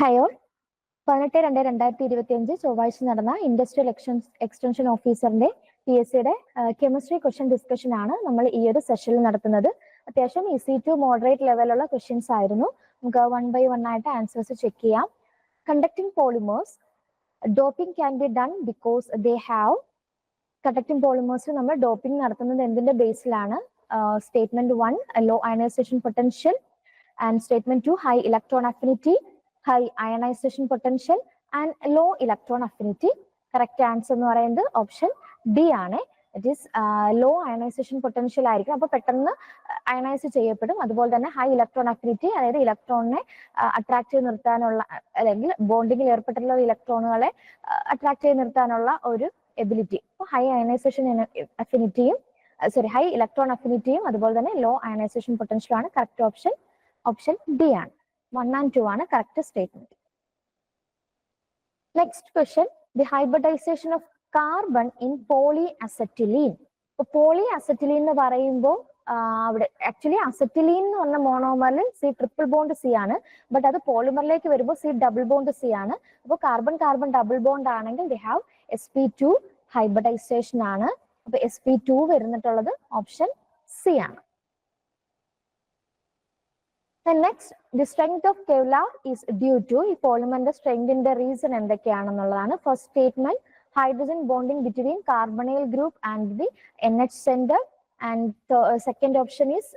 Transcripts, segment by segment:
Hi all. 18-2-2025 ചൊവ്വാഴ്ച നടന്ന industrial extension ഓഫീസറിന്റെ PSCയുടെ കെമിസ്ട്രി ക്വസ്റ്റ്യൻ ഡിസ്കഷൻ ആണ് നമ്മൾ ഈ ഒരു സെഷനിൽ നടത്തുന്നത്. അത്യാവശ്യം ഈസി ടു മോഡറേറ്റ് ലെവലുള്ള ക്വസ്റ്റ്യൻസ് ആയിരുന്നു. നമുക്ക് 1 by 1 ആയിട്ട് ആൻസേഴ്സ് ചെക്ക് ചെയ്യാം. Conducting polymers doping can be done because they have conducting polymers നമ്മൾ ഡോപ്പിംഗ് നടത്തുന്നത് എന്തിന്റെ ബേസിലാണ്? Statement 1 low ionisation potential and statement 2 high electron affinity, high ionization potential and low electron affinity. Correct answer എന്ന് പറയുന്നത് option D ആണ്. It is low ionisation potential ആയിരിക്കും. അപ്പോൾ പെട്ടെന്ന് അയണൈസ് ചെയ്യപ്പെടും. അതുപോലെ തന്നെ ഹൈ ഇലക്ട്രോൺ അഫിനിറ്റി, അതായത് ഇലക്ട്രോണിനെ അട്രാക്ട് ചെയ്ത് നിർത്താനുള്ള അല്ലെങ്കിൽ ബോണ്ടിങ്ങിൽ ഏർപ്പെട്ടിട്ടുള്ള ഇലക്ട്രോണുകളെ അട്രാക്ട് ചെയ്ത് നിർത്താനുള്ള ഒരു എബിലിറ്റി. അപ്പോൾ ഹൈ അയണൈസേഷൻ അഫിനിറ്റിയും ഹൈ ഇലക്ട്രോൺ അഫിനിറ്റിയും അതുപോലെ തന്നെ ലോ അയണൈസേഷൻ പൊട്ടൻഷ്യലും ആണ് കറക്റ്റ് ഓപ്ഷൻ. ഓപ്ഷൻ ഡി ആണ്. 1 and 2 ആണ് correct statement. Next question, the hybridisation of carbon in poly acetylene. ഇപ്പൊ പോളി അസറ്റിലീൻ എന്ന് പറയുമ്പോൾ അവിടെ ആക്ച്വലി അസറ്റിലീൻ എന്ന് പറഞ്ഞ മോണോമറിൽ C ബോണ്ട് C ആണ്. ബട്ട് അത് പോളിമറിലേക്ക് വരുമ്പോൾ C ബോണ്ട് C ആണ്. അപ്പോൾ കാർബൺ കാർബൺ ഡബിൾ ബോണ്ട് ആണെങ്കിൽ ദി ഹാവ് sp2 ഹൈബ്രിഡൈസേഷൻ ആണ്. അപ്പൊ sp2 വരുന്നിട്ടുള്ളത് ഓപ്ഷൻ C ആണ്. The next, the strength of Kevlar is due to ഈ പോളിമറിന്റെ സ്ട്രെങ്തിന്റെ റീസൺ എന്തൊക്കെയാണെന്നുള്ളതാണ്. First statement, hydrogen bonding between carbonyl group and the NH centre, and second option is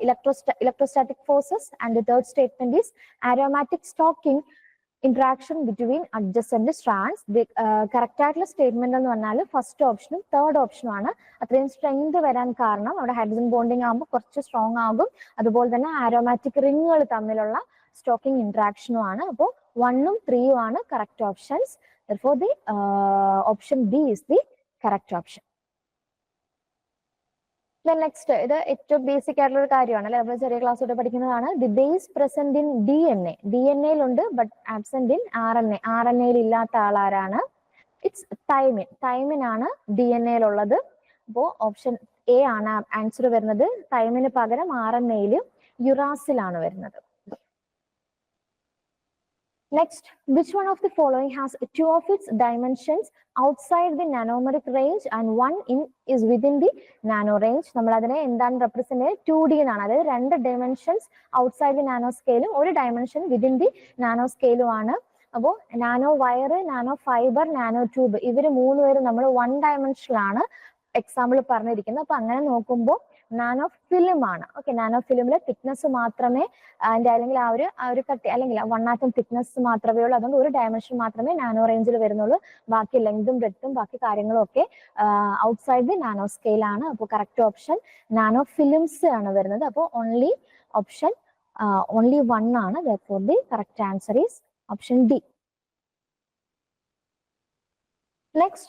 electrostatic forces, and the third statement is aromatic stocking interaction between adjacent strands. Correct ആയിട്ടുള്ള statement എന്ന് പറഞ്ഞാൽ first ഓപ്ഷനും third ഓപ്ഷനും ആണ്. അത്രയും strength വരാൻ കാരണം അവിടെ ഹൈഡ്രജൻ ബോണ്ടിങ് ആകുമ്പോൾ കുറച്ച് സ്ട്രോങ് ആകും. അതുപോലെ തന്നെ ആരോമാറ്റിക് റിങ്ങുകൾ തമ്മിലുള്ള സ്റ്റോക്കിംഗ് ഇന്ററാക്ഷനും ആണ്. അപ്പോൾ 1ഉം 3ഉം ആണ് correct options. Therefore the option B is the correct option. Next, ഇത് ഏറ്റവും ബേസിക് ആയിട്ടുള്ള ഒരു കാര്യമാണ് അല്ലെ, നമ്മൾ ചെറിയ ക്ലാസ് തൊട്ട് പഠിക്കുന്നതാണ്. The base present in DNA but absent in RNA ഇല്ലാത്ത ആളാരാണ്? It's thymine. തൈമിൻ ആണ് DNA ഉള്ളത്. അപ്പോൾ ഓപ്ഷൻ എ ആണ് ആൻസർ വരുന്നത്. തൈമിന് പകരം RNA യുറാസിലാണ് വരുന്നത്. Next, which one of the following has 2 of its dimensions outside the nanomeric range and 1 is within the nano range? നമ്മൾ അതിനെ എന്താണ് റെപ്രസെന്റ് ചെയ്യുന്നത്? 2D എന്നാണ്. അതായത് 2 ഡയമെൻഷൻസ് ഔട്ട്സൈഡ് ദി നാനോ സ്കെയിലും 1 ഡയമെൻഷൻ വിതിൻ ദി നാനോ സ്കെയിലും ആണ്. അപ്പോൾ nano wire, nano fibre, nano tube, ഇവർ 3 പേരും നമ്മൾ 1 ഡയമെൻഷനിലാണ് എക്സാമ്പിൾ പറഞ്ഞിരിക്കുന്നത്. അപ്പൊ അങ്ങനെ നോക്കുമ്പോൾ നാനോ ഫിലിം ആണ്. ഓക്കെ, നാനോ ഫിലിമിലെ തിക്നെസ് മാത്രമേ അതിന്റെ അല്ലെങ്കിൽ ആ ഒരു കട്ടി അല്ലെങ്കിൽ 1 ആറ്റം തിക്നെസ് മാത്രമേ ഉള്ളൂ. അതുകൊണ്ട് 1 ഡയമെൻഷൻ മാത്രമേ നാനോ റേഞ്ചിൽ വരുന്നുള്ളൂ. ബാക്കി ലെങ്തും ബ്രെഡ്ത്തും ബാക്കി കാര്യങ്ങളും ഒക്കെ ഔട്ട്സൈഡ് ദി നാനോ സ്കെയിൽ ആണ്. അപ്പോൾ കറക്റ്റ് ഓപ്ഷൻ നാനോ ഫിലിംസ് ആണ് വരുന്നത്. അപ്പോൾ ഓൺലി 1 ആണ്. Therefore the correct answer is option D. Next,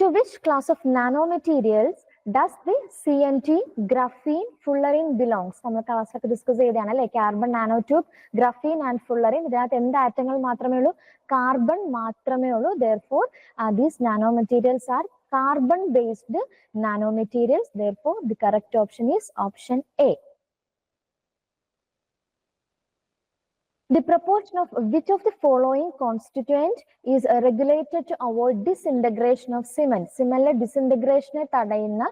to which class of nanomaterials does the CNT, graphene, fullerene belongs? നമ്മൾ ക്ലാസ്സിലൊക്കെ ഡിസ്കസ് ചെയ്തതാണ് അല്ലെ, carbon nano tube, graphene and fullerene. ഇതിനകത്ത് എന്ത് ആറ്റങ്ങൾ മാത്രമേ ഉള്ളൂ? കാർബൺ മാത്രമേ ഉള്ളൂ. Therefore these nanomaterials are carbon based nanomaterials. Therefore the correct option is option A. The proportion of which of the following constituent is regulated to avoid disintegration of cement? Cement disintegration തടയുന്ന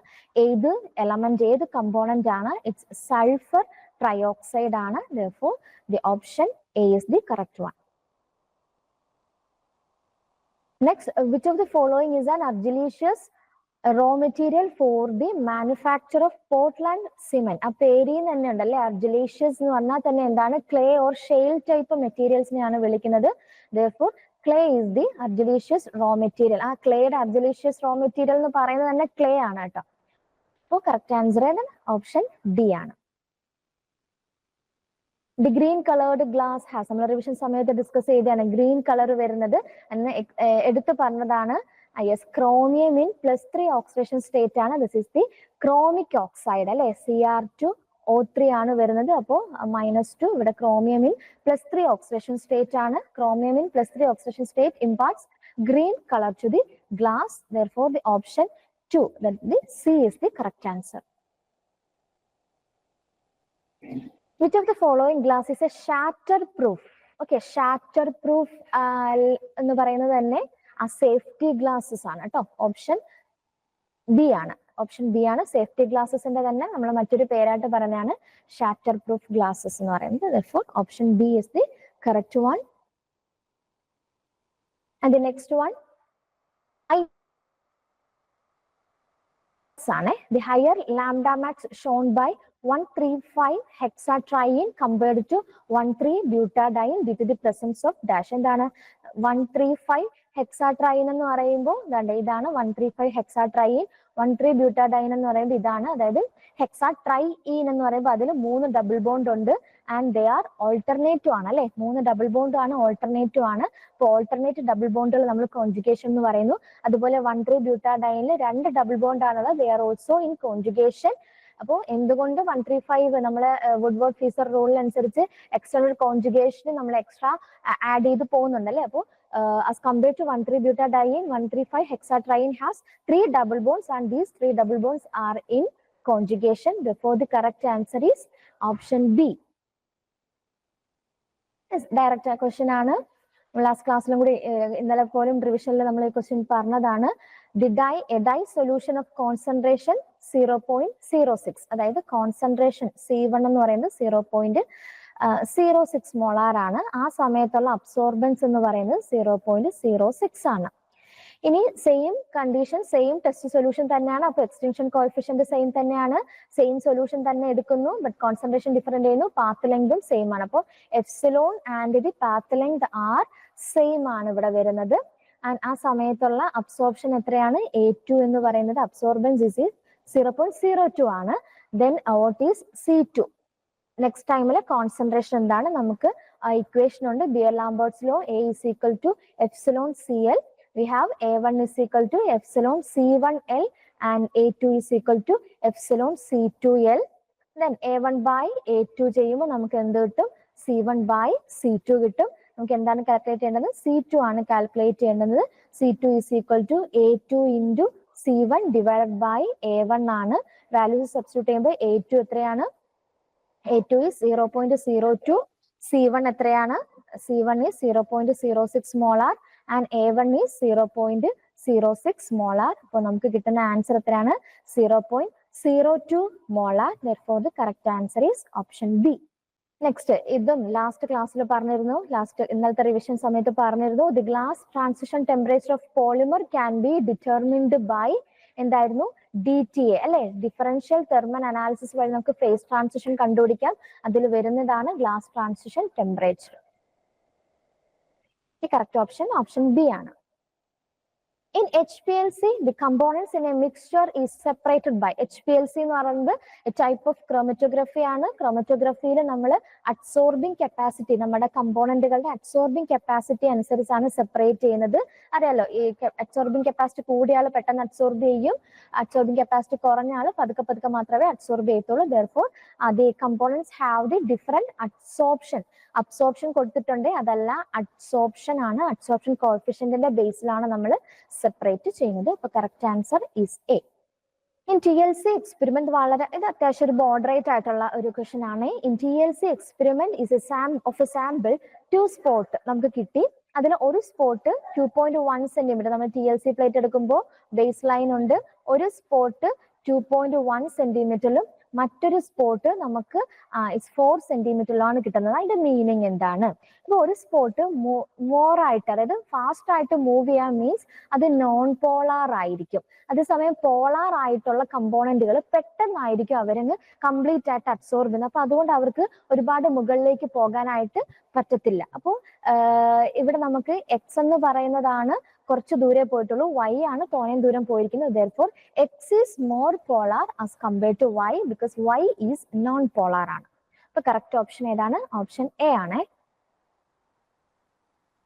ഏത് element, ഏത് component ആണ്? It's sulphur trioxide ആണ്. Therefore the option A is the correct one. Next, which of the following is an argillaceous raw material for the manufacture of Portland cement? ആ പേരിൽ തന്നെ ഉണ്ടല്ലേ, argillaceous എന്ന് പറഞ്ഞാൽ തന്നെ എന്താണ്? ക്ലേ ഓർ ഷെയിൽ ടൈപ്പ് മെറ്റീരിയൽസിനെയാണ് വിളിക്കുന്നത്. Therefore clay is the argillaceous raw material. ആ ക്ലേയുടെ argillaceous raw material എന്ന് പറയുന്നത് തന്നെ ക്ലേ ആണ് കേട്ടോ. അപ്പോൾ കറക്റ്റ് ആൻസർ ഓപ്ഷൻ ഡി ആണ്. The green coloured glass has, നമ്മൾ റിവിഷൻ സമയത്ത് ഡിസ്കസ് ചെയ്താണ് ഗ്രീൻ കളർ വരുന്നത് എന്ന് എടുത്തു പറഞ്ഞതാണ്. Yes, chromium in +3 oxidation state ആണ്. This is the chromic oxide അല്ലെ, CR2O3 ആണ് വരുന്നത്. അപ്പോൾ -2 ഇവിടെ ക്രോമിയം ഇൻ +3 ഓക്സിഡേഷൻ സ്റ്റേറ്റ് ആണ്. Chromium in +3 oxidation state imparts green color to the glass. Therefore the option 2, that the C is the correct answer. Which of the following glass is a shatter proof? Okay, shatter proof എന്ന് പറയുന്നത് തന്നെ ആ safety glasses ആണ് കേട്ടോ. Option B ആണ്. Option B ആണ്. Safety ഗ്ലാസസിന്റെ തന്നെ നമ്മൾ മറ്റൊരു പേരായിട്ട് പറഞ്ഞാണ് ഷാറ്റർ പ്രൂഫ് ഗ്ലാസസ് എന്ന് പറയുന്നത്. Therefore, option B is the correct one. And the next one, the higher lambda max shown by 135 hexatriene compared to 13-butadiene due to the presence of dash. എന്താണ് 135 hexatriene എന്ന് പറയുമ്പോൾ ഇതാണ് 135 hexatriene. 13-butadiene എന്ന് പറയുമ്പോൾ ഇതാണ്. അതായത് ഹെക്സാട്രൈൻ എന്ന് പറയുമ്പോൾ അതിൽ 3 ഡബിൾ ബോണ്ട് ഉണ്ട്. ആൻഡ് ദേ ആർ ഓൾട്ടർനേറ്റീവ് ആണ് അല്ലെ. 3 ഡബിൾ ബോണ്ട് ആണ്, ഓൾട്ടർനേറ്റീവ് ആണ്. അപ്പോൾ ഓൾട്ടർനേറ്റീവ് ഡബിൾ ബോണ്ടുകൾ നമ്മൾ കോൺജുഗേഷൻ എന്ന് പറയുന്നു. അതുപോലെ 13-butadiene 2 ഡബിൾ ബോണ്ട് ആണുള്ളത്. They are also in conjugation. അപ്പോൾ എന്തുകൊണ്ട് 135 നമ്മളെ വുഡ്വേർഡ് ഫീസർ റൂളിനനുസരിച്ച് എക്സ്റ്റേണൽ കോൺജുഗേഷൻ നമ്മൾ എക്സ്ട്രാ ആഡ് ചെയ്ത് പോകുന്നുണ്ട് അല്ലേ. അപ്പോൾ as compared to 13-butadiene, 135 hexatriene has 3 double bonds and these 3 double bonds are in conjugation. Therefore, the correct answer is option B. Yes, direct question ആണ്. Last ക്ലാസ്സിലും കൂടി ഇന്നലെ പോലും റിവിഷനിൽ നമ്മൾ ഈ ക്വസ്റ്റ്യൻ പറഞ്ഞതാണ്. a dye solution of concentration 0.06, അതായത് concentration C1 എന്ന് പറയുന്നത് 0.06 മോളാർ ആണ്. ആ സമയത്തുള്ള അബ്സോർബൻസ് എന്ന് പറയുന്നത് 0.06 ആണ്. ഇനി same condition, same test solution തന്നെയാണ്. അപ്പൊ എക്സ്റ്റൻഷൻ കോഎഫിഷ്യന്റ് സെയിം തന്നെയാണ്. സെയിം സൊല്യൂഷൻ തന്നെ എടുക്കുന്നു. ബട്ട് കോൺസെൻട്രേഷൻ ഡിഫറെന്റ് ചെയ്യുന്നു. പാത്ത് ലെങ്തും സെയിം ആണ്. അപ്പോൾ epsilon and the path length are same ആണ് ഇവിടെ വരുന്നത്. ആൻഡ് ആ സമയത്തുള്ള അബ്സോർപ്ഷൻ എത്രയാണ്? A2 എന്ന് പറയുന്നത് അബ്സോർബൻസ് ഇസ് 0.02 ആണ്. Then what is C2? Next ടൈമില് കോൺസെൻട്രേഷൻ എന്താണ്? നമുക്ക് ഇക്വേഷൻ ഉണ്ട്. ബിയർ-ലാംബർട്ട്സ് law. A is equal to epsilon CL. We have A1 is equal to epsilon C1L and A2 is equal to epsilon C2L. Then A1 by A2 ചെയ്യുമ്പോൾ നമുക്ക് എന്ത് കിട്ടും? C1 by C2 കിട്ടും. നമുക്ക് എന്താണ് കാൽക്കുലേറ്റ് ചെയ്യേണ്ടത്? C2 ആണ് calculate ചെയ്യേണ്ടത്. C2 is equal to A2 into C1 divided by A1 ആണ്. വാല്യൂസ് സബ്സ്റ്റിറ്റ്യൂട്ട് ചെയ്യുമ്പോൾ A2 എത്രയാണ്? A2 is 0.02. C1 എത്രയാണ്? C1 is 0.06 molar and A1 is 0.06 molar. അപ്പോൾ നമുക്ക് കിട്ടുന്ന ആൻസർ എത്രയാണ്? 0.02 molar. Therefore, the correct answer is option B. Next, ഇതും last ക്ലാസ്സിൽ പറഞ്ഞിരുന്നു. ഇന്നലത്തെ റിവിഷൻ സമയത്ത് പറഞ്ഞിരുന്നു. The glass transition temperature of polymer can be determined by എന്തായിരുന്നു? DTA അല്ലെ. ഡിഫറൻഷ്യൽ തെർമൽ അനാലിസിസ് വഴി നമുക്ക് ഫേസ് ട്രാൻസിഷൻ കണ്ടുപിടിക്കാം. അതിൽ വരുന്നതാണ് glass transition temperature. The correct option, option B ആണ്. In HPLC, the components in a mixture is separated by. HPLC എന്ന് പറയുന്നത് a type of chromatography ആണ്. ക്രോമറ്റോഗ്രഫിയിൽ നമ്മൾ അബ്സോർബിംഗ് കപ്പാസിറ്റി, നമ്മുടെ കമ്പോണന്റുകളുടെ അബ്സോർബിംഗ് കപ്പാസിറ്റി അനുസരിച്ചാണ് സെപ്പറേറ്റ് ചെയ്യുന്നത്. അറിയാലോ, ഈ അബ്സോർബിംഗ് കപ്പാസിറ്റി കൂടിയ ആൾ പെട്ടെന്ന് അബ്സോർബ് ചെയ്യും. അബ്സോർബിംഗ് കപ്പാസിറ്റി കുറഞ്ഞ ആൾ പതുക്കെ പതുക്കെ മാത്രമേ അബ്സോർബ് ചെയ്യത്തുള്ളൂ. Therefore, the components have the different absorption കൊടുത്തിട്ടുണ്ട്. അതല്ല, അബ്സോർപ്ഷൻ ആണ്. അബ്സോർപ്ഷൻ കോഎഫിഷ്യന്റിന്റെ ബേസിലാണ് നമ്മൾ സെപ്പറേറ്റ് ചെയ്യുന്നത്. അപ്പൊ correct answer is A. In TLC experiment വളരെ ഇത് അത്യാവശ്യം ഒരു ബോർഡറേറ്റ് ആയിട്ടുള്ള ഒരു ക്വസ്റ്റൻ ആണ്. In TLC experiment is A sample 2 spot നമുക്ക് കിട്ടി. അതിൽ ഒരു സ്പോട്ട് 2.1 സെന്റിമീറ്റർ, നമ്മൾ TLC പ്ലേറ്റ് എടുക്കുമ്പോൾ ബേസ് ലൈൻ ഉണ്ട്. ഒരു സ്പോട്ട് 2.1 സെന്റിമീറ്ററിലും മറ്റൊരു സ്പോട്ട് നമുക്ക് 4 സെന്റിമീറ്ററിലാണ് കിട്ടുന്നത്. അതിന്റെ മീനിങ് എന്താണ്? ഇപ്പൊ ഒരു സ്പോട്ട് മോർ ആയിട്ട്, അതായത് ഫാസ്റ്റ് ആയിട്ട് മൂവ് ചെയ്യാൻ മീൻസ് അത് നോൺ പോളാർ ആയിരിക്കും. അതേസമയം പോളാർ ആയിട്ടുള്ള കമ്പോണന്റുകൾ പെട്ടെന്നായിരിക്കും അവരങ്ങ് കംപ്ലീറ്റ് ആയിട്ട് അബ്സോർബ് ചെയ്യുന്നത്. അപ്പൊ അതുകൊണ്ട് അവർക്ക് ഒരുപാട് മുകളിലേക്ക് പോകാനായിട്ട് പറ്റത്തില്ല. അപ്പോൾ ഇവിടെ നമുക്ക് X എന്ന് പറയുന്നതാണ് കുറച്ച് ദൂരെ പോയിട്ടുള്ളൂ, Y ആണ് തോനെ ദൂരം പോയിരിക്കുന്നത്. Therefore, X is more polar as compared to Y because Y is non-polar ആണ്. അപ്പൊ കറക്റ്റ് ഓപ്ഷൻ ഏതാണ്? ഓപ്ഷൻ എ ആണ്.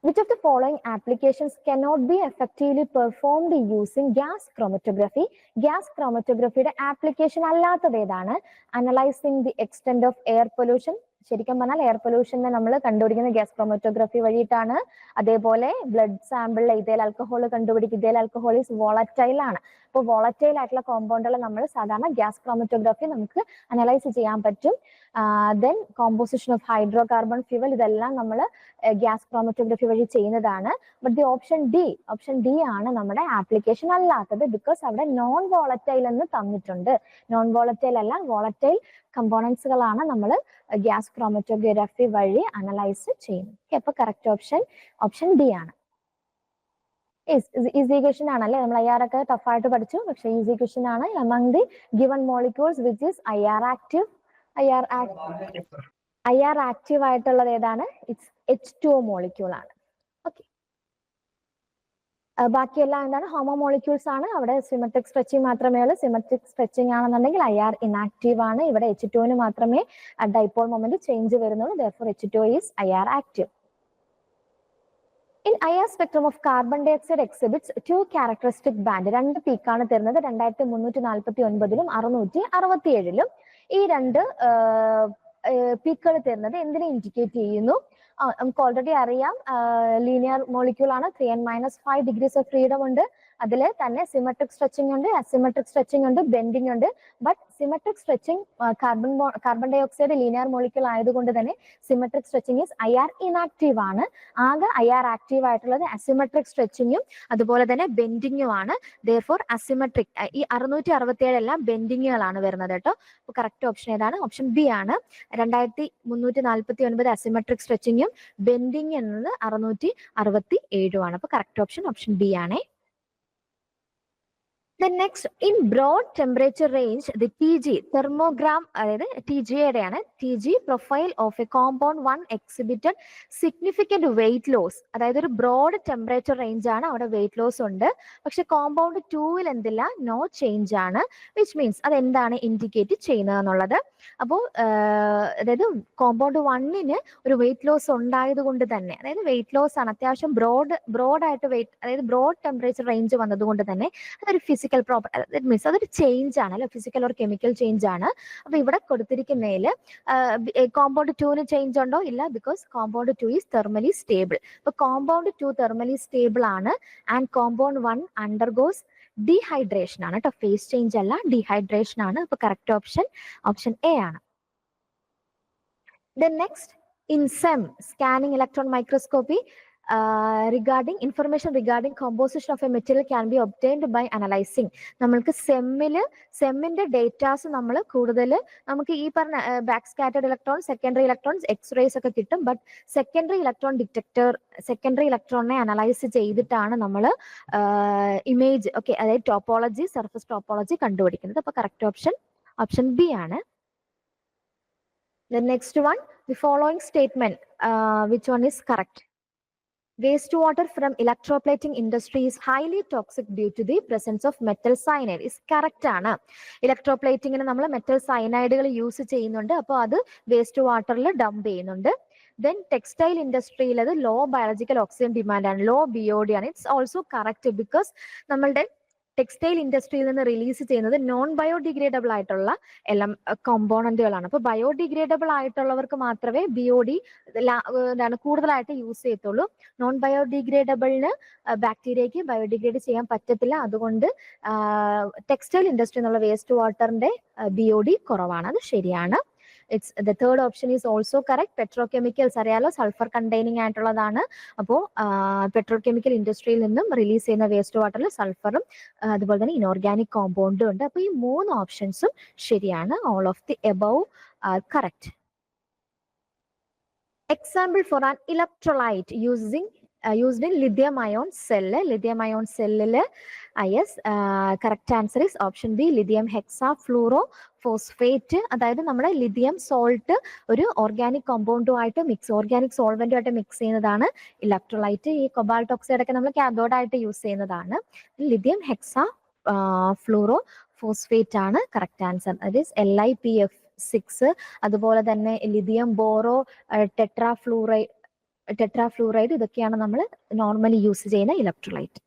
Which of the following applications cannot be effectively performed using gas chromatography? Gas ക്രോമറ്റോഗ്രഫിയുടെ application അല്ലാത്തത് ഏതാണ്? Analysing the extent of air pollution. ശരിക്കും പറഞ്ഞാൽ air പൊല്യൂഷനെ നമ്മൾ കണ്ടുപിടിക്കുന്ന ഗ്യാസ് ക്രോമറ്റോഗ്രഫി വഴിയിട്ടാണ്. അതേപോലെ ബ്ലഡ് സാമ്പിളിലെ ഇതേൽ ആൽക്കഹോൾ കണ്ടുപിടിക്കും. ഇതേൽ ആൽക്കഹോൾ ഈസ് വോളറ്റൈൽ ആണ്. അപ്പോൾ വോളറ്റൈൽ ആയിട്ടുള്ള കോമ്പൗണ്ടുകൾ നമ്മൾ സാധാരണ ഗ്യാസ് ക്രോമറ്റോഗ്രാഫി നമുക്ക് അനലൈസ് ചെയ്യാൻ പറ്റും. Then composition of hydro carbon fuel ഇതെല്ലാം നമ്മൾ ഗ്യാസ് ക്രോമറ്റോഗ്രഫി വഴി ചെയ്യുന്നതാണ്. ബട്ട് ദി ഓപ്ഷൻ ഡി ആണ് നമ്മുടെ ആപ്ലിക്കേഷൻ അല്ലാത്തത്. ബിക്കോസ് അവിടെ നോൺ വോളറ്റൈൽ എന്ന് തന്നിട്ടുണ്ട്. നോൺ വോളറ്റൈൽ അല്ല, വോളറ്റൈൽ കമ്പോണൻസുകളാണ് നമ്മൾ ഗ്യാസ് ക്രോമറ്റോഗ്രഫി വഴി അനലൈസ് ചെയ്യുന്നത്. അപ്പൊ കറക്റ്റ് ഓപ്ഷൻ ഡി ആണ്. ഈസി ക്വസ്റ്റൻ ആണല്ലേ, നമ്മൾ IR ഒക്കെ ടഫായിട്ട് പഠിച്ചു, പക്ഷെ ഈസി ക്വസ്റ്റൻ ആണ്. among the given molecules which is IR active ആയിട്ടുള്ളത് ഏതാണ്? ഇറ്റ്സ് H2O മോളിക്യൂൾ ആണ്. ഓക്കെ, ബാക്കിയെല്ലാം എന്താണ്? ഹോമോ മോളിക്യൂൾസ് ആണ്. അവിടെ സിമെട്രിക് സ്ട്രെച്ചിങ് മാത്രമേ ഉള്ളൂ. സിമെട്രിക് സ്ട്രെച്ചിങ് ആണെന്നുണ്ടെങ്കിൽ IR ഇനാക്റ്റീവ് ആണ്. ഇവിടെ H2O മാത്രമേ ഡൈപോൾ മൊമെന്റ് ചേഞ്ച് വരുന്നുള്ളൂ. therefore H2O is IR active. In IR spectrum of carbon dioxide exhibits two characteristic band. രണ്ട് പീക്കാണ് തരുന്നത്, 2349ലും 667ലും. ഈ രണ്ട് പീക്കുകൾ തരുന്നത് എന്തിനെ ഇൻഡിക്കേറ്റ് ചെയ്യുന്നു? നമുക്ക് ഓൾറെഡി അറിയാം, ലീനിയർ മോളിക്യൂൾ ആണ്. 3n-5 ഡിഗ്രീസ് ഓഫ് ഫ്രീഡം ഉണ്ട്. അതിൽ തന്നെ സിമെട്രിക് സ്ട്രെച്ചിങ് ഉണ്ട്, അസിമെട്രിക് സ്ട്രെച്ചിങ് ഉണ്ട്, ബെൻഡിങ് ഉണ്ട്. But symmetric stretching carbon dioxide linear molecule ആയതുകൊണ്ട് തന്നെ symmetric stretching is IR inactive ആണ്. ആകെ IR ആക്റ്റീവ് ആയിട്ടുള്ളത് അസിമെട്രിക് സ്ട്രെച്ചിങ്ങും അതുപോലെ തന്നെ ബെൻഡിങ്ങും ആണ്. therefore അസിമെട്രിക് ഈ 667 എല്ലാം ബെൻഡിങ്ങുകളാണ് വരുന്നത് കേട്ടോ. അപ്പൊ കറക്റ്റ് ഓപ്ഷൻ ഏതാണ്? ഓപ്ഷൻ ബി ആണ്. 2349 അസിമെട്രിക് സ്ട്രെച്ചിങ്ങും ബെൻഡിങ് എന്നത് 667 ആണ്. അപ്പൊ കറക്റ്റ് ഓപ്ഷൻ ബി ആണ്. Then next, in broad temperature range, the TG thermogram, അതായത് TGയുടെ ആണ്, TG profile of a compound 1 exhibited significant weight loss. അതായത് ഒരു ബ്രോഡ് ടെമ്പറേച്ചർ റേഞ്ച് ആണ്, അവിടെ വെയിറ്റ് ലോസ് ഉണ്ട്. പക്ഷെ കോമ്പൗണ്ട് 2ൽ എന്തില്ല? നോ ചേഞ്ച് ആണ്. വിച്ച് മീൻസ് അത് എന്താണ് ഇൻഡിക്കേറ്റ് ചെയ്യുന്നത് എന്നുള്ളത്. അപ്പോൾ അതായത് കോമ്പൗണ്ട് 1ന് ഒരു വെയിറ്റ് ലോസ് ഉണ്ടായത് കൊണ്ട് തന്നെ, അതായത് വെയിറ്റ് ലോസ് ആണ്, അത്യാവശ്യം ബ്രോഡായിട്ട് വെയിറ്റ്, അതായത് ബ്രോഡ് ടെമ്പറേച്ചർ റേഞ്ച് വന്നതുകൊണ്ട് തന്നെ അതൊരു ഫിസിക്കൽ പ്രോപ്പർട്ടി, മീൻസ് അതൊരു ചേഞ്ച് ആണ് അല്ലെ, ഫിസിക്കൽ ഓർ കെമിക്കൽ ചേഞ്ച് ആണ്. അപ്പൊ ഇവിടെ കൊടുത്തിരിക്കുന്നതിൽ കോമ്പൗണ്ട് 2ന് ചേഞ്ച് ഉണ്ടോ? ഇല്ല, because compound 2 is thermally stable. അപ്പൊ കോമ്പൗണ്ട് 2 തെർമലി സ്റ്റേബിൾ ആണ്. ആൻഡ് കോമ്പൗണ്ട് 1 അണ്ടർഗോസ് ഡീഹൈഡ്രേഷൻ ആണ് കേട്ടോ, ഫേസ് ചേഞ്ച് അല്ല, ഡീഹൈഡ്രേഷൻ ആണ്. അപ്പൊ കറക്റ്റ് ഓപ്ഷൻ എ ആണ്. Then next, in SEM, scanning electron microscopy, regarding information regarding composition of a material can be obtained by analyzing. നമ്മൾക്ക് സെമ്മിന്റെ datas നമ്മൾ കൂടുതൽ നമുക്ക് ഈ പറഞ്ഞ back scattered electrons, secondary electrons, x-rays ഒക്കെ കിട്ടും. But secondary electron detector, secondary ഇലക്ട്രോണിനെ analyse ചെയ്തിട്ടാണ് നമ്മൾ ഇമേജ് അതായത് ടോപ്പോളജി, സർഫസ് ടോപ്പോളജി കണ്ടുപിടിക്കുന്നത്. അപ്പൊ കറക്റ്റ് ഓപ്ഷൻ ബി ആണ്. The next one, the following statement, which one is correct? Wastewater from electroplating industry is highly toxic due to the presence of metal cyanide. is correct ആണ്. ഇലക്ട്രോപ്ലേറ്റിങ്ങിന് നമ്മൾ metal സയനൈഡുകൾ use ചെയ്യുന്നുണ്ട്. അപ്പോൾ അത് waste വാട്ടറിൽ dump ചെയ്യുന്നുണ്ട്. Then textile ഇൻഡസ്ട്രിയിൽ അത് law biological oxygen demand ആണ്, ലോ BOD ആണ്. ഇറ്റ്സ് ഓൾസോ കറക്റ്റ് ബിക്കോസ് നമ്മളുടെ ടെക്സ്റ്റൈൽ ഇൻഡസ്ട്രിയിൽ നിന്ന് റിലീസ് ചെയ്യുന്നത് നോൺ ബയോഡിഗ്രേഡബിൾ ആയിട്ടുള്ള എല്ലാം കോമ്പോണന്റുകളാണ്. അപ്പൊ ബയോഡിഗ്രേഡബിൾ ആയിട്ടുള്ളവർക്ക് മാത്രമേ BOD കൂടുതലായിട്ട് യൂസ് ചെയ്യത്തുള്ളൂ. നോൺ ബയോഡിഗ്രേഡബിളിന് ബാക്ടീരിയക്ക് ബയോഡിഗ്രേഡ് ചെയ്യാൻ പറ്റത്തില്ല. അതുകൊണ്ട് ടെക്സ്റ്റൈൽ ഇൻഡസ്ട്രി എന്നുള്ള വേസ്റ്റ് വാട്ടറിന്റെ BOD കുറവാണ്. അത് ശരിയാണ്. The third option is also correct. Petrochemicals അറിയാലോ, സൾഫർ കണ്ടെയ്നിങ് ആയിട്ടുള്ളതാണ്. അപ്പോൾ പെട്രോകെമിക്കൽ ഇൻഡസ്ട്രിയിൽ നിന്നും റിലീസ് ചെയ്യുന്ന വേസ്റ്റ് വാട്ടറിൽ സൾഫറും അതുപോലെ തന്നെ ഇനോർഗാനിക് കോമ്പൗണ്ടും ഉണ്ട്. അപ്പൊ ഈ 3 ഓപ്ഷൻസും ശരിയാണ്. All of the above are correct. Example for an electrolyte used in lithium ion cell. Lithium ion cell, yes, correct answer is option B, lithium hexafluorophosphate. അതായത് നമ്മുടെ ലിഥിയം സോൾട്ട് ഒരു ഓർഗാനിക് കോമ്പൗണ്ടുമായിട്ട് ഓർഗാനിക് സോൾവെന്റുമായിട്ട് മിക്സ് ചെയ്യുന്നതാണ് electrolyte. ഈ cobalt oxide ഒക്കെ നമ്മൾ കാഥോഡായിട്ട് use ചെയ്യുന്നതാണ്. Lithium ഹെക്സാഫ്ലൂറോഫോസ്ഫേറ്റ് ആണ് correct answer. That is LiPF6. അതുപോലെ തന്നെ ലിഥിയം ബോറോ ടെട്രാഫ്ലൂറൈഡ് ഇതൊക്കെയാണ് നമ്മൾ നോർമലി യൂസ് ചെയ്യുന്ന electrolyte.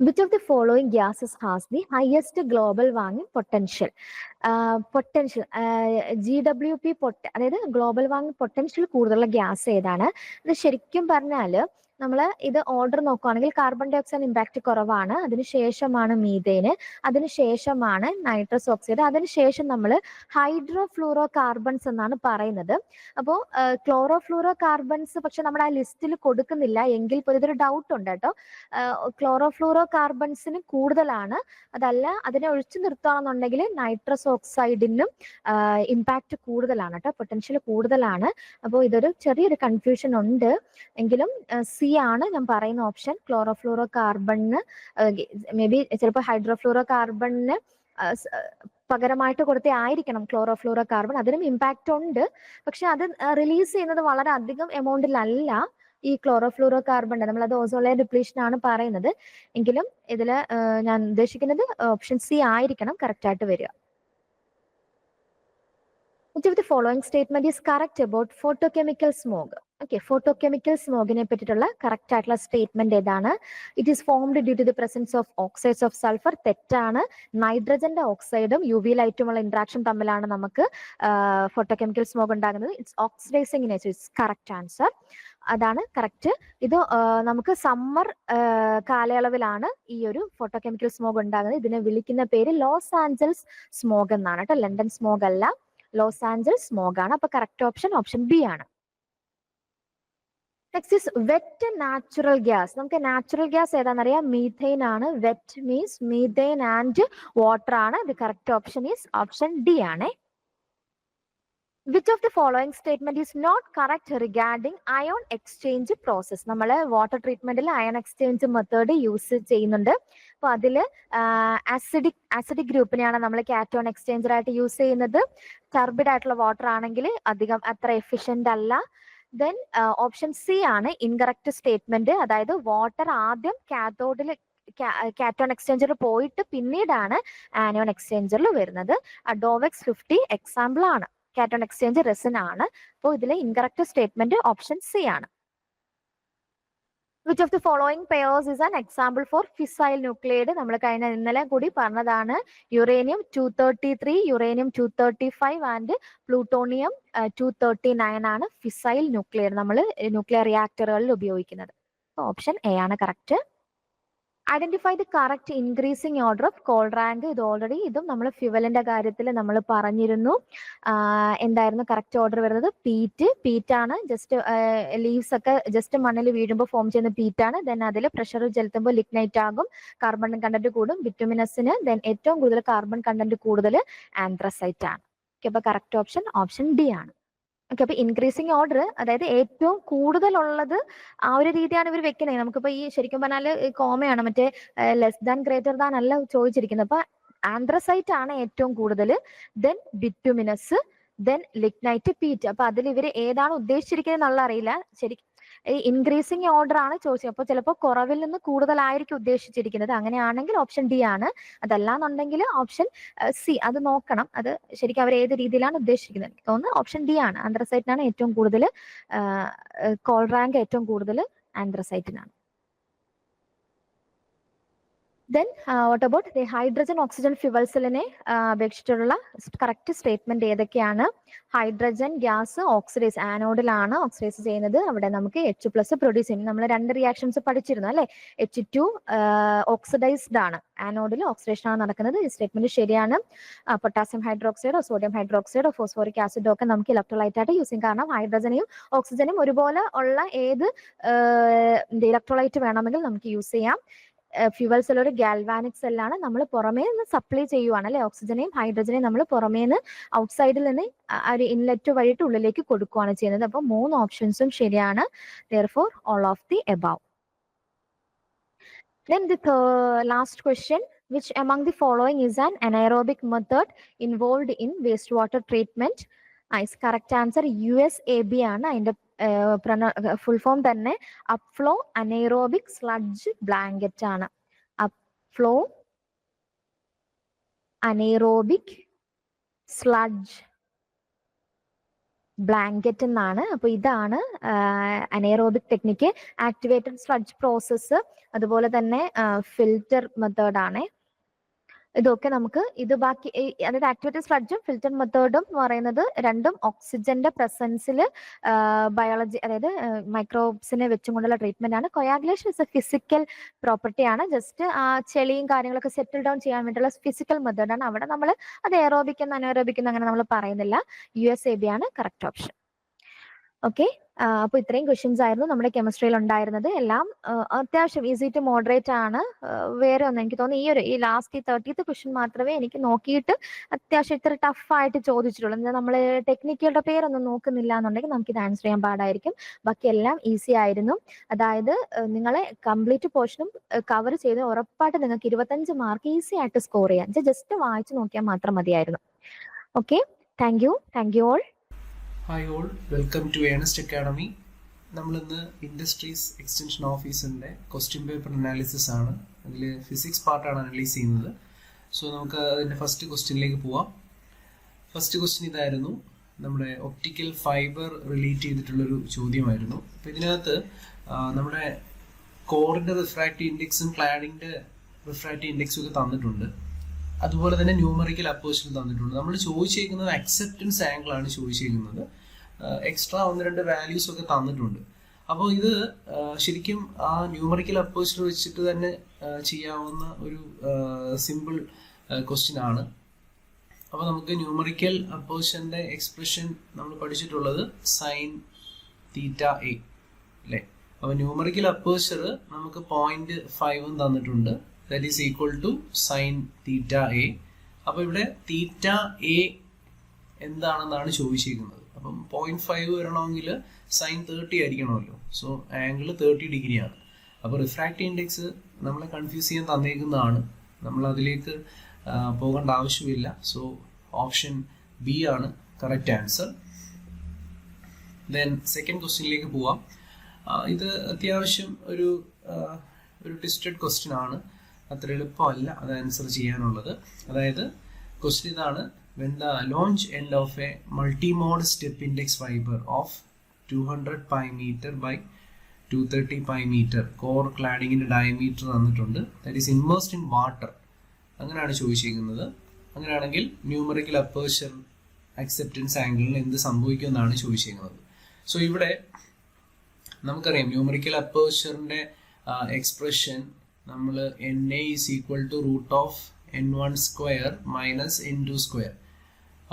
Which of the following gases has the highest global warming potential? GWP അതായത് ഗ്ലോബൽ വാർമിംഗ് പൊട്ടൻഷ്യൽ കൂടുതലുള്ള ഗ്യാസ് ഏതാണ്? ഇത് ശരിക്കും പറഞ്ഞാൽ നമ്മൾ ഇത് ഓർഡർ നോക്കുകയാണെങ്കിൽ കാർബൺ ഡൈ ഓക്സൈഡ് ഇമ്പാക്ട് കുറവാണ്, അതിനുശേഷമാണ് മീഥേന്, അതിനുശേഷമാണ് നൈട്രസ് ഓക്സൈഡ്, അതിനുശേഷം നമ്മൾ ഹൈഡ്രോ ഫ്ലൂറോ കാർബൺസ് എന്നാണ് പറയുന്നത്. അപ്പോൾ ക്ലോറോ ഫ്ലൂറോ കാർബൺസ് പക്ഷെ നമ്മുടെ ആ ലിസ്റ്റിൽ കൊടുക്കുന്നില്ല, എങ്കിൽ പോലും ഇതൊരു ഡൗട്ട് ഉണ്ട് കേട്ടോ. ക്ലോറോ ഫ്ലൂറോ കാർബൺസിന് കൂടുതലാണ്, അതല്ല അതിനെ ഒഴിച്ചു നിർത്തുകയാണെന്നുണ്ടെങ്കിൽ നൈട്രസ് ഓക്സൈഡിനും ഇമ്പാക്ട് കൂടുതലാണ് കേട്ടോ, പൊട്ടൻഷ്യൽ കൂടുതലാണ്. അപ്പോൾ ഇതൊരു ചെറിയൊരു കൺഫ്യൂഷൻ ഉണ്ട്, എങ്കിലും സി ആണ് ഞാൻ പറയുന്ന ഓപ്ഷൻ. ക്ലോറോഫ്ലൂറോ കാർബണിന് മേ ബി ചിലപ്പോൾ ഹൈഡ്രോഫ്ലൂറോ കാർബണിന് പകരമായിട്ട് കൊടുത്തേ ആയിരിക്കണം ക്ലോറോഫ്ലൂറോ കാർബൺ. അതിനും ഇമ്പാക്റ്റ് ഉണ്ട്, പക്ഷെ അത് റിലീസ് ചെയ്യുന്നത് വളരെ അധികം എമൗണ്ടിലല്ല ഈ ക്ലോറോഫ്ലൂറോ കാർബൺ. നമ്മളത് ഓസോൺ ലെയർ ഡിപ്ലീഷൻ ആണ് പറയുന്നത്, എങ്കിലും ഇതിൽ ഞാൻ ഉദ്ദേശിക്കുന്നത് ഓപ്ഷൻ സി ആയിരിക്കണം കറക്റ്റ് ആയിട്ട് വരിക. Which of the following statement is correct about photochemical smog? Okay, photochemical smogനെ പറ്റിയിട്ടുള്ള കറക്റ്റ് ആയിട്ടുള്ള സ്റ്റേറ്റ്മെന്റ് ഏതാണ്? It is formed due to the presence of oxides of sulphur. തെറ്റാണ്. നൈട്രജന്റെ ഓക്സൈഡും യു വി ലൈറ്റുമുള്ള ഇന്ററാക്ഷൻ തമ്മിലാണ് നമുക്ക് ഫോട്ടോകെമിക്കൽ സ്മോഗ് ഉണ്ടാകുന്നത്. It's oxidising nature. It's correct answer. അതാണ് കറക്റ്റ്. ഇത് നമുക്ക് സമ്മർ കാലയളവിലാണ് ഈ ഒരു ഫോട്ടോകെമിക്കൽ സ്മോഗ് ഉണ്ടാകുന്നത്. ഇതിനെ വിളിക്കുന്ന പേര് ലോസ് ആഞ്ചൽസ് സ്മോഗ് എന്നാണ് കേട്ടോ, ലണ്ടൻ സ്മോഗ് അല്ല, ലോസ് ആഞ്ചൽസ് സ്മോഗ് ആണ്. അപ്പൊ കറക്റ്റ് ഓപ്ഷൻ ഓപ്ഷൻ ബി ആണ്. Next is wet natural gas. നമുക്ക് നാച്ചുറൽ ഗ്യാസ് ഏതാണെന്നറിയാം, മീഥെയിൻ ആണ്. Wet means methane and water ആണ്. ഇത് correct option is option D ആണ്. Which of the following statement is not correct regarding ion exchange process? നമ്മൾ water ട്രീറ്റ്മെന്റിൽ ion exchange method use ചെയ്യുന്നുണ്ട്. അപ്പൊ അതിൽ ആസിഡിക് ഗ്രൂപ്പിനെയാണ് നമ്മൾ കാറ്റോൺ എക്സ്ചേഞ്ചർ ആയിട്ട് യൂസ് ചെയ്യുന്നത്. ടർബിഡ് ആയിട്ടുള്ള വാട്ടർ ആണെങ്കിൽ അധികം അത്ര എഫിഷ്യന്റ് അല്ല. ദെൻ ഓപ്ഷൻ സി ആണ് ഇൻകറക്റ്റ് സ്റ്റേറ്റ്മെന്റ്. അതായത് വാട്ടർ ആദ്യം കാത്തോഡിൽ കാറ്റോൺ എക്സ്ചേഞ്ചറിൽ പോയിട്ട് പിന്നീടാണ് ആനിയോൺ എക്സ്ചേഞ്ചറിൽ വരുന്നത്. ഡോവെക്സ് 50 എക്സാമ്പിൾ ആണ്. കാറ്റോൺ എക്സ്ചേഞ്ച് റെസിൻ ആണ്. അപ്പോൾ ഇതിലെ ഇൻകറക്റ്റ് സ്റ്റേറ്റ്മെന്റ് ഓപ്ഷൻ സി ആണ്. Which of the following pairs is an example for fissile nuclide? നമ്മൾ ഇന്നലെ കൂടി പറഞ്ഞതാണ്. യുറേനിയം 233, യുറേനിയം 235 ആൻഡ് പ്ലൂട്ടോണിയം 239 ആണ് ഫിസൈൽ ന്യൂക്ലിയർ നമ്മൾ ന്യൂക്ലിയർ റിയാക്ടറുകളിൽ ഉപയോഗിക്കുന്നത്. ഓപ്ഷൻ എ ആണ് correct. Identify the correct increasing order of call rank. ഇത് ഓൾറെഡി ഇതും നമ്മൾ ഫ്യുവലിന്റെ കാര്യത്തിൽ നമ്മൾ പറഞ്ഞിരുന്നു. എന്തായിരുന്നു കറക്റ്റ് ഓർഡർ വരുന്നത്? പീറ്റ് ആണ്. ജസ്റ്റ് ലീവ്സ് ഒക്കെ ജസ്റ്റ് മണ്ണിൽ വീഴുമ്പോൾ ഫോം ചെയ്യുന്ന പീറ്റ് ആണ്. ദെൻ അതിൽ പ്രഷർ ചെലുത്തുമ്പോൾ ലിഗ്നൈറ്റ് ആകും, കാർബൺ കണ്ടന്റ് കൂടും. ബിറ്റുമിനസിന് ദെൻ ഏറ്റവും കൂടുതൽ കാർബൺ കണ്ടന്റ് കൂടുതൽ ആന്ത്രസൈറ്റ് ആണ്. ഓക്കെ, അപ്പൊ കറക്റ്റ് ഓപ്ഷൻ ഓപ്ഷൻ ഡി ആണ്. ഓക്കെ, അപ്പൊ ഇൻക്രീസിങ് ഓർഡർ അതായത് ഏറ്റവും കൂടുതലുള്ളത് ആ ഒരു രീതിയാണ് ഇവർ വെക്കുന്നത്. നമുക്കിപ്പോ ഈ ശരിക്കും പറഞ്ഞാൽ കോമയാണ്, മറ്റേ ലെസ് ദാൻ ഗ്രേറ്റർ ദാൻ അല്ല ചോദിച്ചിരിക്കുന്നത്. അപ്പൊ ആന്ത്രസൈറ്റ് ആണ് ഏറ്റവും കൂടുതൽ, then bituminous, then lignite, peat. അപ്പൊ അതിൽ ഇവർ ഏതാണ് ഉദ്ദേശിച്ചിരിക്കുന്നത് എന്നുള്ള അറിയില്ല. ശരിക്കും ഈ ഇൻക്രീസിങ് ഓർഡർ ആണ് ചോദിച്ചത്. അപ്പൊ ചിലപ്പോൾ കുറവിൽ നിന്ന് കൂടുതലായിരിക്കും ഉദ്ദേശിച്ചിരിക്കുന്നത്. അങ്ങനെയാണെങ്കിൽ ഓപ്ഷൻ ഡി ആണ്. അതല്ലാന്നുണ്ടെങ്കിൽ ഓപ്ഷൻ സി, അത് നോക്കണം. അത് ശരിക്കും അവർ ഏത് രീതിയിലാണ് ഉദ്ദേശിക്കുന്നത്. എനിക്ക് തോന്നുന്നു ഓപ്ഷൻ ഡി ആണ്. ആന്ത്രസൈറ്റിനാണ് ഏറ്റവും കൂടുതൽ കോൾ റാങ്ക് ഏറ്റവും കൂടുതൽ ആന്ത്രസൈറ്റിനാണ്. Then what about the hydrogen oxygen fuel സെല്ലിനെ അപേക്ഷിച്ചിട്ടുള്ള കറക്റ്റ് സ്റ്റേറ്റ്മെന്റ് ഏതൊക്കെയാണ്? ഹൈഡ്രജൻ ഗ്യാസ് ഓക്സിഡൈസ്, ആനോഡിലാണ് ഓക്സിഡൈസ് ചെയ്യുന്നത്. അവിടെ നമുക്ക് H+ പ്രൊഡ്യൂസ് ചെയ്യും. നമ്മൾ 2 റിയാക്ഷൻസ് പഠിച്ചിരുന്നു അല്ലെ? H2 ഓക്സിഡൈസ്ഡ് ആണ്, ആനോഡിൽ ഓക്സിഡേഷൻ ആണ് നടക്കുന്നത്. ഈ സ്റ്റേറ്റ്മെന്റ് ശരിയാണ്. പൊട്ടാസ്യം ഹൈഡ്രോക്സൈഡോ സോഡിയം ഹൈഡ്രോക്സൈഡോ ഫോസ്ഫോറിക് ആസിഡോ ഒക്കെ നമുക്ക് ഇലക്ട്രോലൈറ്റ് ആയിട്ട് യൂസ് ചെയ്യും. കാരണം ഹൈഡ്രജനെയും ഓക്സിജനും ഒരുപോലെ ഉള്ള ഏത് ഇലക്ട്രോലൈറ്റ് വേണമെങ്കിൽ നമുക്ക് യൂസ് ചെയ്യാം. ഫ്യൂവൽ സെൽ ഒരു ഗാൽവാനിക് സെല്ലാണ്. നമ്മൾ പുറമേ നിന്ന് സപ്ലൈ ചെയ്യുവാണ് അല്ലെ? ഓക്സിജനെയും ഹൈഡ്രജനെയും നമ്മൾ പുറമേ നിന്ന് ഔട്ട്സൈഡിൽ നിന്ന് ഒരു ഇൻലെറ്റ് വഴിയിട്ട് ഉള്ളിലേക്ക് കൊടുക്കുകയാണ് ചെയ്യുന്നത്. അപ്പൊ 3 ഓപ്ഷൻസും ശരിയാണ്. Therefore all of the above. Then the last question, which among the following is an anaerobic method involved in wastewater treatment? Is correct answer USAB ആണ്. അതിന്റെ ഫുൾ ഫോം തന്നെ അപ്ഫ്ലോ അനൈറോബിക് സ്ലഡ്ജ് ബ്ലാങ്കറ്റ് ആണ്. അപ്ഫ്ലോ anaerobic sludge blanket എന്നാണ്. അപ്പൊ ഇതാണ് anaerobic technique. Activated sludge process, അതുപോലെ തന്നെ filter method ആണ്. ഇതൊക്കെ നമുക്ക് ഇത് ബാക്കി അതായത് ആക്ടിവിറ്റി സ്ട്രക്ചറും ഫിൽറ്റർ മെത്തേഡും എന്ന് പറയുന്നത് രണ്ടും ഓക്സിജന്റെ പ്രസൻസിൽ ബയോളജി അതായത് മൈക്രോബ്സിനെ വെച്ചും കൊണ്ടുള്ള ട്രീറ്റ്മെന്റ് ആണ്. Coagulation is A physical property ആണ്. ജസ്റ്റ് ആ ചെളിയും കാര്യങ്ങളൊക്കെ സെറ്റിൽ ഡൗൺ ചെയ്യാൻ വേണ്ടിയുള്ള ഫിസിക്കൽ മെത്തേഡാണ്. അവിടെ നമ്മൾ അത് എയറോബിക്കുന്ന അനോറോബിക്കുന്ന അങ്ങനെ നമ്മൾ പറയുന്നില്ല. USAB ആണ് കറക്റ്റ് ഓപ്ഷൻ. ഓക്കെ, അപ്പൊ ഇത്രയും ക്വസ്റ്റ്യൻസ് ആയിരുന്നു നമ്മുടെ കെമിസ്ട്രിയിൽ ഉണ്ടായിരുന്നത്. എല്ലാം അത്യാവശ്യം ഈസി ടു മോഡറേറ്റ് ആണ്. വേറെ ഒന്നും എനിക്ക് തോന്നുന്നു ഈ ലാസ്റ്റ് 30th ക്വസ്റ്റ്യൻ മാത്രമേ എനിക്ക് നോക്കിയിട്ട് അത്യാവശ്യം ഇത്ര ടഫായിട്ട് ചോദിച്ചിട്ടുള്ളൂ. എന്താ നമ്മൾ ടെക്നിക്കുകളുടെ പേരൊന്നും നോക്കുന്നില്ല എന്നുണ്ടെങ്കിൽ നമുക്ക് ഇത് ആൻസർ ചെയ്യാൻ പാടായിരിക്കും. ബാക്കി എല്ലാം ഈസി ആയിരുന്നു. അതായത് നിങ്ങളെ കംപ്ലീറ്റ് പോർഷനും കവർ ചെയ്ത് ഉറപ്പായിട്ട് നിങ്ങൾക്ക് 25 മാർക്ക് ഈസി ആയിട്ട് സ്കോർ ചെയ്യാം. ജസ്റ്റ് വായിച്ചു നോക്കിയാൽ മാത്രം മതിയായിരുന്നു. Okay, thank you all. Hi all, welcome to Ernest academy. നമ്മളിന്ന് ഇൻഡസ്ട്രീസ് എക്സ്റ്റൻഷൻ ഓഫീസറിൻ്റെ ക്വസ്റ്റ്യൻ പേപ്പർ അനാലിസിസ് ആണ്. അതിൽ ഫിസിക്സ് പാർട്ടാണ് അനലൈസ് ചെയ്യുന്നത്. സോ നമുക്ക് അതിൻ്റെ ഫസ്റ്റ് ക്വസ്റ്റ്യനിലേക്ക് പോവാം. ഫസ്റ്റ് ക്വസ്റ്റ്യൻ ഇതായിരുന്നു, നമ്മുടെ ഒപ്റ്റിക്കൽ ഫൈബർ റിലേറ്റ് ചെയ്തിട്ടുള്ളൊരു ചോദ്യമായിരുന്നു. അപ്പോൾ ഇതിനകത്ത് നമ്മുടെ കോറിൻ്റെ റിഫ്രാക്റ്റീവ് ഇൻഡെക്സും ക്ലാഡിൻ്റെ റിഫ്രാക്റ്റീവ് ഇൻഡെക്സും ഒക്കെ തന്നിട്ടുണ്ട്. അതുപോലെ തന്നെ ന്യൂമറിക്കൽ അപ്പേർച്ചർ തന്നിട്ടുണ്ട്. നമ്മൾ ചോദിച്ചേക്കുന്നത് അക്സെപ്റ്റൻസ് ആംഗിൾ ആണ് ചോദിച്ചേക്കുന്നത്. എക്സ്ട്രാ 1-2 വാല്യൂസ് ഒക്കെ തന്നിട്ടുണ്ട്. അപ്പോൾ ഇത് ശരിക്കും ആ ന്യൂമറിക്കൽ അപ്പേർച്ചർ വെച്ചിട്ട് തന്നെ ചെയ്യാവുന്ന ഒരു സിമ്പിൾ ക്വസ്റ്റ്യൻ ആണ്. അപ്പോൾ നമുക്ക് ന്യൂമറിക്കൽ അപ്പേർച്ചറിന്റെ എക്സ്പ്രഷൻ നമ്മൾ പഠിച്ചിട്ടുള്ളത് സൈൻ തീറ്റ എ അല്ലേ. അപ്പോൾ ന്യൂമറിക്കൽ അപ്പേർച്ചർ നമുക്ക് 0.5 തന്നിട്ടുണ്ട്. That is equal to sin theta a. അപ്പോൾ ഇവിടെ തീറ്റ എ എന്താണെന്നാണ് ചോദിച്ചിരിക്കുന്നത്. അപ്പം 0.5 വരണമെങ്കിൽ സൈൻ 30 ആയിരിക്കണമല്ലോ. സോ ആംഗിൾ 30 ഡിഗ്രിയാണ്. അപ്പോൾ റിഫ്രാക്റ്റീവ് ഇൻഡെക്സ് നമ്മളെ കൺഫ്യൂസ് ചെയ്യാൻ തന്നേക്കുന്നതാണ്. നമ്മൾ അതിലേക്ക് പോകേണ്ട ആവശ്യമില്ല. സോ ഓപ്ഷൻ ബി ആണ് കറക്റ്റ് ആൻസർ. ദെൻ സെക്കൻഡ് ക്വസ്റ്റ്യനിലേക്ക് പോവാം. ഇത് അത്യാവശ്യം ഒരു ട്വിസ്റ്റഡ് ക്വസ്റ്റ്യൻ ആണ്. അത്ര എളുപ്പമല്ല അത് ആൻസർ ചെയ്യാനുള്ളത്. അതായത് ക്വസ്റ്റ്യൻ ഇതാണ്, when the launch end of a multimode step index fiber of 200 pi meter by 230 pi meter core claddingന്റെ diameter തന്നിട്ടുണ്ട്. that is immersed in water. അങ്ങനെയാണ് ചോദിച്ചിരിക്കുന്നത്. അങ്ങനെയാണെങ്കിൽ ന്യൂമറിക്കൽ അപ്പേർച്ചർ അക്സെപ്റ്റൻസ് ആംഗിളിന് എന്ത് സംഭവിക്കുമെന്നാണ് ചോദിച്ചിരിക്കുന്നത്. സോ ഇവിടെ നമുക്കറിയാം ന്യൂമറിക്കൽ അപ്പേർച്ചറിന്റെ എക്സ്പ്രഷൻ നമ്മൾ NA is equal to root of N1 square minus N2 square.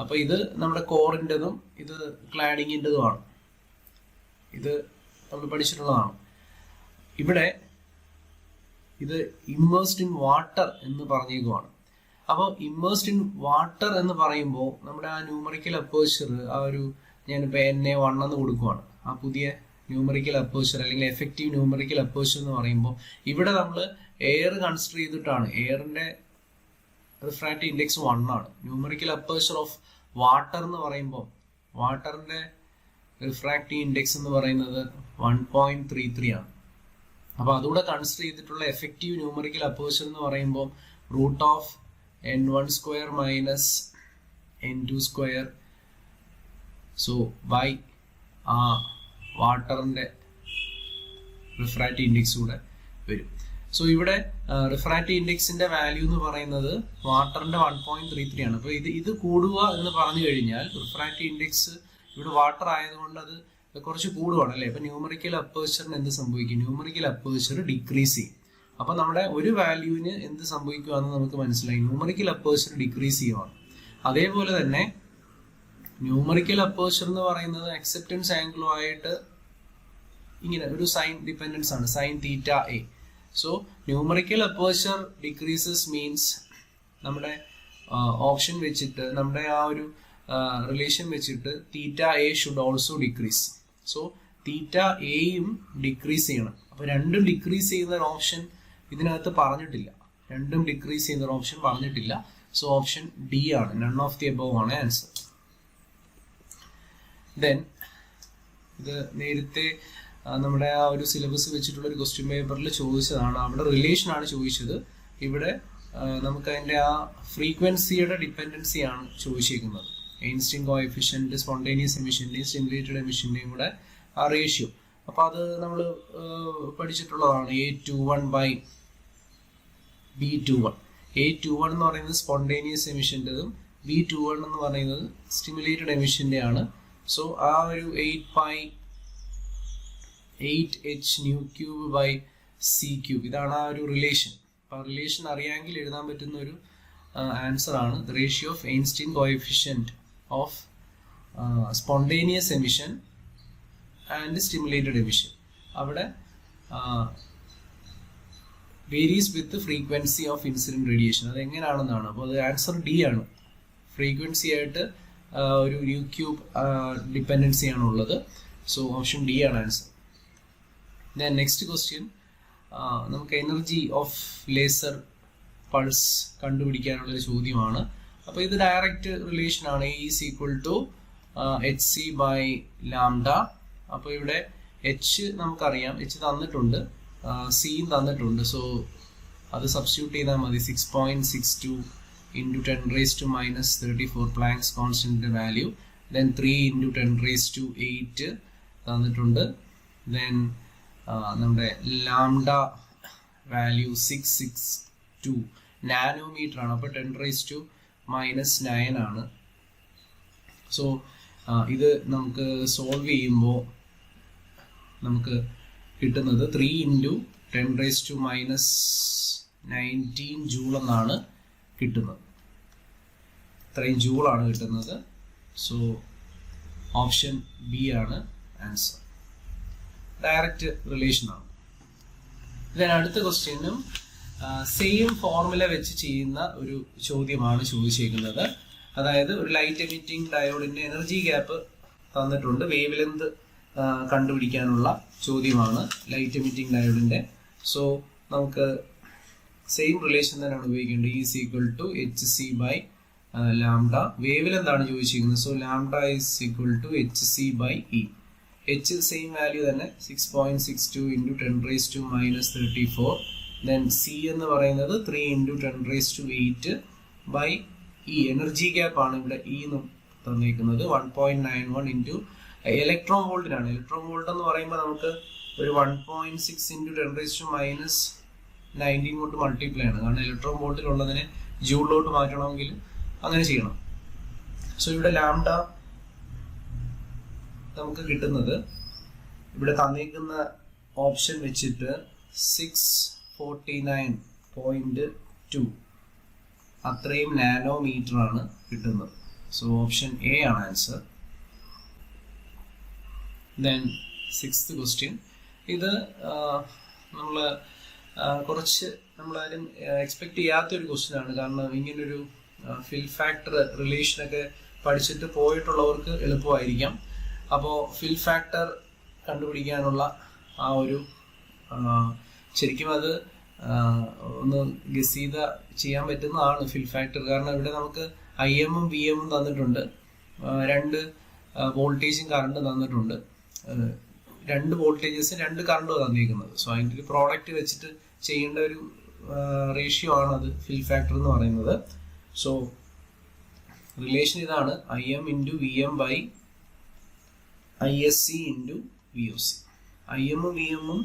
അപ്പോൾ ഇത് നമ്മുടെ കോറിൻ്റെതും ഇത് ക്ലാഡിങ്ങിൻ്റെതുമാണ്. ഇത് നമ്മൾ പഠിച്ചിട്ടുള്ളതാണ്. ഇവിടെ ഇത് ഇമ്മേഴ്സ്ഡ് ഇൻ വാട്ടർ എന്ന് പറഞ്ഞേക്കുവാണ്. അപ്പോൾ ഇമ്മേഴ്സ്ഡ് ഇൻ വാട്ടർ എന്ന് പറയുമ്പോൾ നമ്മുടെ ആ ന്യൂമറിക്കൽ അപ്പേർച്ചർ ഞാനിപ്പോൾ NA1 എന്ന് കൊടുക്കുവാണ്. ആ പുതിയ ന്യൂമറിക്കൽ അപ്പേർച്ചർ അല്ലെങ്കിൽ എഫക്റ്റീവ് ന്യൂമറിക്കൽ അപ്പേർച്ചർ എന്ന് പറയുമ്പോൾ ഇവിടെ നമ്മൾ എയർ കൺസിഡർ ചെയ്തിട്ടാണ്. എയറിന്റെ റിഫ്രാക്റ്റീവ് ഇൻഡെക്സ് 1 ആണ്. ന്യൂമറിക്കൽ അപ്പേർച്ചർ ഓഫ് വാട്ടർ എന്ന് പറയുമ്പോൾ വാട്ടറിന്റെ റിഫ്രാക്റ്റീവ് ഇൻഡെക്സ് എന്ന് പറയുന്നത് 1.33 ആണ്. അപ്പോൾ അതുകൂടെ കൺസിഡർ ചെയ്തിട്ടുള്ള എഫക്റ്റീവ് ന്യൂമറിക്കൽ അപ്പേർച്ചർ എന്ന് പറയുമ്പോൾ root of N1 square minus N2 square. So by വാട്ടറിന്റെ റിഫ്രാക്റ്റീവ് ഇൻഡെക്സ് കൂടെ വരും. സോ ഇവിടെ റിഫ്രാക്റ്റീവ് ഇൻഡെക്സിന്റെ വാല്യൂ എന്ന് പറയുന്നത് വാട്ടറിന്റെ 1.33 ആണ്. അപ്പോൾ ഇത് കൂടുക എന്ന് പറഞ്ഞു കഴിഞ്ഞാൽ റിഫ്രാക്റ്റീവ് ഇൻഡെക്സ് ഇവിടെ വാട്ടർ ആയതുകൊണ്ട് അത് കുറച്ച് കൂടുകയാണ് അല്ലേ. അപ്പൊ ന്യൂമറിക്കൽ അപ്പേർച്ചറിന് എന്ത് സംഭവിക്കും? ന്യൂമറിക്കൽ അപ്പേർച്ചർ ഡിക്രീസ് ചെയ്യും. അപ്പൊ നമ്മുടെ ഒരു വാല്യൂവിന് എന്ത് സംഭവിക്കുവാന്ന് നമുക്ക് മനസ്സിലായി. ന്യൂമറിക്കൽ അപ്പേർച്ചർ ഡിക്രീസ് ചെയ്യുവാണ്. അതേപോലെ തന്നെ ന്യൂമറിക്കൽ അപ്പേർച്ചർ എന്ന് പറയുന്നത് അക്സെപ്റ്റൻസ് ആംഗിളുമായിട്ട് ഇങ്ങനെ ഒരു സൈൻ ഡിപെൻഡൻസ് ആണ്, sine theta A. So numerical aperture decreases means നമ്മുടെ ഓപ്ഷൻ വെച്ചിട്ട് നമ്മുടെ ആ ഒരു റിലേഷൻ വെച്ചിട്ട് തീറ്റ A should also decrease. So തീറ്റ എയും ഡിക്രീസ് ചെയ്യണം. അപ്പൊ രണ്ടും ഡിക്രീസ് ചെയ്യുന്ന ഒരു ഓപ്ഷൻ ഇതിനകത്ത് പറഞ്ഞിട്ടില്ല. രണ്ടും ഡിക്രീസ് ചെയ്യുന്ന ഒരു ഓപ്ഷൻ പറഞ്ഞിട്ടില്ല. സോ ഓപ്ഷൻ ഡി ആണ്, നൺ ഓഫ് ദി അബവ് ആണ് ആൻസർ. ദെൻ ഇത് നേരത്തെ നമ്മുടെ ആ ഒരു സിലബസ് വെച്ചിട്ടുള്ള ഒരു ക്വസ്റ്റ്യൻ പേപ്പറിൽ ചോദിച്ചതാണ്. അവിടെ റിലേഷൻ ആണ് ചോദിച്ചത്. ഇവിടെ നമുക്ക് അതിന്റെ ആ ഫ്രീക്വൻസിയുടെ ഡിപ്പെൻഡൻസിയാണ് ചോദിച്ചിരിക്കുന്നത്. ഐൻസ്റ്റീൻ കോഎഫിഷ്യന്റ്, സ്പോണ്ടേനിയസ് എമിഷന്റെയും സ്റ്റിമുലേറ്റഡ് എമിഷന്റെയും കൂടെ ആ റേഷ്യോ. അപ്പൊ അത് നമ്മൾ പഠിച്ചിട്ടുള്ളതാണ്. A21 by B21. A21 എന്ന് പറയുന്നത് സ്പോണ്ടേനിയസ് എമിഷൻ്റെതും B21 എന്ന് പറയുന്നത് സ്റ്റിമുലേറ്റഡ് എമിഷൻ്റെ ആണ്. സോ ആ ഒരു 8h nu cube by c cube ഇതാണ് ആ ഒരു റിലേഷൻ. അപ്പോൾ റിലേഷൻ അറിയാമെങ്കിൽ എഴുതാൻ പറ്റുന്ന ഒരു ആൻസർ ആണ് the ratio of Einstein coefficient of spontaneous emission and stimulated emission. അവിടെ varies with frequency of incident radiation. അത് എങ്ങനെയാണെന്നാണ്. അപ്പോൾ അത് ആൻസർ ഡി ആണ്. ഫ്രീക്വൻസി ആയിട്ട് ഒരു ന്യൂ ക്യൂബ് ഡിപ്പെൻഡൻസി ആണ് ഉള്ളത്. സോ ഓപ്ഷൻ ഡി ആണ് ആൻസർ. ദെൻ നെക്സ്റ്റ് ക്വസ്റ്റ്യൻ, നമുക്ക് എനർജി ഓഫ് ലേസർ പൾസ് കണ്ടുപിടിക്കാനുള്ളൊരു ചോദ്യമാണ്. അപ്പോൾ ഇത് ഡയറക്റ്റ് റിലേഷൻ ആണ്. Is equal to hc by lambda. അപ്പോൾ ഇവിടെ എച്ച് നമുക്കറിയാം, എച്ച് തന്നിട്ടുണ്ട്, സിയും തന്നിട്ടുണ്ട്. സോ അത് സബ്സ്റ്റിറ്റ്യൂട്ട് ചെയ്താൽ മതി. 6.62 into 10 raised to minus 34 Planck's constant value. Then 3 into 10 raised to 8 തന്നിട്ടുണ്ട്. Then നമ്മുടെ ലാംഡ വാല്യൂ 662 നാനോമീറ്റർ ആണ്. അപ്പോൾ 10 raised to minus 9 ആണ്. സോ ഇത് നമുക്ക് സോൾവ് ചെയ്യുമ്പോൾ നമുക്ക് കിട്ടുന്നത് 3 into 10 raised to minus 19 joule എന്നാണ് കിട്ടുന്നത്. ഇത്രയും ജൂളാണ് കിട്ടുന്നത്. സോ ഓപ്ഷൻ ബി ആണ് ആൻസർ. ഡയറക്റ്റ് റിലേഷൻ ആണ്. ദെൻ അടുത്ത ക്വസ്റ്റ്യനും സെയിം ഫോർമുല വെച്ച് ചെയ്യുന്ന ഒരു ചോദ്യമാണ് ചോദിച്ചിരിക്കുന്നത്. അതായത് ഒരു ലൈറ്റ് എമിറ്റിംഗ് ഡയോഡിന്റെ എനർജി ഗ്യാപ്പ് തന്നിട്ടുണ്ട്. വേവ് ലെന്ത് കണ്ടുപിടിക്കാനുള്ള ചോദ്യമാണ് ലൈറ്റ് എമിറ്റിംഗ് ഡയോഡിന്റെ. സോ നമുക്ക് സെയിം റിലേഷൻ തന്നെയാണ് ഉപയോഗിക്കേണ്ടത്. Is equal to hc by lambda. വേവിൽ എന്താണ് ചോദിച്ചിരിക്കുന്നത്? So lambda is equal to hc by E. H same value തന്നെ 6.62 into 10 raised to minus 34. Then C എന്ന് പറയുന്നത് 3 into 10 raised to 8 by E. Energy gap ആണ് ഇവിടെ ഇ എന്ന് തന്നിരിക്കുന്നത്. 1.91 into ഇലക്ട്രോൺ വോൾട്ടിനാണ്. ഇലക്ട്രോൺ വോൾട്ട് എന്ന് പറയുമ്പോൾ നമുക്ക് ഒരു 1.6 into 10 raised to minus 19 കൊണ്ട് മൾട്ടിപ്ലൈ ആണ്. കാരണം ഇലക്ട്രോൺ വോൾട്ടിലുള്ളതിനെ ജൂളിലോട്ട് മാറ്റണമെങ്കിൽ അങ്ങനെ ചെയ്യണം. സോ ഇവിടെ ലാംഡ നമുക്ക് കിട്ടുന്നത് ഇവിടെ തന്നിരിക്കുന്ന ഓപ്ഷൻ വെച്ചിട്ട് 649.2 അത്രയും നാനോമീറ്റർ ആണ് കിട്ടുന്നത്. സോ ഓപ്ഷൻ എ ആണ് ആൻസർ. Then sixth question. ഇത് നമ്മൾ കുറച്ച് നമ്മളാരും എക്സ്പെക്ട് ചെയ്യാത്തൊരു ക്വസ്റ്റ്യൻ ആണ്. കാരണം ഇങ്ങനൊരു ഫിൽ ഫാക്ടർ റിലേഷനൊക്കെ പഠിച്ചിട്ട് പോയിട്ടുള്ളവർക്ക് എളുപ്പമായിരിക്കാം. അപ്പോൾ ഫിൽ ഫാക്ടർ കണ്ടുപിടിക്കാനുള്ള ആ ഒരു ശരിക്കും അത് ഒന്ന് ഗസ് ചെയ്ത ചെയ്യാൻ പറ്റുന്നതാണ് ഫിൽ ഫാക്ടർ. കാരണം ഇവിടെ നമുക്ക് IM ഉം VM ഉം തന്നിട്ടുണ്ട്. 2 വോൾട്ടേജും കറണ്ട് തന്നിട്ടുണ്ട്. 2 വോൾട്ടേജസും 2 കറണ്ടും തന്നിരിക്കുന്നത്. സോ അതിൻ്റെ ഒരു പ്രോഡക്റ്റ് വെച്ചിട്ട് ചെയ്യേണ്ട ഒരു റേഷ്യോ ആണ് അത് ഫിൽ ഫാക്ടർ എന്ന് പറയുന്നത്. സോ റിലേഷൻ ഇതാണ് IM into VM by ISC into VOC. IM ഉം VM ഉം,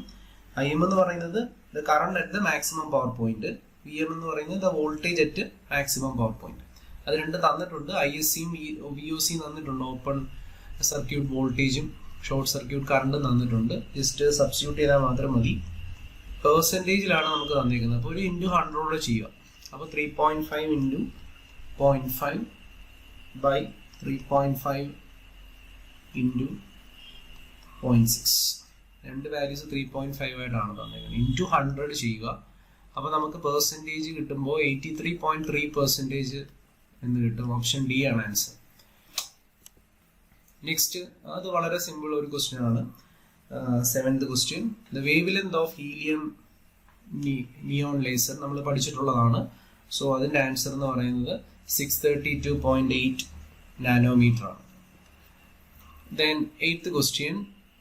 IM എന്ന് പറയുന്നത് the current at the maximum power point, VM എന്ന് പറയുന്നത് the voltage at maximum power point. അത് രണ്ട് തന്നിട്ടുണ്ട്. ISCയും VOCയും തന്നിട്ടുണ്ട്. ഓപ്പൺ സർക്യൂട്ട് വോൾട്ടേജും ഷോർട്ട് സർക്യൂട്ട് കറണ്ടും തന്നിട്ടുണ്ട്. ജസ്റ്റ് സബ്സ്റ്റിറ്റ്യൂട്ട് ചെയ്താൽ മാത്രം മതി. പെർസെൻറ്റേജിലാണ് നമുക്ക് തന്നിരിക്കുന്നത്. അപ്പോൾ ഒരു ഇൻറ്റു 100 ചെയ്യുക. അപ്പോൾ 3.5 into 0.5 by 3.5 into 0.6. രണ്ട് വാല്യൂസ് 3.5 ആയിട്ടാണ് തന്നിരിക്കുന്നത്. ഇൻറ്റു 100 ചെയ്യുക. അപ്പോൾ നമുക്ക് പെർസെൻറ്റേജ് കിട്ടുമ്പോൾ 83.3% എന്ന് കിട്ടും. ഓപ്ഷൻ ഡി ആണ് ആൻസർ. നെക്സ്റ്റ്, അത് വളരെ സിമ്പിൾ ഒരു ക്വസ്റ്റ്യൻ ആണ്. 7th question. The wave length of helium neon laser നമ്മൾ പഠിച്ചിട്ടുള്ളതാണ്. സോ അതിൻ്റെ ആൻസർ എന്ന് പറയുന്നത് 632.8 നാനോമീറ്റർ ആണ്. Then 8th question.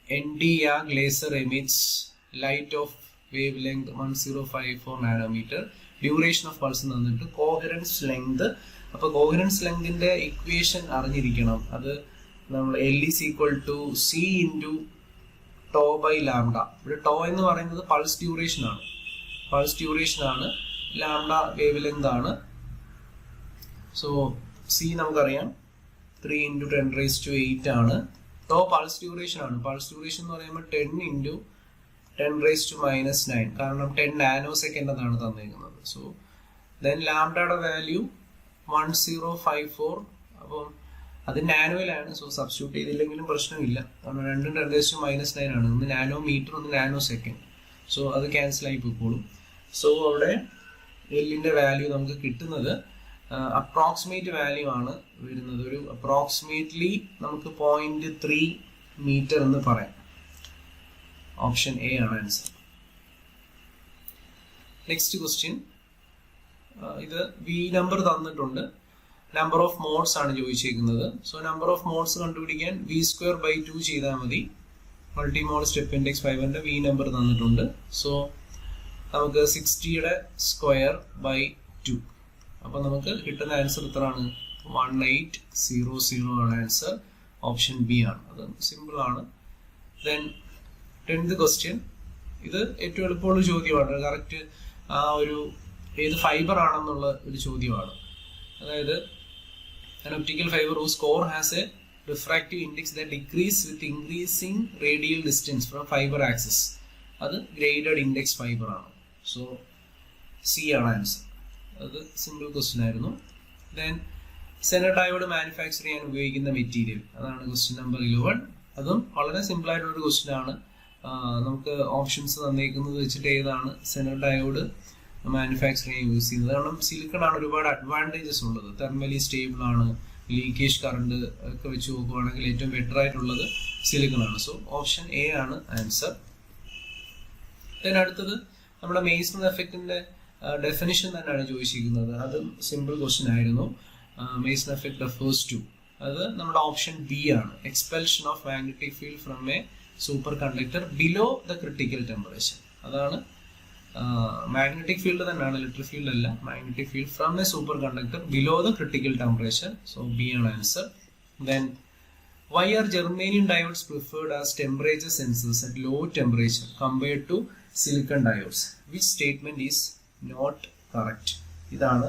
ND YAG laser emits light of wavelength 1054 nanometer. Duration of pulse തന്നിട്ട് കോഹറൻസ് ലെങ്ത്. അപ്പോൾ കോഹറൻസ് ലെങ്തിന്റെ ഇക്വേഷൻ അറിഞ്ഞിരിക്കണം. അത് നമ്മൾ L is equal to C into tau by lambda. ഇവിടെ tau എന്ന് പറയുന്നത് പൾസ് ഡ്യൂറേഷൻ ആണ്. പൾസ് ഡ്യൂറേഷൻ ആണ്. ലാംഡ വേവ് ലെങ്ത് ആണ്. സോ സി നമുക്കറിയാം 3 × 10⁸ ആണ്. ടോ പൾസ് ഡ്യൂറേഷൻ ആണ്. പൾസ് ഡ്യൂറേഷൻ എന്ന് പറയുമ്പോൾ 10 × 10⁻⁹ കാരണം 10 നാനോ സെക്കൻഡ് എന്നാണ് തന്നിരിക്കുന്നത്. സോ ദെൻ ലാംഡയുടെ വാല്യൂ 1054. അപ്പം അത് നാനോയിലാണ്. സോ സബ്സ്റ്റിറ്റ്യൂട്ട് ചെയ്തില്ലെങ്കിലും പ്രശ്നമില്ല, കാരണം 2 × 10⁻⁹ ആണ്. ഒന്ന് നാനോ മീറ്റർ, ഒന്ന് നാനോ സെക്കൻഡ്. സോ അത് ക്യാൻസൽ ആയി പോയിക്കോളും. സോ അവിടെ എല്ലിന്റെ വാല്യൂ നമുക്ക് കിട്ടുന്നത് അപ്രോക്സിമേറ്റ് വാല്യൂ ആണ് വരുന്നത്. ഒരു അപ്രോക്സിമേറ്റ്ലി നമുക്ക് 0.3 മീറ്റർ എന്ന് പറയാം. ഓപ്ഷൻ എ ആണ് ആൻസർ. നെക്സ്റ്റ് ക്വസ്റ്റ്യൻ, ഇത് വി നമ്പർ തന്നിട്ടുണ്ട്, നമ്പർ ഓഫ് മോഡ്സ് ആണ് ചോദിച്ചിരിക്കുന്നത്. സോ നമ്പർ ഓഫ് മോഡ്സ് കണ്ടുപിടിക്കാൻ v²/2 ചെയ്താൽ മതി. മൾട്ടിമോഡ് സ്റ്റെപ്പ് ഇൻഡെക്സ് 5ന്റെ വി നമ്പർ തന്നിട്ടുണ്ട്. സോ നമുക്ക് 60/2. അപ്പൊ നമുക്ക് കിട്ടുന്ന ആൻസർ എത്രയാണ്? 1800 ആണ് ആൻസർ. ഓപ്ഷൻ ബി ആണ്. അത് സിമ്പിൾ ആണ്. ദെൻ 10th ക്വസ്റ്റ്യൻ, ഇത് ഏറ്റവും എളുപ്പമുള്ള ചോദ്യമാണ്. കറക്റ്റ് ആ ഒരു ഏത് ഫൈബർ ആണെന്നുള്ള ഒരു ചോദ്യമാണ്. അതായത് an optical fiber whose core has a refractive index that decrease with increasing radial distance from fiber axis. അത് ഗ്രേഡഡ് ഇൻഡെക്സ് ഫൈബർ ആണ്. സോ സി ആണ് ആൻസർ. അത് സിമ്പിൾ ക്വസ്റ്റ്യൻ ആയിരുന്നു. ദെൻ സെനർ ഡയോഡ് മാനുഫാക്ചർ ചെയ്യാൻ ഉപയോഗിക്കുന്ന മെറ്റീരിയൽ, അതാണ് question number 11. അതും വളരെ സിമ്പിൾ ആയിട്ടുള്ള ഒരു ക്വസ്റ്റ്യൻ ആണ്. നമുക്ക് ഓപ്ഷൻസ് തന്നേക്കുന്നത് വെച്ചിട്ട് ഏതാണ് സെനർ ഡയോഡ് മാനുഫാക്ചർ ചെയ്യാൻ യൂസ് ചെയ്യുന്നത്. കാരണം സിലിക്കൺ ആണ് ഒരുപാട് അഡ്വാൻറ്റേജസ് ഉള്ളത്. തെർമലി സ്റ്റേബിൾ ആണ്, ലീക്കേജ് കറണ്ട് ഒക്കെ വെച്ച് നോക്കുവാണെങ്കിൽ ഏറ്റവും ബെറ്റർ ആയിട്ടുള്ളത് സിലിക്കൺ ആണ്. സോ ഓപ്ഷൻ എ ആണ് ആൻസർ. ദെൻ അടുത്തത് നമ്മുടെ മേസൺ എഫക്റ്റിന്റെ ഡെഫിനിഷൻ തന്നെയാണ് ചോദിച്ചിരിക്കുന്നത്. അതും സിമ്പിൾ ക്വസ്റ്റ്യൻ ആയിരുന്നു. മേസൺ എഫക്ട് റെഫേഴ്സ് ടു, അത് നമ്മുടെ ഓപ്ഷൻ ബി ആണ്. Expulsion of magnetic field from a superconductor below the critical temperature. അതാണ് മാഗ്നറ്റിക് ഫീൽഡ് തന്നെയാണ്, ഇലക്ട്രിക് ഫീൽഡ് അല്ല. Magnetic field from a superconductor below the critical temperature. So B ആണ് answer. Then why are germanium diodes preferred as temperature sensors at low temperature compared to silicon diodes? Which statement is not correct? ഇതാണ്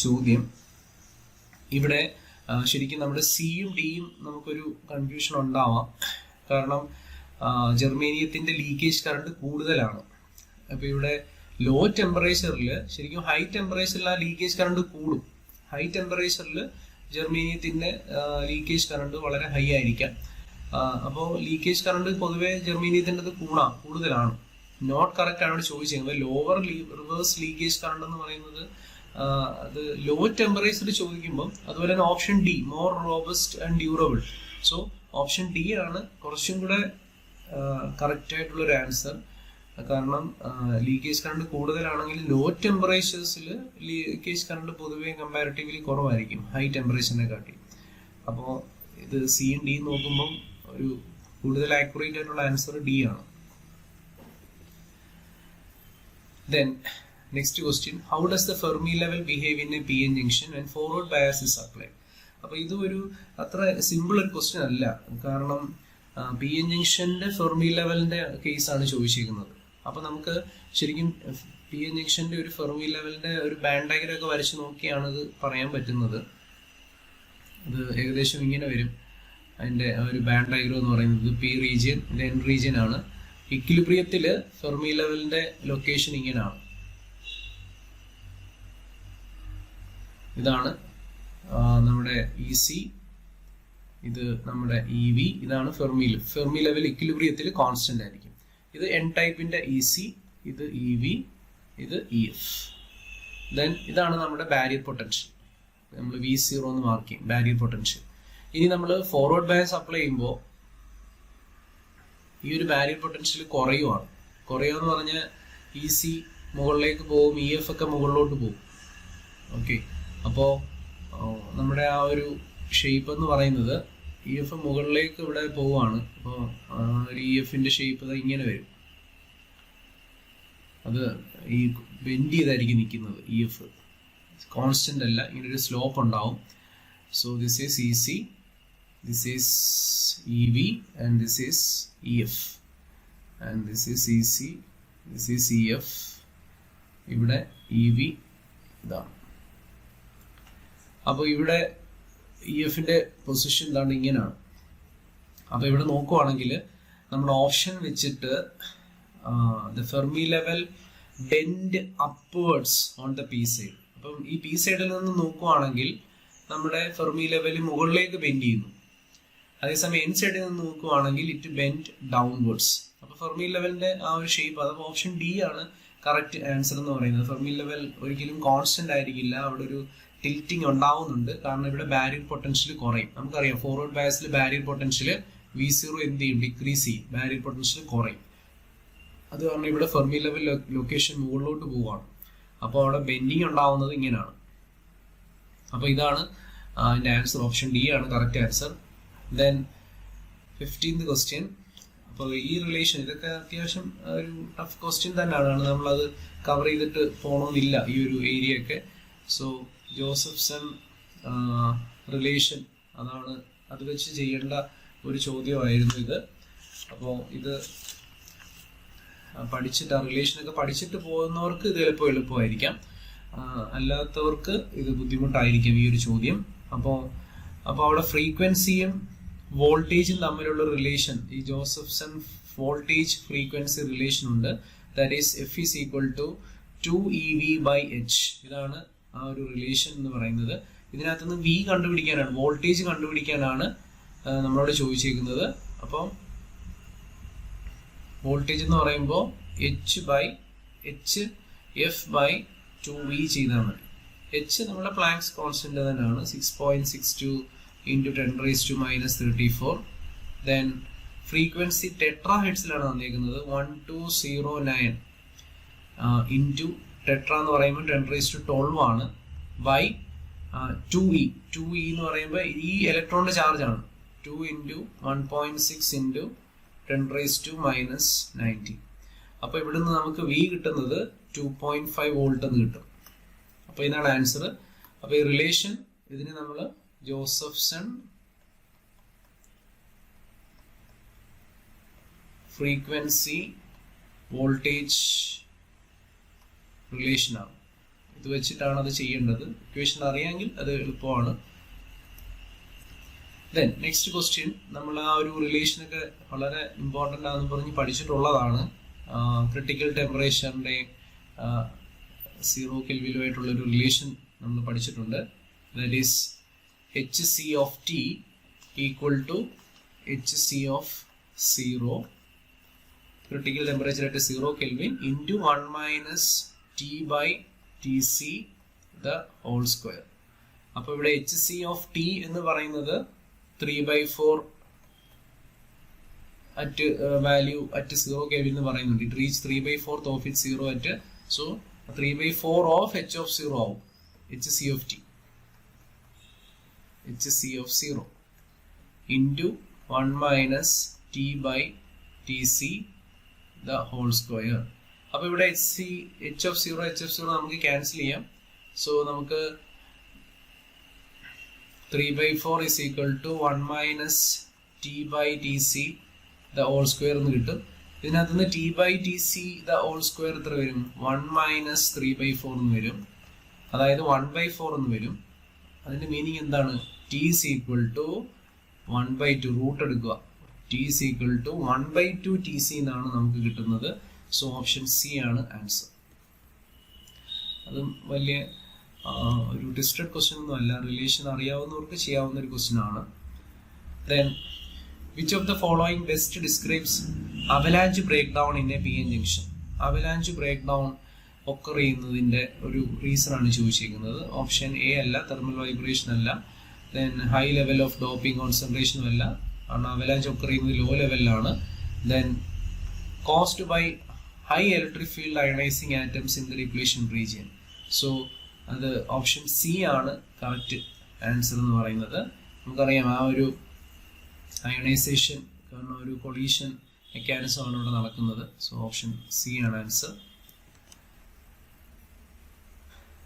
ചോദ്യം. ഇവിടെ ശരിക്കും നമ്മുടെ സിയും ഡിയും നമുക്കൊരു confusion ഉണ്ടാവാം. കാരണം ജെർമേനിയത്തിന്റെ ലീക്കേജ് കറണ്ട് കൂടുതലാണ്. അപ്പൊ ഇവിടെ ലോ ടെമ്പറേച്ചറിൽ ശരിക്കും ഹൈ ടെമ്പറേച്ചറിൽ ആ ലീക്കേജ് കറണ്ട് കൂടും. ഹൈ ടെമ്പറേച്ചറിൽ ജെർമേനിയത്തിന്റെ ലീക്കേജ് കറണ്ട് വളരെ ഹൈ ആയിരിക്കാം. അപ്പോൾ ലീക്കേജ് കറണ്ട് പൊതുവെ ജെർമേനിയത്തിൻ്റെ കൂടുതലാണ്. നോട്ട് കറക്റ്റ് ആണ് ഇവിടെ ചോദിച്ചിരിക്കുന്നത്. ലോവർ റിവേഴ്സ് ലീക്കേജ് കറണ്ട് എന്ന് പറയുന്നത് അത് ലോ ടെമ്പറേച്ചറിൽ ചോദിക്കുമ്പോൾ, അതുപോലെ തന്നെ option D more robust and durable. So option D ആണ് കുറച്ചും കൂടെ കറക്റ്റ് ആയിട്ടുള്ള ഒരു ആൻസർ. കാരണം ലീക്കേജ് കറണ്ട് കൂടുതലാണെങ്കിൽ ലോ ടെമ്പറേച്ചേഴ്സിൽ ലീക്കേജ് കറണ്ട് പൊതുവേ കമ്പാരിറ്റീവ്ലി കുറവായിരിക്കും ഹൈ ടെമ്പറേച്ചറിനെ കാട്ടി. അപ്പോൾ ഇത് സിയും ഡിയും നോക്കുമ്പോൾ ഒരു കൂടുതൽ ആക്യുറേറ്റ് ആയിട്ടുള്ള ആൻസർ ഡി ആണ്. Then next question, how does the Fermi level behave in a PN junction when forward bias is applied? അപ്പൊ ഇത് ഒരു അത്ര സിമ്പിൾ ഒരു ക്വസ്റ്റ്യൻ അല്ല. കാരണം പി എൻ ജംഗ്ഷന്റെ ഫെർമി ലെവലിന്റെ കേസാണ് ചോദിച്ചിരിക്കുന്നത്. അപ്പൊ നമുക്ക് ശരിക്കും പി എൻ ജംഗ്ഷന്റെ ഒരു ഫെർമി ലെവലിന്റെ ഒരു ബാൻഡ് ഡയഗ്രം ഒക്കെ വരച്ച് നോക്കിയാണ് ഇത് പറയാൻ പറ്റുന്നത്. ഇത് ഏകദേശം ഇങ്ങനെ വരും. അതിന്റെ ഒരു ബാൻഡ് ഡയഗ്രം എന്ന് പറയുന്നത് പി റീജിയൻ, ഇത് എൻ റീജിയൻ ആണ്. ഇക്വിലിബ്രിയത്തില് ഫെർമി ലെവലിന്റെ ലൊക്കേഷൻ ഇങ്ങനെയാണ്. ഇതാണ് നമ്മുടെ ഇ സി, ഇത് നമ്മുടെ ഇ വി, ഇതാണ് ഫെർമി ലെവൽ ഇക്വിലിബ്രിയത്തിൽ കോൺസ്റ്റന്റ് ആയിരിക്കും. ഇത് എൻ ടൈപ്പിന്റെ ഇ സി, ഇത് ഇ വി, ഇത് ഇ എഫ്. ദെൻ ഇതാണ് നമ്മുടെ ബാരിയർ പൊട്ടൻഷ്യൽ. നമ്മൾ V0 എന്ന് മാർക്ക് ചെയ്യും, ബാരിയർ പൊട്ടൻഷ്യൽ. ഇനി നമ്മൾ ഫോർവേഡ് ബയസ് അപ്ലൈ ചെയ്യുമ്പോൾ ഈ ഒരു ബാരിയർ പൊട്ടൻഷ്യൽ കുറയുമെന്ന് പറഞ്ഞാൽ ഇ സി മുകളിലേക്ക് പോകും, ഇ എഫ് ഒക്കെ മുകളിലോട്ട് പോകും. ഓക്കെ, അപ്പോൾ നമ്മുടെ ആ ഒരു ഷേപ്പ് എന്ന് പറയുന്നത് ഇ എഫ് മുകളിലേക്ക് ഇവിടെ പോവുകയാണ്. അപ്പോൾ ഒരു ഇ എഫിന്റെ ഷേപ്പ് ഇങ്ങനെ വരും. അത് ഈ ബെൻഡ് ചെയ്തായിരിക്കും നിൽക്കുന്നത്. ഇ എഫ് കോൺസ്റ്റന്റ് അല്ല, ഇങ്ങനെ ഒരു സ്ലോപ്പ് ഉണ്ടാവും. So this is E C, this is EV, and this is EF, and this is EC, this is EF. ഇവിടെ EV, ഇതാണ്. അപ്പോൾ ഇവിടെ EFന്റെ പൊസിഷൻ എന്താണ് ഇങ്ങനെയാണ്. അപ്പോൾ ഇവിടെ നോക്കുവാണെങ്കിൽ നമ്മൾ ഓപ്ഷൻ വെച്ചിട്ട് the Fermi level bend upwards on the P side. അപ്പം ഈ പി സൈഡിൽ നിന്ന് നോക്കുവാണെങ്കിൽ നമ്മുടെ ഫെർമി ലെവൽ മുകളിലേക്ക് ബെൻഡ് ചെയ്യുന്നു. അതേസമയം എൻ സൈഡിൽ നിന്ന് നോക്കുവാണെങ്കിൽ ഇറ്റ് ബെൻഡ് ഡൗൺവേർഡ്സ്. അപ്പോൾ ഫെർമി ലെവലിന്റെ ആ ഒരു ഷേപ്പ്, അഥവാ ഓപ്ഷൻ ഡി ആണ് കറക്റ്റ് ആൻസർ എന്ന് പറയുന്നത്. ഫെർമി ലെവൽ ഒരിക്കലും കോൺസ്റ്റന്റ് ആയിരിക്കില്ല, അവിടെ ഒരു ടിൽറ്റിംഗ് ഉണ്ടാവുന്നുണ്ട്. കാരണം ഇവിടെ ബാരിയർ പൊട്ടൻഷ്യൽ കുറയും. നമുക്കറിയാം ഫോർവേഡ് ബയസിൽ ബാരിയർ പൊട്ടൻഷ്യൽ V0 എന്ത് ചെയ്യും, ഡിക്രീസ് ചെയ്യും, ബാരിയർ പൊട്ടൻഷ്യൽ കുറയും. അത് കാരണം ഇവിടെ ഫെർമി ലെവൽ ലൊക്കേഷൻ മുകളിലോട്ട് പോവുകയാണ്. അപ്പോൾ അവിടെ ബെൻഡിങ് ഉണ്ടാവുന്നത് ഇങ്ങനെയാണ്. അപ്പോൾ ഇതാണ് അതിന്റെ ആൻസർ, ഓപ്ഷൻ ഡി ആണ് correct answer. Then 15th question. അപ്പോൾ ഈ റിലേഷൻ ഇതൊക്കെ അത്യാവശ്യം ഒരു ടഫ് ക്വസ്റ്റ്യൻ തന്നെയാണ്, നമ്മളത് കവർ ചെയ്തിട്ട് പോകണമെന്നില്ല ഈ ഒരു ഏരിയ ഒക്കെ. സോ ജോസഫ്സൺ റിലേഷൻ അതാണ്, അത് വെച്ച് ചെയ്യേണ്ട ഒരു ചോദ്യമായിരുന്നു ഇത്. അപ്പോൾ ഇത് പഠിച്ചിട്ട് ആ റിലേഷനൊക്കെ പഠിച്ചിട്ട് പോകുന്നവർക്ക് ഇത് എളുപ്പമായിരിക്കാം, അല്ലാത്തവർക്ക് ഇത് ബുദ്ധിമുട്ടായിരിക്കും ഈ ഒരു ചോദ്യം. അപ്പോൾ അവിടെ ഫ്രീക്വൻസിയും വോൾട്ടേജും തമ്മിലുള്ള റിലേഷൻ, ഈ ജോസഫ്സൺ വോൾട്ടേജ് ഫ്രീക്വൻസി റിലേഷൻ ഉണ്ട്. That is F is equal to 2EV/H. ഇതാണ് ആ ഒരു റിലേഷൻ എന്ന് പറയുന്നത്. ഇതിനകത്തുനിന്ന് V കണ്ടുപിടിക്കാനാണ്, വോൾട്ടേജ് കണ്ടുപിടിക്കാനാണ് നമ്മളോട് ചോദിച്ചിരിക്കുന്നത്. അപ്പോൾ വോൾട്ടേജ് എന്ന് പറയുമ്പോൾ HF/2V ചെയ്താൽ മതി. H നമ്മുടെ പ്ലാങ്ക്സ് കോൺസ്റ്റന്റ് തന്നെയാണ്, 6.62 into 10⁻⁻34. ദെൻ ഫ്രീക്വൻസി ടെട്രാ ഹെർട്സിലാണ് തന്നിരിക്കുന്നത്, 1209 ഇൻറ്റു ടെട്രാ എന്ന് പറയുമ്പോൾ 10⁻12 ആണ്, ബൈ 2E. 2E എന്ന് പറയുമ്പോൾ ഈ ഇലക്ട്രോണിന്റെ ചാർജ് ആണ്. 2 into 1.6 into 10⁻⁻90. അപ്പോൾ ഇവിടുന്ന് നമുക്ക് V കിട്ടുന്നത് 2.5 വോൾട്ട് എന്ന് കിട്ടും. അപ്പോൾ ഇതാണ് ആൻസർ. അപ്പോൾ ഈ റിലേഷൻ ഇതിന് നമ്മൾ ജോസഫ്സൺ ഫ്രീക്വൻസി വോൾട്ടേജ് റിലേഷനാണ്. ഇത് വെച്ചിട്ടാണ് അത് ചെയ്യേണ്ടത്. ഇക്വേഷൻ അറിയാമെങ്കിൽ അത് എളുപ്പമാണ്. ദെൻ നെക്സ്റ്റ് ക്വസ്റ്റ്യൻ, നമ്മൾ ആ ഒരു റിലേഷനൊക്കെ വളരെ ഇമ്പോർട്ടൻ്റ് ആണെന്ന് പറഞ്ഞ് പഠിച്ചിട്ടുള്ളതാണ്. ക്രിട്ടിക്കൽ ടെമ്പറേച്ചറിൻ്റെ 0 കെൽവിനുമായിട്ടുള്ള ഒരു റിലേഷൻ നമ്മൾ പഠിച്ചിട്ടുണ്ട്. That is Hc of T equal to Hc of 0, critical temperature at 0 Kelvin, into 1 minus T/Tc the whole square. അപ്പോൾ ഇവിടെ Hc of T എന്ന് പറയുന്നത് 3/4 at value at 0 Kelvin എന്ന് പറയുന്നുണ്ട്. It reach 3/4 of its 0 at, so 3/4 of H of 0 ആവും Hc of T. Hc of 0 into 1 minus T/Tc the whole square. അപ്പോൾ ഇവിടെ H of 0 നമുക്ക് ക്യാൻസൽ ചെയ്യാം. സോ നമുക്ക് 3/4 is equal to 1 minus T/Tc the whole square എന്ന് കിട്ടും. ഇതിനകത്ത് നിന്ന് T/Tc the whole square എത്ര വരും? 1 minus 3/4 എന്ന് വരും, അതായത് 1/4 എന്ന് വരും. അതിന്റെ മീനിങ് എന്താണ്? T is equal to 1/2, root എടുക്കുക. T is equal to 1/2 Tc എന്നാണ് നമുക്ക് കിട്ടുന്നത്. സോ ഓപ്ഷൻ സി ആണ് ആൻസർ. അതും വലിയ ഒരു ഡിസ്ട്രക്ട് ക്വസ്റ്റ്യൻ ഒന്നും അല്ല, റിലേഷൻ അറിയാവുന്നവർക്ക് ചെയ്യാവുന്ന ഒരു ക്വസ്റ്റ്യൻ ആണ്. Then which of the following best describes avalanche breakdown in a PN junction? Avalanche breakdown occur ചെയ്യുന്നതിന്റെ ഒരു റീസൺ ആണ് ചോദിച്ചിരിക്കുന്നത്. ഓപ്ഷൻ എ അല്ല, തെർമൽ വൈബ്രേഷൻ അല്ല, then high level of doping കോൺസെൻട്രേഷനും അല്ല, കാരണം അവലാഞ്ച് ഒക്കർ ചെയ്യുന്നത് ലോ ലെവലിലാണ്. Then caused by high electric field ionising atoms in the depletion region. So അത് ഓപ്ഷൻ സി ആണ് കറക്റ്റ് ആൻസർ എന്ന് പറയുന്നത്. നമുക്കറിയാം ആ ഒരു അയണൈസേഷൻ, കാരണം ഒരു കൊളീഷൻ മെക്കാനിസം ആണ് ഇവിടെ നടക്കുന്നത്. സോ ഓപ്ഷൻ സി ആണ് ആൻസർ.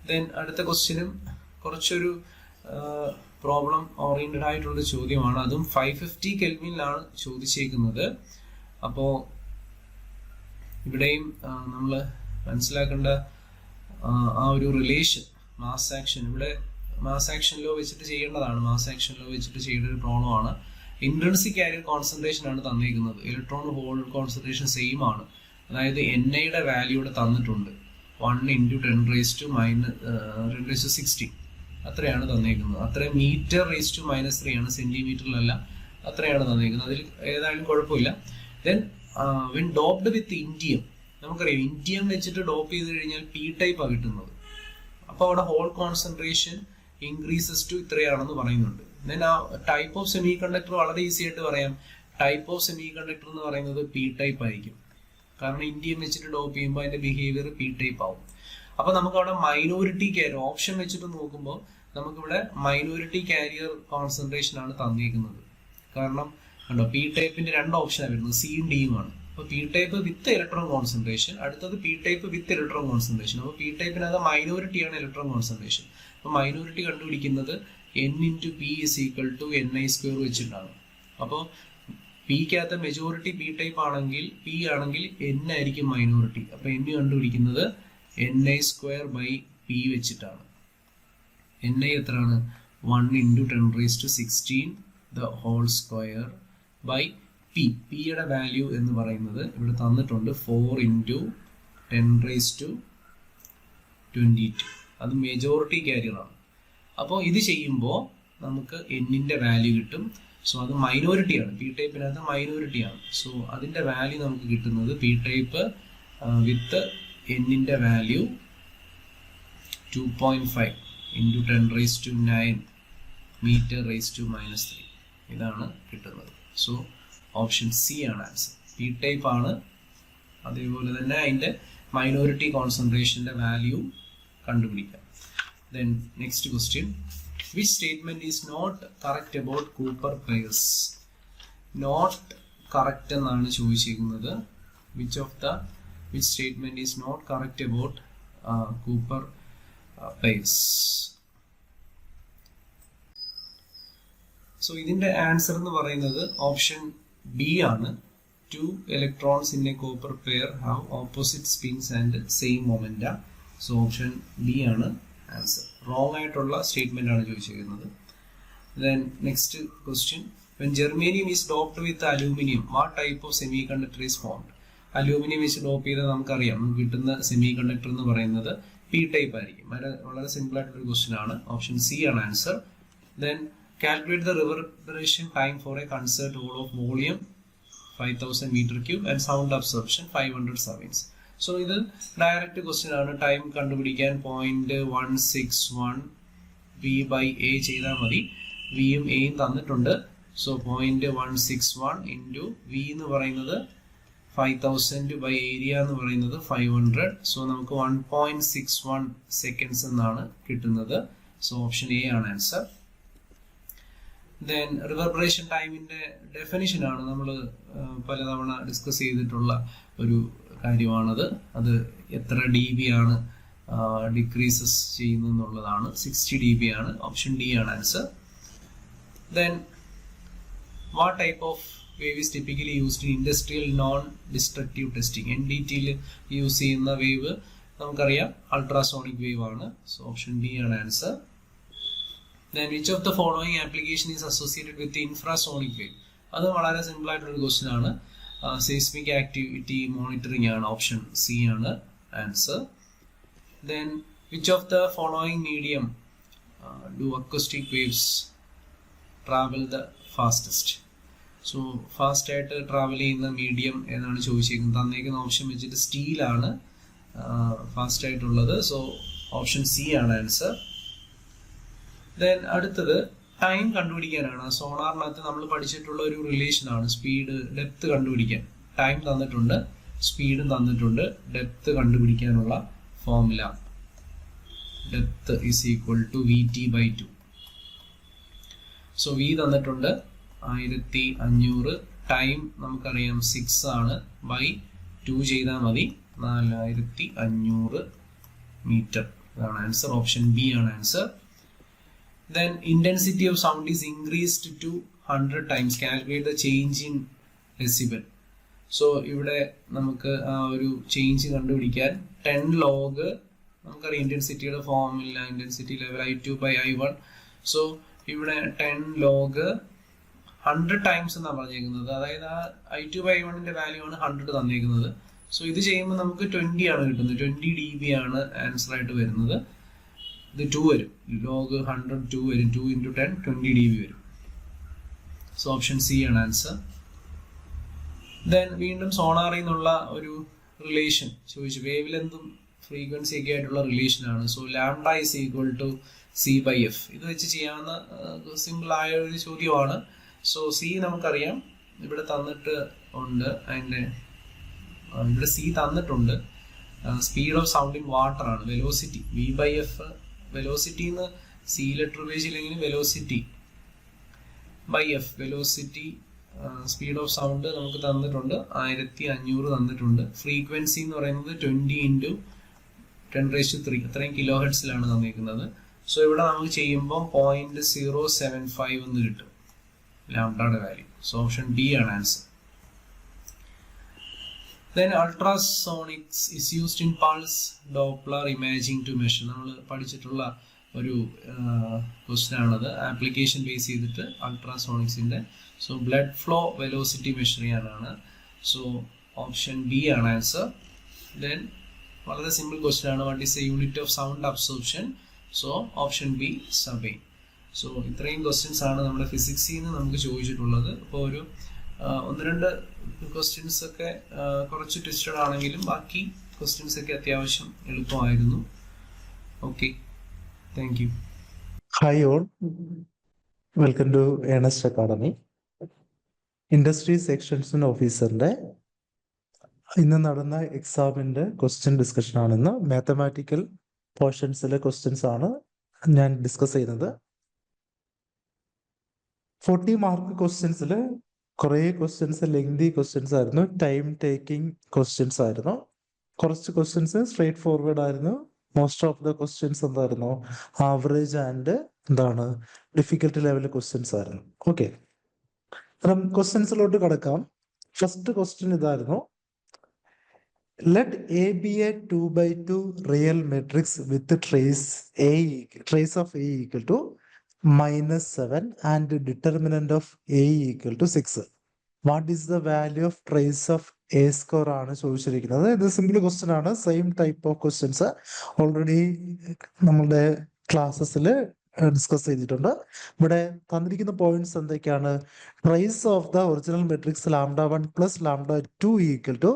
ദെൻ അടുത്ത ക്വസ്റ്റ്യനും കുറച്ചൊരു പ്രോബ്ലം ഓറിയന്റഡ് ആയിട്ടുള്ള ചോദ്യമാണ്. അതും 550 കെൽവിനിലാണ് ചോദിച്ചേക്കുന്നത്. അപ്പോൾ ഇവിടെയും നമ്മൾ മനസ്സിലാക്കേണ്ട ആ ഒരു റിലേഷൻ മാസ് ആക്ഷൻ, ഇവിടെ മാസ് ആക്ഷൻ ലോ വെച്ചിട്ട് ചെയ്യേണ്ടതാണ്. മാസ് ആക്ഷൻ ലോ വെച്ചിട്ട് ചെയ്യേണ്ട ഒരു പ്രോബ്ലം ആണ്. ഇൻട്രിൻസിക് കാരിയർ കോൺസെൻട്രേഷൻ ആണ് തന്നിരിക്കുന്നത്. ഇലക്ട്രോൺ ഹോൾ കോൺസെൻട്രേഷൻ സെയിം ആണ്. അതായത് NA വാല്യൂ ഇവിടെ തന്നിട്ടുണ്ട്. 1 × 10⁻⁻16 അത്രയാണ് തന്നിരിക്കുന്നത്. അത്രയും m/−3 ആണ്, സെന്റിമീറ്ററിലല്ല. അത്രയാണ് തന്നിരിക്കുന്നത്. അതിൽ ഏതായാലും കുഴപ്പമില്ല. Then when doped with indium, നമുക്കറിയാം ഇൻഡിയം വെച്ചിട്ട് ഡോപ്പ് ചെയ്ത് കഴിഞ്ഞാൽ P ടൈപ്പാണ് കിട്ടുന്നത്. അപ്പോൾ അവിടെ ഹോൾ കോൺസെൻട്രേഷൻ ഇൻക്രീസസ് ടു ഇത്രയാണെന്ന് പറയുന്നുണ്ട്. ദെൻ ആ ടൈപ്പ് ഓഫ് സെമി കണ്ടക്ടർ വളരെ ഈസി ആയിട്ട് പറയാം. ടൈപ്പ് ഓഫ് സെമി കണ്ടക്ടർ എന്ന് പറയുന്നത് P ടൈപ്പ് ആയിരിക്കും. കാരണം ഇൻഡിയം വെച്ചിട്ട് ഡോപ്പ് ചെയ്യുമ്പോൾ അതിന്റെ ബിഹേവിയർ P ടൈപ്പ് ആവും. അപ്പൊ നമുക്ക് അവിടെ മൈനോറിറ്റി കാരിയർ ഓപ്ഷൻ വെച്ചിട്ട് നോക്കുമ്പോൾ നമുക്കിവിടെ മൈനോറിറ്റി കാരിയർ കോൺസെൻട്രേഷൻ ആണ് തന്നിരിക്കുന്നത്. കാരണം കണ്ടോ, P ടൈപ്പിന്റെ 2 ഓപ്ഷനാണ് വരുന്നത്, സിയും ഡിയും ആണ്. അപ്പൊ P ടൈപ്പ് വിത്ത് ഇലക്ട്രോൺ കോൺസെൻട്രേഷൻ, അടുത്തത് P ടൈപ്പ് വിത്ത് ഇലക്ട്രോൺ കോൺസെൻട്രേഷൻ. അപ്പൊ P ടൈപ്പിനകത്ത് മൈനോറിറ്റിയാണ് ഇലക്ട്രോൺ കോൺസെൻട്രേഷൻ. അപ്പൊ മൈനോറിറ്റി കണ്ടുപിടിക്കുന്നത് N × P = Ni² വെച്ചിട്ടാണ്. അപ്പോൾ Pക്കകത്ത് മെജോറിറ്റി P ടൈപ്പ് ആണെങ്കിൽ P ആണെങ്കിൽ N ആയിരിക്കും മൈനോറിറ്റി. അപ്പൊ N കണ്ടുപിടിക്കുന്നത് Ni²/P വെച്ചിട്ടാണ്. Ni എത്രയാണ്? 1 × 10⁻²/P. Pയുടെ വാല്യൂ എന്ന് പറയുന്നത് ഇവിടെ തന്നിട്ടുണ്ട് 4 × 10⁻22. അത് മെജോറിറ്റി കാരിയർ ആണ്. അപ്പോൾ ഇത് ചെയ്യുമ്പോൾ നമുക്ക് N-ന്റെ വാല്യൂ കിട്ടും. സോ അത് മൈനോറിറ്റിയാണ്, P ടൈപ്പിനകത്ത് മൈനോറിറ്റിയാണ്. സോ അതിന്റെ വാല്യൂ നമുക്ക് കിട്ടുന്നത് P ടൈപ്പ് വിത്ത് N-ന്റെ വാല്യൂ 2.5 × 10⁻9 m/−3 ഇതാണ് കിട്ടുന്നത്. സോ ഓപ്ഷൻ സി ആണ് ആൻസർ. P ടൈപ്പ് ആണ്. അതേപോലെ തന്നെ അതിന്റെ മൈനോറിറ്റി കോൺസെൻട്രേഷന്റെ വാല്യൂ കണ്ടുപിടിക്കാം. Then next question, which statement is not correct about Cooper pairs? Not correct എന്നാണ് ചോദിച്ചിരിക്കുന്നത്. Which statement is not correct about Cooper pairs? So ഇതിന്റെ ആൻസർ എന്ന് പറയുന്നത് ഓപ്ഷൻ ബി ആണ്. 2 electrons in a copper pair have opposite spins and same momenta. So option B ആണ് answer. Wrong ആയിട്ടുള്ള statement ആണ് ചോദിച്ചിരിക്കുന്നത്. Then next question, when germanium is doped with aluminum, what type of semiconductor is formed? Aluminium വെച്ച് dope ചെയ്താൽ നമുക്കറിയാം നമുക്ക് കിട്ടുന്ന semi conductor എന്ന് പറയുന്നത് P ടൈപ്പ് ആയിരിക്കും. വളരെ സിമ്പിൾ ആയിട്ടുള്ള ക്വസ്റ്റ്യൻ ആണ്. ഓപ്ഷൻ സി ആണ് answer. Then calculate the reverberation time for a concert hall of volume 5000 m3 and sound absorption 500 seconds. So ഇത് ഡയറക്റ്റ് ക്വസ്റ്റ്യൻ ആണ്. ടൈം കണ്ടുപിടിക്കാൻ 0.161 V/A ചെയ്താൽ മതി. വിയും എയും തന്നിട്ടുണ്ട്. സോ 0.161 × V എന്ന് പറയുന്നത് 5000/ഏരിയ എന്ന് പറയുന്നത് 500. സോ നമുക്ക് 1.61 സെക്കൻഡ്സ് എന്നാണ് കിട്ടുന്നത്. സോ ഓപ്ഷൻ എ ആണ് ആൻസർ. ദെൻ റിവർബറേഷൻ ടൈമിന്റെ ഡെഫിനിഷൻ ആണ് നമ്മൾ പലതവണ ഡിസ്കസ് ചെയ്തിട്ടുള്ള ഒരു കാര്യമാണത്. അത് എത്ര dB ആണ് ഡിക്രീസസ് ചെയ്യുന്നതെന്നുള്ളതാണ്. 60 dB ആണ്. ഓപ്ഷൻ ഡി ആണ് answer. Then what type of wave is typically used in industrial non destructive testing? NDT-യിൽ യൂസ് ചെയ്യുന്ന വേവ് നമുക്കറിയാം അൾട്രാസോണിക് വേവ് ആണ്. സോ ഓപ്ഷൻ ഡി ആണ് answer. Then which of the following application is associated with the infrasonic wave? അത് വളരെ simple ആയിട്ടുള്ള question ആണ്. സെയ്സ്മിക് activity monitoring ആണ്. ഓപ്ഷൻ സി ആണ് answer. Then which of the following medium do acoustic waves travel the fastest? So fast ആയിട്ട് travel ചെയ്യുന്ന medium ഏതാണ് ചോദിച്ചിരിക്കുന്നത്. തന്നേക്കുന്ന ഓപ്ഷൻ വെച്ചിട്ട് സ്റ്റീൽ ആണ് ഫാസ്റ്റ് ആയിട്ടുള്ളത്. സോ ഓപ്ഷൻ സി ആണ് ആൻസർ. ദെൻ അടുത്തത് ടൈം കണ്ടുപിടിക്കാനാണ്. സോണാറിനകത്ത് നമ്മൾ പഠിച്ചിട്ടുള്ള ഒരു റിലേഷൻ ആണ് സ്പീഡ് ഡെപ്ത് കണ്ടുപിടിക്കാൻ. ടൈം തന്നിട്ടുണ്ട്, സ്പീഡും തന്നിട്ടുണ്ട്. ഡെപ്ത് കണ്ടുപിടിക്കാനുള്ള formula depth is equal to VT/2. So V തന്നിട്ടുണ്ട് 1500. ടൈം നമുക്കറിയാം 6 ആണ്. ബൈ 2 ചെയ്താൽ മതി. 4500 മീറ്റർ. ഇതാണ് ആൻസർ. ഓപ്ഷൻ ബി ആണ് answer. Then intensity of sound is increased to 100 times. Calculate the change in decibel. So ഇവിടെ നമുക്ക് ആ ഒരു ചേഞ്ച് കണ്ടുപിടിക്കാൻ 10 log നമുക്കറിയാം ഇന്റൻസിറ്റിയുടെ ഫോമില്ല, ഇന്റൻസിറ്റി ലെവൽ I2/I1. സോ ഇവിടെ 10 ലോഗ് 100 ടൈംസ് എന്നാണ് പറഞ്ഞേക്കുന്നത്. അതായത് ആ I2/I1ന്റെ വാല്യൂ ആണ് 100 തന്നേക്കുന്നത്. സോ ഇത് ചെയ്യുമ്പോൾ നമുക്ക് 20 ആണ് കിട്ടുന്നത്. 20 dB ആണ് ആൻസർ ആയിട്ട് വരുന്നത്. ഇത് 2 വരും, ലോഗ് 100 2 വരും. 2 × 10 20 dB വരും. സോ ഓപ്ഷൻ സി ആണ് ആൻസർ. ദെൻ വീണ്ടും സോണാറിൽ നിന്നുള്ള ഒരു റിലേഷൻ ചോദിച്ചു. വേവ് ലെങ്തും ഫ്രീക്വൻസി ഒക്കെ ആയിട്ടുള്ള റിലേഷൻ ആണ്. So lambda is equal to C/F. ഇത് വെച്ച് ചെയ്യാവുന്ന സിമ്പിൾ ആയ ഒരു ചോദ്യമാണ്. സോ സി നമുക്കറിയാം, ഇവിടെ തന്നിട്ട് ഉണ്ട്. അതിൻ്റെ ഇവിടെ സി തന്നിട്ടുണ്ട്. Speed of sound in water ആണ്, വെലോസിറ്റി. V/F വെലോസിറ്റി എന്ന് സി ലെറ്റർ ഉപയോഗിച്ചില്ലെങ്കിൽ velocity by F, velocity speed of sound നമുക്ക് തന്നിട്ടുണ്ട് 1500 തന്നിട്ടുണ്ട്. ഫ്രീക്വൻസി എന്ന് പറയുന്നത് 20 × 10⁻³ അത്രയും കിലോ ഹെർട്സിലാണ് തന്നിരിക്കുന്നത്. സോ ഇവിടെ നമുക്ക് ചെയ്യുമ്പോൾ 0.075 എന്ന് കിട്ടും ലാംഡയുടെ വാല്യൂ. സോ ഓപ്ഷൻ ബി ആണ് answer. Then ultrasonics is used in pulse Doppler imaging to measure. നമ്മൾ പഠിച്ചിട്ടുള്ള ഒരു ക്വസ്റ്റ്യൻ ആണത്. ആപ്ലിക്കേഷൻ ബേസ് ചെയ്തിട്ട് അൾട്രാസോണിക്സിന്റെ. So blood flow velocity measure ചെയ്യാനാണ്. സോ ഓപ്ഷൻ ബി ആണ് ആൻസർ. ദെൻ വളരെ സിമ്പിൾ ക്വസ്റ്റ്യൻ ആണ്. What is a unit of sound absorption? So option B sabin. So ഇത്രയും ക്വസ്റ്റ്യൻസ് ആണ് നമ്മുടെ ഫിസിക്സിൽ നിന്ന് നമുക്ക് ചോദിച്ചിട്ടുള്ളത്. അപ്പോൾ ഒരു 1-2 ക്വസ്റ്റ്യൻസ് ഒക്കെ കുറച്ച് ട്വിസ്റ്റഡ് ആണെങ്കിലും ബാക്കി ക്വസ്റ്റ്യൻസ് ഒക്കെ അത്യാവശ്യം എളുപ്പമായിരുന്നു. Okay, thank you. Hi all, welcome to Ernest academy. Industries extension ഓഫീസറിന്റെ ഇന്ന് നടന്ന എക്സാമിന്റെ ക്വസ്റ്റ്യൻ ഡിസ്കഷൻ ആണെന്ന്. മാത്തമാറ്റിക്കൽ പോർഷൻസിലെ ക്വസ്റ്റ്യൻസ് ആണ് ഞാൻ ഡിസ്കസ് ചെയ്യുന്നത്. 40 മാർക്ക് ക്വസ്റ്റ്യൻസിൽ കുറേ ക്വസ്റ്റ്യൻസ് ലെങ്തി ക്വസ്റ്റ്യൻസ് ആയിരുന്നു, ടൈം ടേക്കിംഗ് ക്വസ്റ്റ്യൻസ് ആയിരുന്നു. കുറച്ച് ക്വസ്റ്റ്യൻസ് സ്ട്രേറ്റ് ഫോർവേഡ് ആയിരുന്നു. മോസ്റ്റ് ഓഫ് ദ ക്വസ്റ്റ്യൻസ് എന്തായിരുന്നു, ആവറേജ് ആൻഡ് എന്താണ് ഡിഫിക്കൽട്ടി ലെവൽ ക്വസ്റ്റ്യൻസ് ആയിരുന്നു. ഓക്കെ, ക്വസ്റ്റ്യൻസിലോട്ട് കടക്കാം. ഫസ്റ്റ് ക്വസ്റ്റ്യൻ ഇതായിരുന്നു. Let A B A 2/2 real matrix with trace of a equal to -7 and determinant of a equal to 6. What is the value of trace of A square ആണ് ചോദിച്ചിരിക്കുന്നത്. ഇത് simple question ആണ്. Same type of questions already നമ്മളുടെ ക്ലാസ്സസിൽ discuss ചെയ്തിട്ടുണ്ട്. ഇവിടെ തന്നിരിക്കുന്ന points എന്തൊക്കെയാണ്? Trace of the original matrix λ1 + λ2 equal to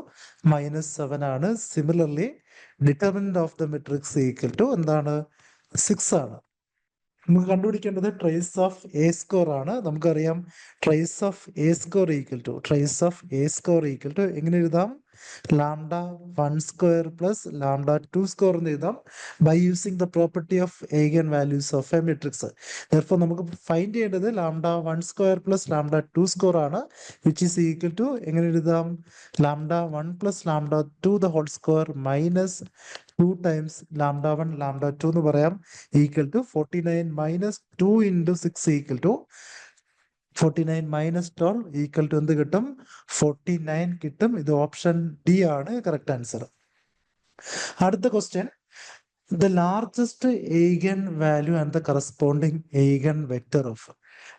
-7 ആണ്. Similarly determinant of the matrix equal to എന്താണ്, 6 ആണ്. നമുക്ക് കണ്ടുപിടിക്കേണ്ടത് ട്രേസ് ഓഫ് എ സ്കോർ ആണ്. നമുക്കറിയാം trace of A square equal to എങ്ങനെ എഴുതാം? λ1² + λ2² എന്ന് എഴുതാം by using the property of eigen values of A matrix. therefore നമുക്ക് ഫൈൻഡ് ചെയ്യേണ്ടത് λ1² + λ2² ആണ്, വിച്ച് ഈസ് ഈക്വൽ ടു എങ്ങനെ എഴുതാം? λ1 + λ2 the whole square minus 2 times λ1 λ2 എന്ന് പറയാം, equal to 49 - 2 × 6 equal to 49 - 12 equal to എന്ത് കിട്ടും? 49 കിട്ടും. ഇത് ഓപ്ഷൻ ഡി ആണ് കറക്റ്റ് ആൻസർ. അടുത്ത question, the largest eigen value and the corresponding eigen vector of.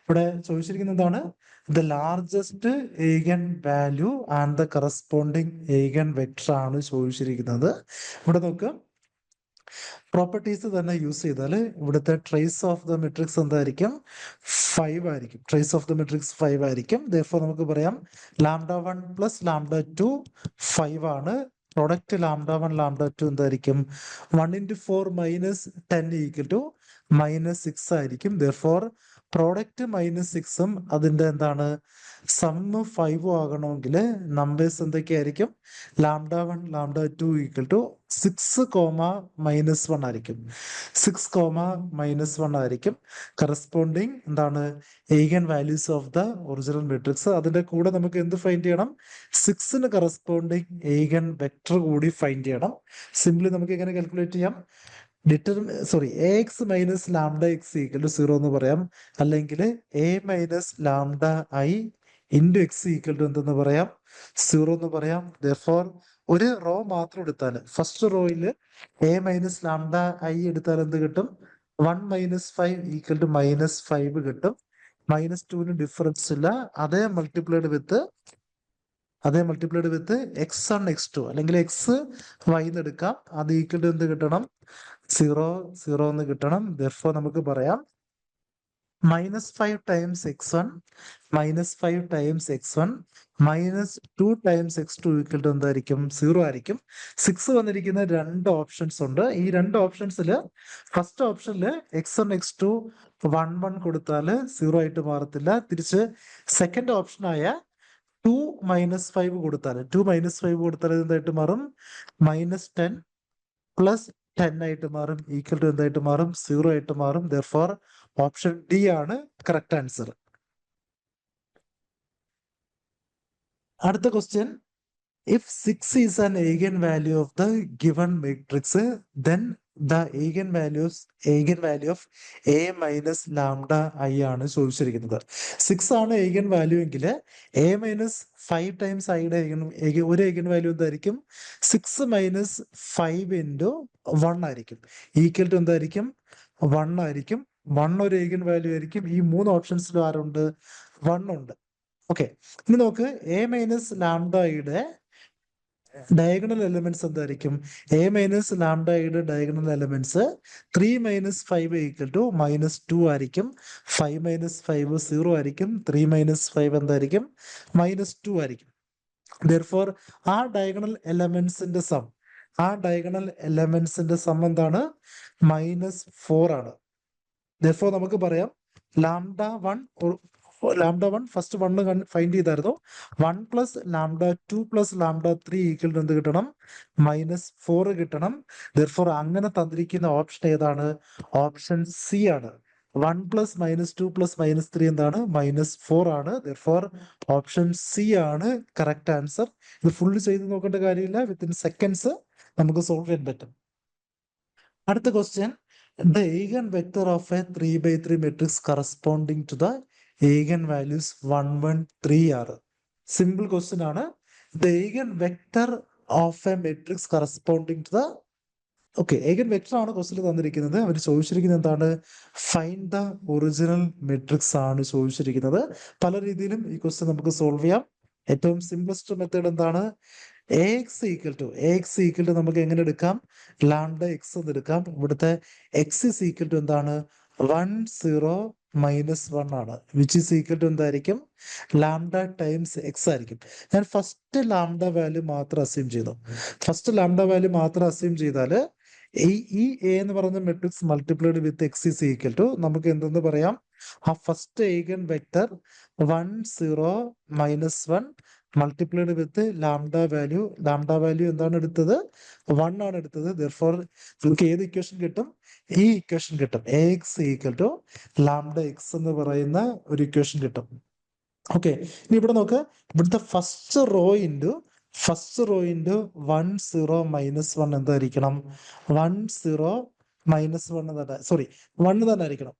ഇവിടെ ചോദിച്ചിരിക്കുന്നതാണ് the largest eigen value and the corresponding eigen vector ആണ് ചോദിച്ചിരിക്കുന്നത്. ഇവിടെ നോക്ക്, പ്രോപ്പർട്ടീസ് തന്നെ യൂസ് ചെയ്താൽ ഇവിടുത്തെ ട്രേസ് ഓഫ് ദ മെട്രിക്സ് എന്തായിരിക്കും? 5 ആയിരിക്കും. ട്രേസ് ഓഫ് ദ മെട്രിക്സ് 5 ആയിരിക്കും. therefore നമുക്ക് പറയാം λ1 + λ2 5 ആണ്. പ്രൊഡക്റ്റ് λ1 λ2 എന്തായിരിക്കും? 1 × 4 - 10 ഈക്വൽ ടു -6 ആയിരിക്കും. therefore പ്രോഡക്റ്റ് -6ഉം അതിന്റെ എന്താണ് സമ്മ് 5 ആകണമെങ്കിൽ നമ്പേഴ്സ് എന്തൊക്കെയായിരിക്കും? λ1 λ2 ഈക്വൽ ടു 6, -1 ആയിരിക്കും. 6, -1 ആയിരിക്കും. കറസ്പോണ്ടിങ് എന്താണ്? eigen values of the original matrix. അതിന്റെ കൂടെ നമുക്ക് എന്ത് ഫൈൻഡ് ചെയ്യണം? 6ന് കറസ്പോണ്ടിങ് eigen വെക്ടർ കൂടി ഫൈൻഡ് ചെയ്യണം. സിംപ്ലി നമുക്ക് എങ്ങനെ കാൽക്കുലേറ്റ് ചെയ്യാം? ax - λx ഈക്വൽ ടു 0 എന്ന് പറയാം, അല്ലെങ്കിൽ a - λi into X equal to എന്തെന്ന് പറയാം 0 എന്ന് പറയാം. ദർഫോർ ഒരു റോ മാത്രം എടുത്താൽ ഫസ്റ്റ് റോയിൽ എ മൈനസ് ലാംഡ ഐ എടുത്താൽ എന്ത് കിട്ടും? 1 മൈനസ് 5 ഈക്വൽ ടു മൈനസ് 5 കിട്ടും. -2 ഡിഫറൻസ് ഇല്ല. അതേ മൾട്ടിപ്ലൈഡ് വിത്ത് x1 x2 അല്ലെങ്കിൽ എക്സ് വൈ എന്ന് എടുക്കാം. അത് ഈക്വൽ ടു എന്ത് കിട്ടണം? 0 0 എന്ന് കിട്ടണം. ദർഫോർ നമുക്ക് പറയാം -5 times x1 -5 times x1 -2 times x2 equal to എന്തായിരിക്കും? 0 ആയിരിക്കും. 6 വന്നിരിക്കുന്ന രണ്ട് ഓപ്ഷൻസ് ഉണ്ട്. ഈ രണ്ട് ഓപ്ഷൻസിൽ ഫസ്റ്റ് ഓപ്ഷനിൽ x1 x2 1 1 കൊടുത്താൽ 0 ആയിട്ട് മാറത്തില്ല. തിരിച്ച് സെക്കൻഡ് ഓപ്ഷനായ 2 -5 കൊടുത്താൽ എന്തായിട്ട് മാറും? -10 പ്ലസ് 10 ആയിട്ട് മാറും. ഈക്വൽ ടു എന്തായിട്ട് മാറും? 0 ആയിട്ട് മാറും. ദർഫോർ ഓപ്ഷൻ ഡി ആണ് കറക്റ്റ് ആൻസർ. അടുത്ത question, if 6 is an eigen value of the given matrix, then the eigen value of a minus lambda i ആണ് ചോദിച്ചിരിക്കുന്നത്. 6 ആണ് eigen value എങ്കിൽ a മൈനസ് 5 ടൈംസ് ഐയുടെ ഒരു eigen value എന്തായിരിക്കും? 6 minus 5 into 1 ആയിരിക്കും. ഈക്വൽ ടു എന്തായിരിക്കും? 1 ആയിരിക്കും. 1 ഒരു eigen value ആയിരിക്കും. ഈ മൂന്ന് ഓപ്ഷൻസിലും ആരുണ്ട്? 1 ഉണ്ട്. ഓക്കെ, ഇനി നോക്ക്, എ മൈനസ് ലാംഡയുടെ ഡയഗണൽ എലിമെന്റ്സ് എന്തായിരിക്കും? എ മൈനസ് ലാംഡയുടെ diagonal elements 3 minus 5 equal to -2 ആയിരിക്കും. 5 മൈനസ് 5 0 ആയിരിക്കും. 3 മൈനസ് 5 എന്തായിരിക്കും? -2 ആയിരിക്കും. ദർഫോർ ആ ഡയഗണൽ എലമെന്റ്സിന്റെ സം എന്താണ്? -4 ആണ്. ദർഫോർ നമുക്ക് പറയാം ലാംഡ വൺ ഫസ്റ്റ് 1 ഫൈൻഡ് ചെയ്തായിരുന്നു. 1 plus lambda 2 plus lambda 3 equal to എന്ത് കിട്ടണം? -4 കിട്ടണം. ദർഫോർ അങ്ങനെ തന്നിരിക്കുന്ന ഓപ്ഷൻ ഏതാണ്? ഓപ്ഷൻ സി ആണ്. 1 പ്ലസ് -2 പ്ലസ് -3 എന്താണ്? -4 ആണ്. ദർഫോർ ഓപ്ഷൻ സി ആണ് കറക്റ്റ് ആൻസർ. ഇത് ഫുള്ള് ചെയ്ത് നോക്കേണ്ട കാര്യമില്ല. വിത്തിൻ സെക്കൻഡ്സ് നമുക്ക് സോൾവ് ചെയ്യാൻ പറ്റും. അടുത്ത question, the eigenvector of a 3x3 matrix corresponding to the eigenvalues 1 1 3 are. Simple question ആണ്. The eigenvector of a matrix corresponding to the eigenvector ആണ് ക്വസ്റ്റിൽ തന്നിരിക്കുന്നത്. അവർ ചോദിച്ചിരിക്കുന്നത് എന്താണ്? ഫൈൻഡ് ദ ഒറിജിനൽ മെട്രിക്സ് ആണ് ചോദിച്ചിരിക്കുന്നത്. പല രീതിയിലും ഈ ക്വസ്റ്റ്യൻ നമുക്ക് സോൾവ് ചെയ്യാം. ഏറ്റവും സിംപ്ലസ്റ്റ് മെത്തേഡ് എന്താണ്? AX ഈക്വൽ ടു നമുക്ക് എങ്ങനെ എടുക്കാം? ലാംഡ എക്സ് എന്ന് എടുക്കാം. ഇവിടുത്തെ എക്സ് ഇസ് ഈക്വൽ ടു എന്താണ്? 1 0 -1 ആണ്. വിച്ച് ഈസ് ഈക്വൽ ടു എന്തായിരിക്കും? ലാംഡ ടൈംസ് എക്സ് ആയിരിക്കും. ഞാൻ ഫസ്റ്റ് ലാംഡ വാല്യൂ മാത്രം അസ്യൂം ചെയ്താൽ ഈ എ എന്ന് പറയുന്ന matrix multiplied with X is equal to നമുക്ക് എന്തെന്ന് പറയാം? ആ first eigen vector 1 0 -1 multiplied with lambda value എന്താണ് എടുത്തത്? 1 ആണ് എടുത്തത്. ദർഫോർ നമുക്ക് ഏത് ഇക്വേഷൻ കിട്ടും? ഈ ഇക്വേഷൻ കിട്ടും. AX equal to lambda X എന്ന് പറയുന്ന ഒരു ഇക്വേഷൻ കിട്ടും. ഓക്കെ, ഇനി ഇവിടെ നോക്ക്, ഇവിടുത്തെ ഫസ്റ്റ് റോ ഇൻറ്റു 1 0 -1 എന്തായിരിക്കണം? 1 0 -1 തന്നെ, സോറി 1 തന്നെ ആയിരിക്കണം.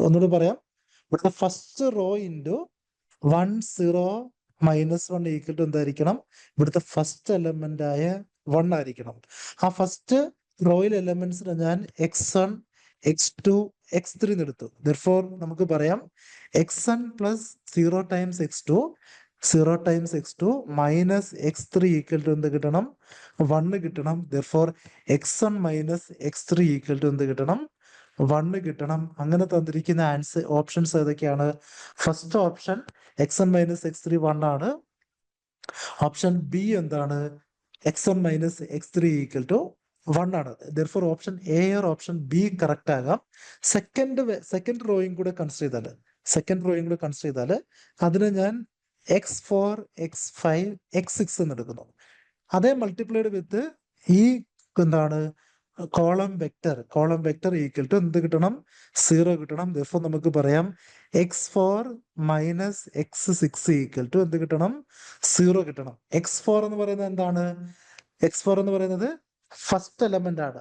ഒന്നുകൂടെ പറയാം, ഇവിടുത്തെ first row into 1 0 -1 equal to എന്തായിരിക്കണം? ഇവിടുത്തെ ഫസ്റ്റ് എലമെന്റ് ആയ 1 ആയിരിക്കണം. ആ ഫസ്റ്റ് റോയിൽ എലമെന്റ്സിനെ ഞാൻ x1 x2 x3 എടുത്തു. ദർഫോർ നമുക്ക് പറയാം x1 plus 0 times x2 minus x3 equal to എന്ത് കിട്ടണം? 1 കിട്ടണം. Therefore x1 minus x3 equal to എന്ത് കിട്ടണം? 1 കിട്ടണം. അങ്ങനെ തന്നിരിക്കുന്ന ആൻസർ ഓപ്ഷൻസ് ഏതൊക്കെയാണ്? First option x1 minus x3 1 ആണ്. ഓപ്ഷൻ ബി എന്താണ്? x1 minus x3 equal to 1 ആണ്. Therefore option A or option B correct ആകാം. സെക്കൻഡ് റോയും കൂടെ കൺസിഡർ ചെയ്താൽ അതിനെ ഞാൻ x4 x5 x6 എന്ന് എടുക്കുന്നു. അതേ മൾട്ടിപ്ലൈഡ് വിത്ത് ഈ എന്താണ് കോളം വെക്ടർ ഈക്വൽ ടു എന്ത് കിട്ടണം? 0 കിട്ടണം. ദർഫോർ നമുക്ക് പറയാം x4 minus x6 equal to എന്ത് കിട്ടണം? 0 കിട്ടണം. x4 എന്ന് പറയുന്നത് എന്താണ്? x4 എന്ന് പറയുന്നത് ഫസ്റ്റ് എലമെന്റ് ആണ്.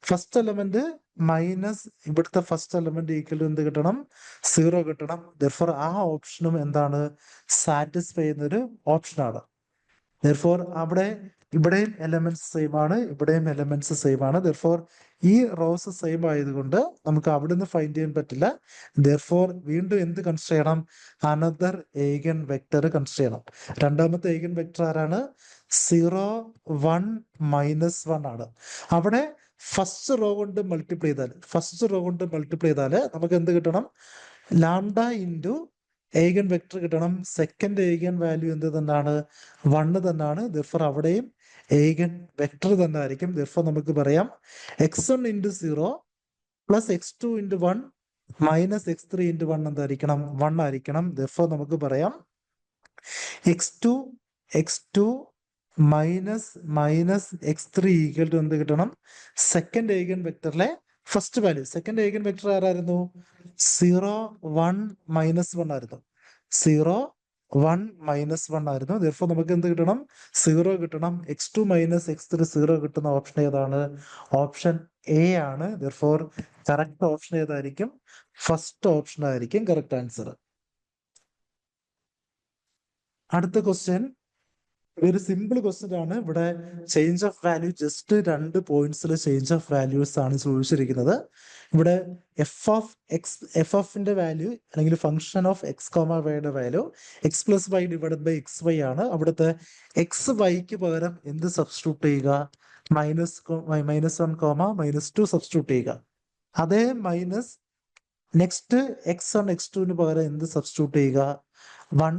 ഫസ്റ്റ് എലമെന്റ് മൈനസ് ഇവിടുത്തെ ഫസ്റ്റ് എലമെന്റ് ഈക്വൽ ടു എന്ത് കിട്ടണം? 0 കിട്ടണം. ദർഫോർ ആ ഓപ്ഷനും എന്താണ്? സാറ്റിസ്ഫൈ ചെയ്യുന്ന ഒരു ഓപ്ഷനാണ്. ദർഫോർ ഇവിടെയും എലമെന്റ്സ് സെയിം ആണ്, ഇവിടെയും എലമെന്റ്സ് സെയിം ആണ്. ദർഫോർ ഈ റോസ് സെയിം ആയതുകൊണ്ട് നമുക്ക് അവിടുന്ന് ഫൈൻഡ് ചെയ്യാൻ പറ്റില്ല. ദർഫോർ വീണ്ടും എന്ത് കൺസിഡർ ചെയ്യണം? അനദർ ഏഗൻ വെക്ടർ കൺസിഡർ ചെയ്യണം. രണ്ടാമത്തെ ഏഗൻ വെക്ടർ ആരാണ്? 0 1 -1 ആണ്. അവിടെ ഫസ്റ്റ് റോ കൊണ്ട് മൾട്ടിപ്ലൈ ചെയ്താൽ നമുക്ക് എന്ത് കിട്ടണം? ലാംഡ ഇൻറ്റു ഏഗൻ വെക്ടർ കിട്ടണം. സെക്കൻഡ് ഏഗൻ വാല്യൂ എന്ത് തന്നെയാണ്? 1 തന്നെയാണ്. ദർഫോർ അവിടെയും ഏഗൻ വെക്ടർ തന്നെ ആയിരിക്കും. ദർഫോർ നമുക്ക് പറയാം x1 into 0 plus x2 into 1 minus x3 into 1 എന്തായിരിക്കണം? 1 ആയിരിക്കണം. ദർഫോർ നമുക്ക് പറയാം x2 minus x3 equal to എന്ത് കിട്ടണം? സെക്കൻഡ് ഏഗൻ വെക്ടറിലെ first value. Second eigen vector ആരായിരുന്നു? 0 1 -1 ആയിരുന്നു. 0 1 -1 ആയിരുന്നു. ദർഫോർ നമുക്ക് എന്ത് കിട്ടണം? 0 കിട്ടണം. x2 മൈനസ് x3 0 കിട്ടുന്ന ഓപ്ഷൻ ഏതാണ്? ഓപ്ഷൻ എ ആണ്. ദർഫോർ കറക്റ്റ് ഓപ്ഷൻ ഏതായിരിക്കും? ഫസ്റ്റ് ഓപ്ഷൻ ആയിരിക്കും കറക്റ്റ് ആൻസർ. അടുത്ത ക്വസ്റ്റ്യൻ ഒരു സിമ്പിൾ ക്വസ്റ്റ്യൻ ആണ്. ഇവിടെ ചേഞ്ച് ഓഫ് വാല്യൂ ജസ്റ്റ് 2 പോയിന്റ്സിൽ ചേഞ്ച് ഓഫ് വാല്യൂസ് ആണ് ചോദിച്ചിരിക്കുന്നത്. ഇവിടെ എഫ് ഓഫിന്റെ വാല്യൂ അല്ലെങ്കിൽ ഫംഗ്ഷൻ ഓഫ് എക്സ് കോമ വൈയുടെ value x+y divided by xy ആണ്. അവിടുത്തെ എക്സ് വൈക്ക് പകരം എന്ത് സബ്സ്റ്റിറ്റ്യൂട്ട് ചെയ്യുക? -1, -2 സബ്സ്റ്റിറ്റ്യൂട്ട് ചെയ്യുക. അതേ മൈനസ് നെക്സ്റ്റ് x1 x2 പകരം എന്ത് സബ്സ്റ്റിറ്റ്യൂട്ട് ചെയ്യുക? 1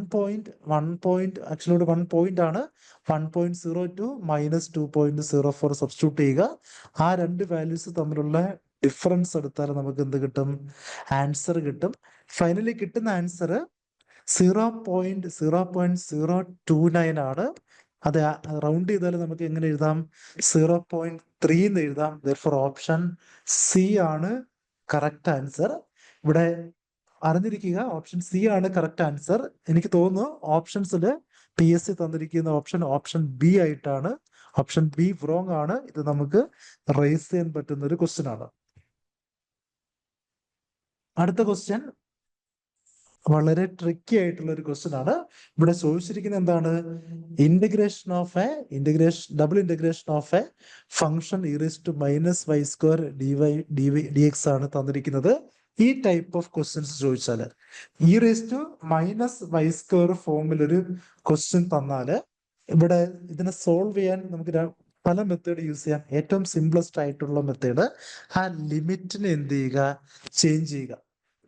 ആക്ച്വലി ഇവിടെ 1 പോയിന്റ് ആണ്. 1.02 -2.04 സബ്സ്റ്റിറ്റ്യൂട്ട് ചെയ്യുക. ആ രണ്ട് വാല്യൂസ് തമ്മിലുള്ള ഡിഫറൻസ് എടുത്താൽ നമുക്ക് എന്ത് കിട്ടും? ആൻസർ കിട്ടും. ഫൈനലി കിട്ടുന്ന ആൻസർ 0.029 ആണ്. അത് റൗണ്ട് ചെയ്താൽ നമുക്ക് എങ്ങനെ എഴുതാം? 0.3 എന്ന് എഴുതാം. ദർഫോർ ഓപ്ഷൻ സി ആണ് കറക്റ്റ് ആൻസർ. ഇവിടെ അറിഞ്ഞിരിക്കുക, ഓപ്ഷൻ സി ആണ് കറക്റ്റ് ആൻസർ. എനിക്ക് തോന്നുന്നു ഓപ്ഷൻസിൽ PSC തന്നിരിക്കുന്ന ഓപ്ഷൻ ബി ആയിട്ടാണ്. ഓപ്ഷൻ ബി റോങ് ആണ്. ഇത് നമുക്ക് റേസ് ചെയ്യാൻ പറ്റുന്ന ഒരു ക്വസ്റ്റ്യൻ ആണ്. അടുത്ത ക്വസ്റ്റ്യൻ വളരെ ട്രിക്കി ആയിട്ടുള്ള ഒരു ക്വസ്റ്റ്യൻ ആണ്. ഇവിടെ ചോദിച്ചിരിക്കുന്നത് എന്താണ്? Double integration of a function e⁻² dx ആണ് തന്നിരിക്കുന്നത്. ഈ ടൈപ്പ് ഓഫ് ക്വസ്റ്റ്യൻസ് ചോദിച്ചാൽ e⁻² ഫോമിൽ ഒരു ക്വസ്റ്റ്യൻ തന്നാല് ഇവിടെ ഇതിനെ സോൾവ് ചെയ്യാൻ നമുക്ക് പല മെത്തേഡ് യൂസ് ചെയ്യാം. ഏറ്റവും സിംപ്ലസ്റ്റ് ആയിട്ടുള്ള മെത്തേഡ് ആ ലിമിറ്റിനെ എന്ത് ചെയ്യുക? ചേഞ്ച് ചെയ്യുക.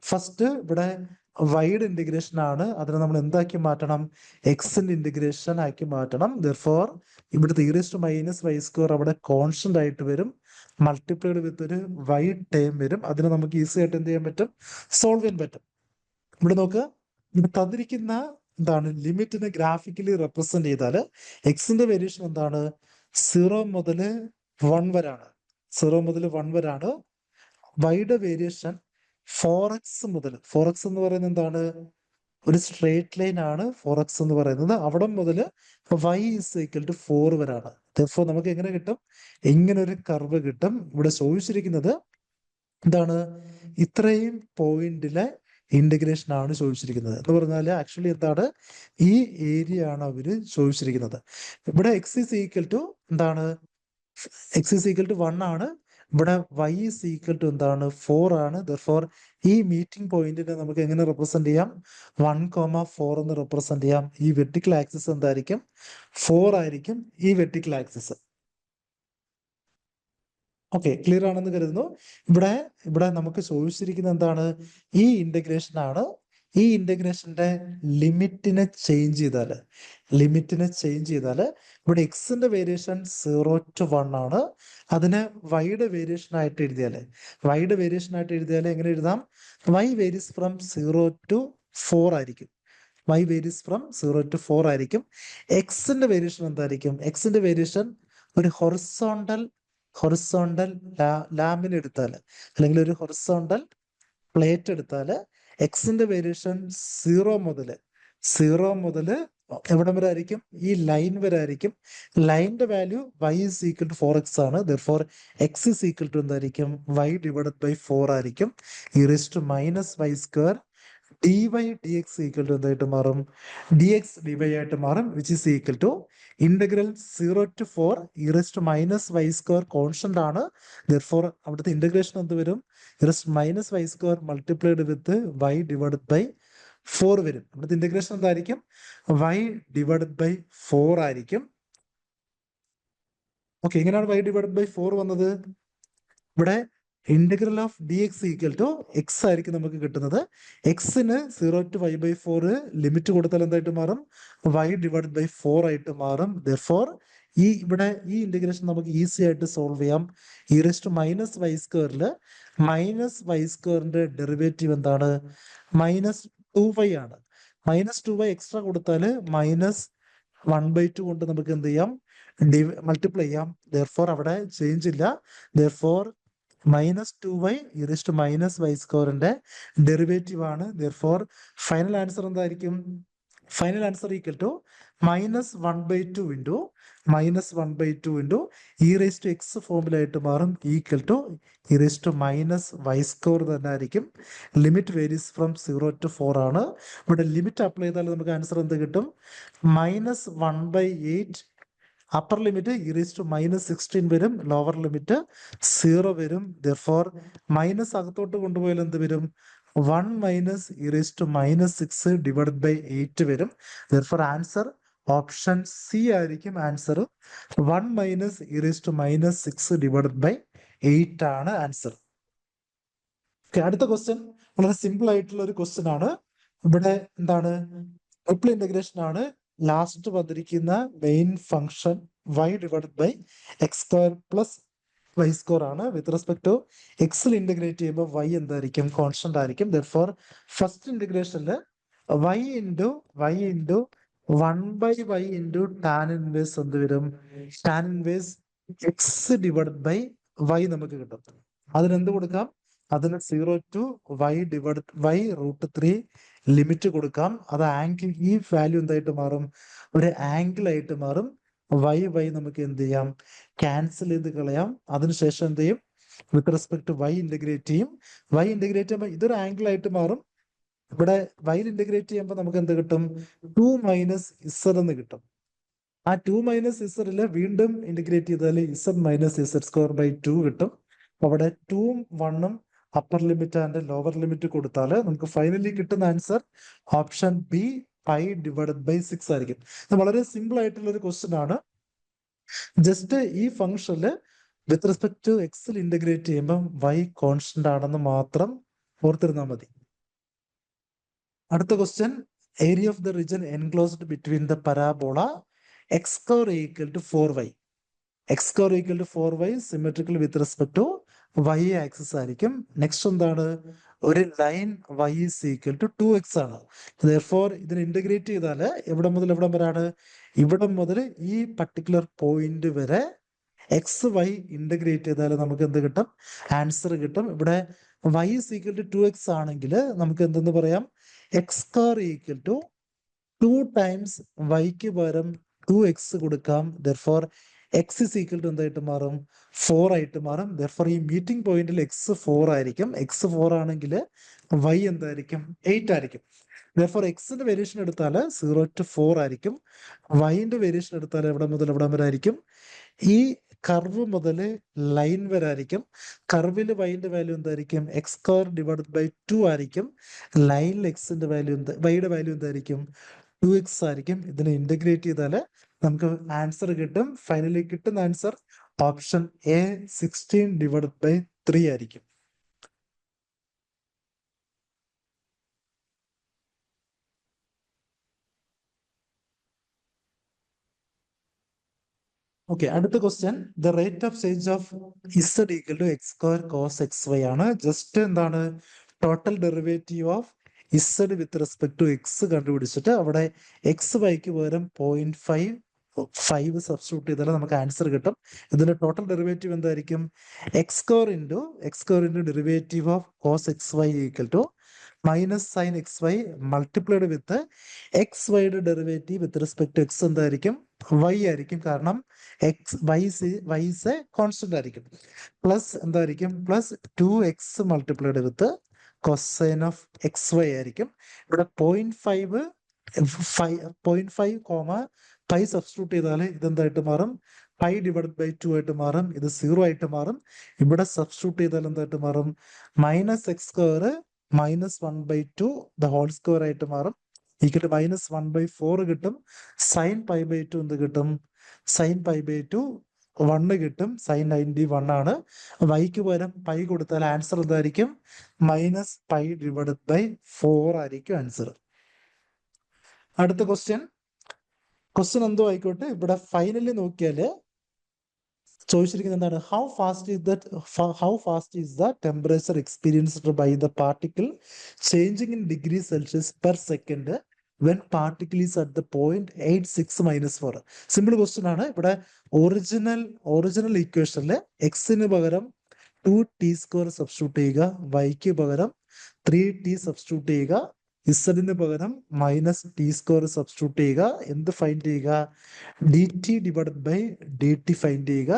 ഫസ്റ്റ് ഇവിടെ വൈഡ് ഇന്റഗ്രേഷൻ ആണ്. അതിനെ നമ്മൾ എന്താക്കി മാറ്റണം? എക്സിന്റെ ഇന്റഗ്രേഷൻ ആക്കി മാറ്റണം. ദർഫോർ ഇവിടുത്തെ e⁻² അവിടെ കോൺസ്റ്റന്റ് ആയിട്ട് വരും. മൾട്ടിപ്ലൈഡ് വിത്ത് ഒരു വൈഡ് ടേം വരും. അതിനെ നമുക്ക് ഈസി ആയിട്ട് എന്ത് ചെയ്യാൻ പറ്റും? സോൾവ് ചെയ്യാൻ പറ്റും. ഇവിടെ നോക്കുക, ഇവിടെ തന്നിരിക്കുന്ന എന്താണ്? ലിമിറ്റിനെ ഗ്രാഫിക്കലി റെപ്രസെന്റ് ചെയ്താൽ എക്സിന്റെ വേരിയേഷൻ എന്താണ്? 0 മുതൽ 1 വരാണ്. 0 മുതൽ 1 വരാണ്. വൈയുടെ വേരിയേഷൻ 4x എന്ന് പറയുന്നത് എന്താണ്? ഒരു സ്ട്രേറ്റ് ലൈൻ ആണ് 4x എന്ന് പറയുന്നത്. അവിടെ മുതൽ y = 4 വരാണ്. Therefore നമുക്ക് എങ്ങനെ കിട്ടും? ഇങ്ങനെ ഒരു കർവ് കിട്ടും. ഇവിടെ ചോദിച്ചിരിക്കുന്നത് എന്താണ്? ഇത്രയും പോയിന്റിലെ ഇന്റഗ്രേഷൻ ആണ് ചോദിച്ചിരിക്കുന്നത്. എന്ന് പറഞ്ഞാൽ ആക്ച്വലി എന്താണ്? ഈ ഏരിയ ആണ് അവര് ചോദിച്ചിരിക്കുന്നത്. ഇവിടെ x = എന്താണ്? x = 1 ആണ്. ഇവിടെ y = എന്താണ്? 4 ആണ്. Therefore ഈ മീറ്റിംഗ് പോയിന്റിനെ നമുക്ക് എങ്ങനെ റെപ്രസെന്റ് ചെയ്യാം? 1,4 എന്ന് റെപ്രസെന്റ് ചെയ്യാം. ഈ വെർട്ടിക്കൽ ആക്സിസ് എന്തായിരിക്കും? 4 ആയിരിക്കും ഈ വെർട്ടിക്കൽ ആക്സിസ്. ഓക്കെ, ക്ലിയർ ആണെന്ന് കരുതുന്നു. ഇവിടെ നമുക്ക് ചോദിച്ചിരിക്കുന്നത് എന്താണ്? ഈ ഇന്റഗ്രേഷൻ ആണ്. ഈ ഇന്റഗ്രേഷന്റെ ലിമിറ്റിനെ ചേഞ്ച് ചെയ്താൽ ഇവിടെ എക്സിന്റെ വേരിയേഷൻ 0 to 1 ആണ്. അതിന് വൈയുടെ വേരിയേഷൻ ആയിട്ട് എഴുതിയാൽ എങ്ങനെ എഴുതാം? y വേരീസ് ഫ്രം 0 to 4 ആയിരിക്കും. എക്സിന്റെ വേരിയേഷൻ എന്തായിരിക്കും? എക്സിന്റെ വേരിയേഷൻ ഒരു ഹൊറിസോണ്ടൽ ലാമിൻ എടുത്താൽ അല്ലെങ്കിൽ ഒരു ഹൊറിസോണ്ടൽ പ്ലേറ്റ് എടുത്താൽ എക്സിന്റെ വേരിയേഷൻ 0 മുതൽ എവിടം വരെ ആയിരിക്കും? ഈ ലൈൻ വരെ ആയിരിക്കും. ലൈനിന്റെ value y is equal to 4x ആണ്. therefore x is equal to എന്തായിരിക്കും? y divided by 4 ആയിരിക്കും. e raised to minus y square dy dx equal to എന്തായിട്ട് മാറും? dx dy ആയിട്ട് മാറും, which is equal to integral 0 to 4 e raised to minus y square constant ആണ്. therefore അവിടുത്തെ integration എന്ത് വരും? e raised to minus y square multiplied with y divided by 4 വരും. ഇവിടുത്തെ ഇന്റഗ്രേഷൻ എന്തായിരിക്കും? y ഡിവൈഡഡ് ബൈ 4 ആയിരിക്കും. ഓക്കെ, ഇങ്ങനെയാണ് y divided by 4 വന്നത്. ഇവിടെ integral of d x equal to x ആയിരിക്കും നമുക്ക് കിട്ടുന്നത്. എക്സിന് 0 to y by 4 ലിമിറ്റ് കൊടുത്താൽ എന്തായിട്ട് മാറും? y ഡിവൈഡ് ബൈ 4 ആയിട്ട് മാറും. therefore ഇവിടെ ഈ ഇന്റഗ്രേഷൻ നമുക്ക് ഈസി ആയിട്ട് സോൾവ് ചെയ്യാം. e raised to minus y സ്ക്വയറിൽ മൈനസ് വൈ സ്ക്വയറിന്റെ ഡെറിവേറ്റീവ് എന്താണ്? -2y ആണ്. -2y എക്സ്ട്രാ കൊടുത്താൽ -1/2 കൊണ്ട് നമുക്ക് എന്ത് ചെയ്യാം? മൾട്ടിപ്ലൈ ചെയ്യാം. therefore അവിടെ ചേഞ്ച് ഇല്ല. therefore -2y e raised to minus y സ്ക്വയറിന്റെ ഡെറിവേറ്റീവ് ആണ്. therefore ഫൈനൽ ആൻസർ എന്തായിരിക്കും? Final answer equal to -1/2 into -1/2 into e raised to x ഫോമിലായിട്ട് മാറും, equal to e raised to minus y square തന്നെ ആയിരിക്കും. Limit varies from 0 to 4 ആണ്. ഇവിടെ limit apply ചെയ്താൽ നമുക്ക് ആൻസർ എന്ത് കിട്ടും? -1/8 upper limit e raised to -16 വരും, ലോവർ ലിമിറ്റ് 0 വരും. therefore മൈനസ് അകത്തോട്ട് കൊണ്ടുപോയാൽ എന്ത് വരും? 1 minus e raised to -6 divided by 8 വരും. therefore ആൻസർ ഓപ്ഷൻ സി ആയിരിക്കും. Answer 1 minus e raised to -6 divided by 8 ആണ് ആൻസർ. അടുത്ത ക്വസ്റ്റ്യൻ വളരെ സിമ്പിൾ ആയിട്ടുള്ള ഒരു ക്വസ്റ്റ്യൻ ആണ്. ഇവിടെ എന്താണ്? ട്രിപ്പിൾ ഇന്റഗ്രേഷൻ ആണ്. ലാസ്റ്റ് വന്നിരിക്കുന്ന main function y divided by X square plus Y square ആണ്. വിത്ത് റെസ്പെക്ട് ടു എക്സിൽ ഇന്റഗ്രേറ്റ് ചെയ്യുമ്പോൾ y എന്തായിരിക്കും? കോൺസ്റ്റന്റ് ആയിരിക്കും. therefore ഫസ്റ്റ് ഇന്റഗ്രേഷനിൽ y into 1/y into tan inverse എന്ത് വരും? Tan inverse X divided by y നമുക്ക് കിട്ടും. അതിനെന്ത് കൊടുക്കാം? അതിന് 0 to y divide y √3 limit കൊടുക്കാം. അത് ആംഗിൾ, ഈ വാല്യൂ എന്തായിട്ട് മാറും? ഒരു ആംഗിൾ ആയിട്ട് മാറും. y നമുക്ക് എന്ത് ചെയ്യാം? ക്യാൻസൽ ചെയ്ത് കളയാം. അതിനുശേഷം എന്ത് ചെയ്യും? With respect to y integrate ചെയ്യും. y ഇന്റഗ്രേറ്റ് ചെയ്യുമ്പോൾ ഇതൊരു ആംഗിൾ ആയിട്ട് മാറും. ഇവിടെ y ഇന്റഗ്രേറ്റ് ചെയ്യുമ്പോൾ നമുക്ക് എന്ത് കിട്ടും? 2 മൈനസ് z എന്ന് കിട്ടും. ആ 2 മൈനസ് z വീണ്ടും ഇന്റഗ്രേറ്റ് ചെയ്താൽ z minus z square by 2 കിട്ടും. അവിടെ 2ഉം 1ഉം upper limit and lower limit കൊടുത്താൽ നമുക്ക് ഫൈനലി കിട്ടുന്ന answer option B pi divided by 6 ആയിരിക്കും. ഇത് വളരെ സിമ്പിൾ ആയിട്ടുള്ള ഒരു ക്വസ്റ്റ്യൻ ആണ്. ജസ്റ്റ് ഈ ഫംഗ്ഷനിൽ വിത്ത് റെസ്പെക്ട് ടു എക്സിൽ ഇന്റഗ്രേറ്റ് ചെയ്യുമ്പോൾ y കോൺസ്റ്റന്റ് ആണെന്ന് മാത്രം ഓർത്തിരുന്നാൽ മതി. അടുത്ത question, area of the region enclosed between the parabola x square equal to 4y. X square equal to 4y symmetrical with respect to y axis ആയിരിക്കും. Next എന്താണ്? ഒരു line y is equal to 2x ആണ്. therefore ഇതിനെ integrate ചെയ്താൽ എവിടെ മുതൽ എവിടം വരെയാണ്? ഇവിടം മുതൽ ഈ പർട്ടിക്കുലർ പോയിന്റ് വരെ എക്സ് വൈ ഇന്റഗ്രേറ്റ് ചെയ്താൽ നമുക്ക് എന്ത് കിട്ടും? ആൻസർ കിട്ടും. ഇവിടെ y is equal to 2x ആണെങ്കിൽ നമുക്ക് എന്തെന്ന് പറയാം? X square equal to 2 times വൈക്ക് പകരം 2x കൊടുക്കാം. therefore x is equal to എന്തായിട്ട് മാറും? 4 ആയിട്ട് മാറും. therefore ഈ മീറ്റിംഗ് പോയിന്റിൽ x 4 ആയിരിക്കും. x 4 ആണെങ്കിൽ y എന്തായിരിക്കും? 8 ആയിരിക്കും. therefore എക്സിന്റെ വേരിയേഷൻ എടുത്താൽ 0 to 4 ആയിരിക്കും. വൈന്റെ വേരിയേഷൻ എടുത്താൽ എവിടെ മുതൽ എവിടം വരെ ആയിരിക്കും? ഈ കർവ് മുതൽ ലൈൻ വരെ ആയിരിക്കും. കർവിൽ വൈന്റെ വാല്യൂ എന്തായിരിക്കും? എക്സ് സ്ക്വയർ ഡിവൈഡ് ബൈ 2 ആയിരിക്കും. ലൈനിൽ എക്സിന്റെ വാല്യൂ വൈയുടെ വാല്യൂ എന്തായിരിക്കും? 2x ആയിരിക്കും. ഇതിനെ ഇന്റഗ്രേറ്റ് ചെയ്താൽ നമുക്ക് ആൻസർ കിട്ടും. ഫൈനലി കിട്ടുന്ന answer option A 16 divide by 3 ആയിരിക്കും. ഓക്കെ, അടുത്ത question, the rate of change of Z equal to X square cos X Y ആണ്. ജസ്റ്റ് എന്താണ്? Total derivative of Z with respect to X കണ്ടുപിടിച്ചിട്ട് അവിടെ X വൈക്ക് പകരം 0.5 substitute ചെയ്താൽ നമുക്ക് ആൻസർ കിട്ടും. ഇതിന്റെ ടോട്ടൽ ഡെറിവേറ്റീവ് എന്തായിരിക്കും? X square into derivative of cos X y equal to minus sine x y multiplied with x വൈയുടെ derivative with respect to x എന്തായിരിക്കും? വൈ ആയിരിക്കും. കാരണം x y is a constant ആയിരിക്കും. Plus എന്തായിരിക്കും? Plus 2x multiplied with cosine of x y ആയിരിക്കും. ഇവിടെ 0.5 comma pi substitute ചെയ്താൽ ഇതെന്തായിട്ട് മാറും? പൈ ഡിവൈഡ് ബൈ 2 ആയിട്ട് മാറും. ഇത് 0 ആയിട്ട് മാറും. ഇവിടെ സബ്സ്റ്റിറ്റ്യൂട്ട് ചെയ്താൽ എന്തായിട്ട് മാറും? Minus x square minus 1/2 the whole square ആയിട്ട് മാറും. ഈക്വൽ മൈനസ് 1/4 കിട്ടും. സൈൻ പൈ ബൈ 2 എന്ത് കിട്ടും? സൈൻ പൈ ബൈ 2 1 കിട്ടും. സൈൻ 91 ആണ്. വൈക്ക് പകരം പൈ കൊടുത്താൽ ആൻസർ എന്തായിരിക്കും? മൈനസ് പൈ ഡിവൈഡ് ബൈ 4 ആയിരിക്കും ആൻസർ. അടുത്ത ക്വസ്റ്റ്യൻ എന്തോ ആയിക്കോട്ടെ, ഇവിടെ ഫൈനലി നോക്കിയാല് ചോദിച്ചിരിക്കുന്നത് എന്താണ്? How fast is the temperature experienced by the particle changing in degree Celsius per second when particle is at the point 86 - 4. Simple question ആണ്. ഇവിടെ ഒറിജിനൽ ഇക്വേഷനില് എക്സിന് പകരം 2t² സബ്സ്റ്റിറ്റ്യൂട്ട് ചെയ്യുക, വൈക്ക് പകരം 3t സബ്സ്റ്റിറ്റ്യൂട്ട് ചെയ്യുക, ഇസഡിന് പകരം -t² സബ്സ്റ്റിറ്റ്യൂട്ട് ചെയ്യുക. എന്ത് ഫൈൻഡ് ചെയ്യുക? dt divided by dt find ചെയ്യുക.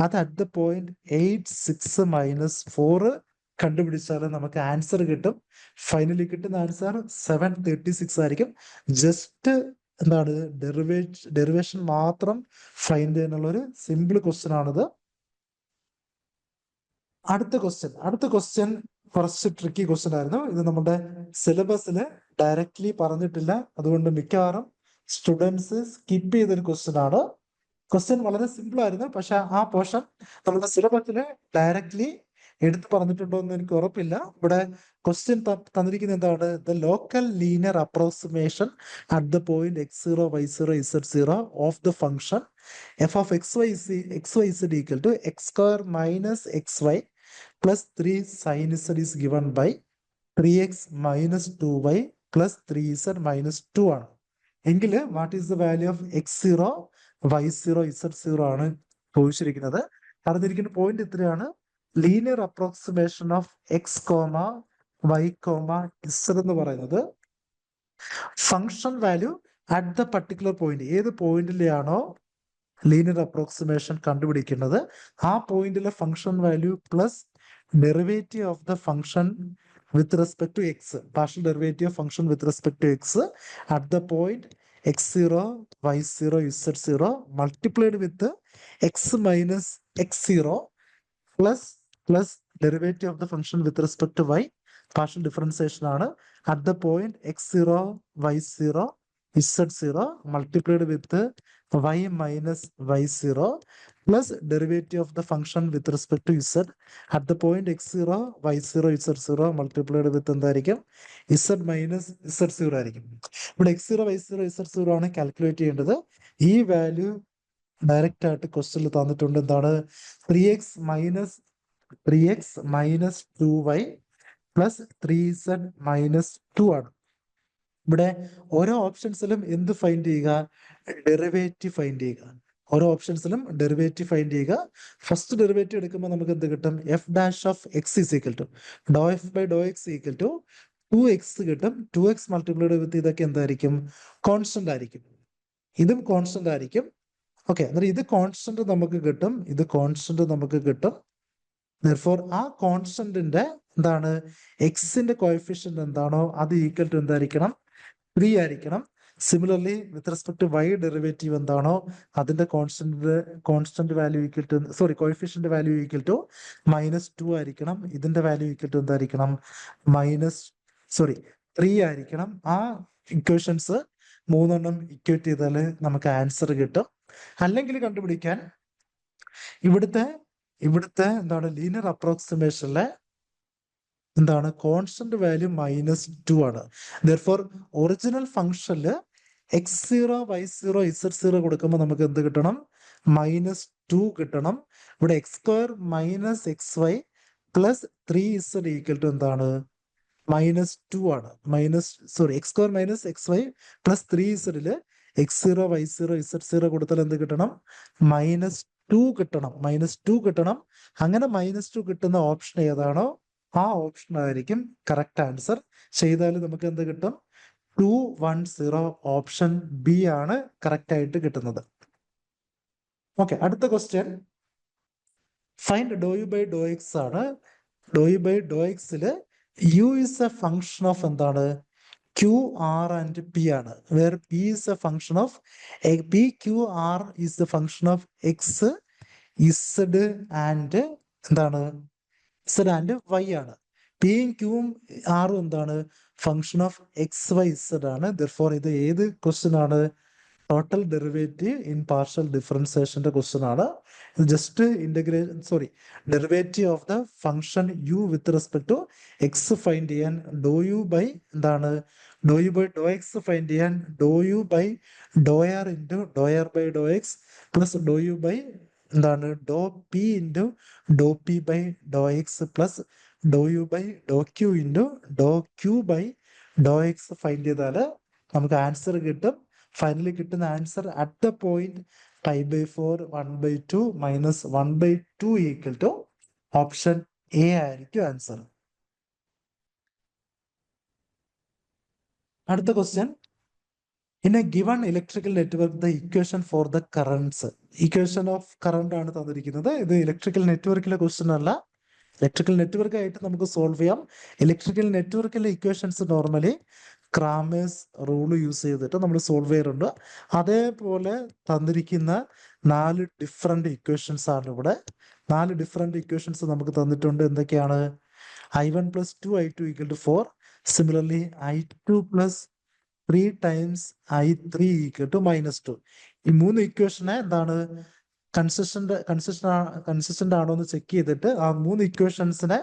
അത് അറ്റ് ദ പോയിന്റ് 86 - 4 കണ്ടുപിടിച്ചാൽ നമുക്ക് ആൻസർ കിട്ടും. ഫൈനലി കിട്ടുന്ന ആൻസർ 736 ആയിരിക്കും. ജസ്റ്റ് എന്താണ് ഡെറിവേഷൻ മാത്രം ഫൈൻഡ് ചെയ്യാനുള്ള ഒരു സിമ്പിൾ ക്വസ്റ്റ്യൻ ആണിത്. അടുത്ത ക്വസ്റ്റ്യൻ കുറച്ച് ട്രിക്കി ക്വസ്റ്റ്യൻ ആയിരുന്നു. ഇത് നമ്മുടെ സിലബസിൽ ഡയറക്ട്ലി പറഞ്ഞിട്ടില്ല, അതുകൊണ്ട് മിക്കവാറും സ്റ്റുഡൻസ് സ്കിപ്പ് ചെയ്തൊരു ക്വസ്റ്റ്യൻ ആണ്. ക്വസ്റ്റ്യൻ വളരെ സിമ്പിൾ ആയിരുന്നു, പക്ഷെ ആ പോർഷൻ നമ്മുടെ സിലബസിൽ ഡയറക്ട്ലി എടുത്തു പറഞ്ഞിട്ടുണ്ടോ എന്ന് എനിക്ക് ഉറപ്പില്ല. ഇവിടെ ക്വസ്റ്റ്യൻ തന്നിരിക്കുന്നത് എന്താണ്? The local linear approximation at the point x0, y0, z0 of the function f of xy is equal to x square minus xy plus 3 sin z is given by 3x minus 2y plus 3z minus 2 ആണ്. എങ്കിൽ what is the value of x0, y0, z0 ആണ് ചോദിച്ചിരിക്കുന്നത്. അറിഞ്ഞിരിക്കുന്ന point ഇത്രയാണ്. Linear approximation of X comma y comma z എന്ന് പറയുന്നത് function value at the particular point, ഏത് പോയിന്റിലെയാണോ ലീനിയർ അപ്രോക്സിമേഷൻ കണ്ടുപിടിക്കുന്നത് ആ പോയിന്റിലെ function value plus derivative of the function with respect to x, partial derivative of function with respect to x at the point x0, y0, z0 multiplied with x minus x0 plus derivative of the function with respect to y, partial differentiation ആണ്. At the point x0, y0, z0 multiplied with y minus y0 plus derivative of the function with respect to z at the point x0, y0, z0 multiplied with എന്തായിരിക്കും? z minus z0 ആയിരിക്കും. ഇവിടെ x0, y0, z0 ആണ് calculate ചെയ്യേണ്ടത്. ഈ value direct ആയിട്ട് ക്വസ്റ്റ്യനിൽ തന്നിട്ടുണ്ട്. എന്താണ്? 3x minus 2y plus 3z minus 2 ആണ്. ഇവിടെ ഓരോ ഓപ്ഷൻസിലും എന്ത് ഫൈൻഡ് ചെയ്യുക? ഡെറിവേറ്റീവ് ഫൈൻഡ് ചെയ്യുക. ഓരോ ഓപ്ഷൻസിലും ഡെറിവേറ്റീവ് ഫൈൻഡ് ചെയ്യുക. ഫസ്റ്റ് ഡെറിവേറ്റീവ് എടുക്കുമ്പോൾ നമുക്ക് എന്ത് കിട്ടും? f dash of X is equal to doh f by Dr x equal to 2x കിട്ടും. 2x മൾട്ടിപ്ലൈഡ് വിത്ത് ഇതൊക്കെ എന്തായിരിക്കും? കോൺസ്റ്റന്റ് ആയിരിക്കും. ഇതും കോൺസ്റ്റന്റ് ആയിരിക്കും. ഓക്കെ, എന്നാൽ ഇത് കോൺസ്റ്റന്റ് നമുക്ക് കിട്ടും, ഇത് കോൺസ്റ്റന്റ് നമുക്ക് കിട്ടും. Therefore ആ കോൺസ്റ്റന്റിന്റെ എന്താണ്? എക്സിന്റെ കോഎഫിഷ്യന്റ് എന്താണോ അത് ഈക്വൽ ടു എന്തായിരിക്കണം? 3 ആയിരിക്കണം. Similarly with respect to y derivative എന്താണോ അതിന്റെ constant value equal to coefficient value equal to -2 ആയിരിക്കണം. ഇതിന്റെ വാല്യൂ ഈക്വൽ ടു എന്തായിരിക്കണം? 3 ആയിരിക്കണം. ആ ഇക്വേഷൻസ് 3 ഇക്വേറ്റ് ചെയ്താൽ നമുക്ക് ആൻസർ കിട്ടും. അല്ലെങ്കിൽ കണ്ടുപിടിക്കാൻ ഇവിടുത്തെ എന്താണ്? ലീനിയർ അപ്രോക്സിമേഷനിലെ എന്താണ്? കോൺസ്റ്റന്റ് വാല്യൂ -2 ആണ്. Therefore original ഫംഗ്ഷനില് x0, y0, z0 കൊടുക്കുമ്പോൾ നമുക്ക് എന്ത് കിട്ടണം? -2 കിട്ടണം. ഇവിടെ x² minus xy plus 3z equal to എന്താണ്? -2 ആണ്. x² minus xy plus 3z x0, y0, z0 കൊടുത്താൽ എന്ത് കിട്ടണം? -2 കിട്ടണം. അങ്ങനെ -2 കിട്ടുന്ന ഓപ്ഷൻ ഏതാണോ ആ ഓപ്ഷൻ ആയിരിക്കും കറക്റ്റ് ആൻസർ. ചെയ്താൽ നമുക്ക് എന്ത് കിട്ടും? 210 ഓപ്ഷൻ ബി ആണ് കറക്റ്റ് ആയിട്ട് കിട്ടുന്നത്. ഓക്കെ, അടുത്ത question find do u by Dr x ആണ്. ഡോ യു ബൈ ഡോ എക്സില് u is a function of എന്താണ്? ക്യു ആർ ആൻഡ് പി ആണ്. Where p is a function of p q r is a function of x z and എന്താണ്? Z and y ആണ്. പിയും ക്യൂവും ആറും എന്താണ്? Function of x y z ആണ്. Therefore ഇത് ഏത് ക്വസ്റ്റ്യൻ ആണ്? ടോട്ടൽ ഡെറിവേറ്റീവ് ഇൻ പാർഷ്യൽ ഡിഫറൻസിയേഷന്റെ ക്വസ്റ്റ്യൻ ആണ്. Just integration derivative of the function u with respect to x find ചെയ്യാൻ ഡോ യു ബൈ എന്താണ്? Do u by Dr x find ചെയ്യാൻ do u by do r into do r by Dr x plus do u by എന്താണ്? Do p into do p by Dr x plus do u by do q into do q by Dr x find ചെയ്താൽ നമുക്ക് answer കിട്ടും. Finally കിട്ടുന്ന answer at the point π/4 1/2 minus 1/2 equal to option A ആയിരിക്കും answer. അടുത്ത question in a given electrical network the equation for the currents. Equation of current ആണ് തന്നിരിക്കുന്നത്. ഇത് electrical നെറ്റ്വർക്കിലെ ക്വസ്റ്റ്യൻ അല്ല. ഇലക്ട്രിക്കൽ നെറ്റ്വർക്ക് ആയിട്ട് നമുക്ക് സോൾവ് ചെയ്യാം. ഇലക്ട്രിക്കൽ നെറ്റ്വർക്കിലെ equations normally Cramer's rule use ചെയ്തിട്ട് നമ്മൾ സോൾവ് ചെയ്യാറുണ്ട്. അതേപോലെ തന്നിരിക്കുന്ന 4 ഡിഫറെന്റ് ഇക്വേഷൻസ് ആണ് ഇവിടെ. 4 ഡിഫറെന്റ് ഇക്വേഷൻസ് നമുക്ക് തന്നിട്ടുണ്ട്. എന്തൊക്കെയാണ്? I1 + 2I2 = 4. Similarly I2 + 3 times I3 = -2. ഈ 3 ഇക്വേഷനെ എന്താണ്? കൺസിസ്റ്റന്റ് ആണോ എന്ന് ചെക്ക് ചെയ്തിട്ട് ആ 3 ഇക്വേഷൻസിനെ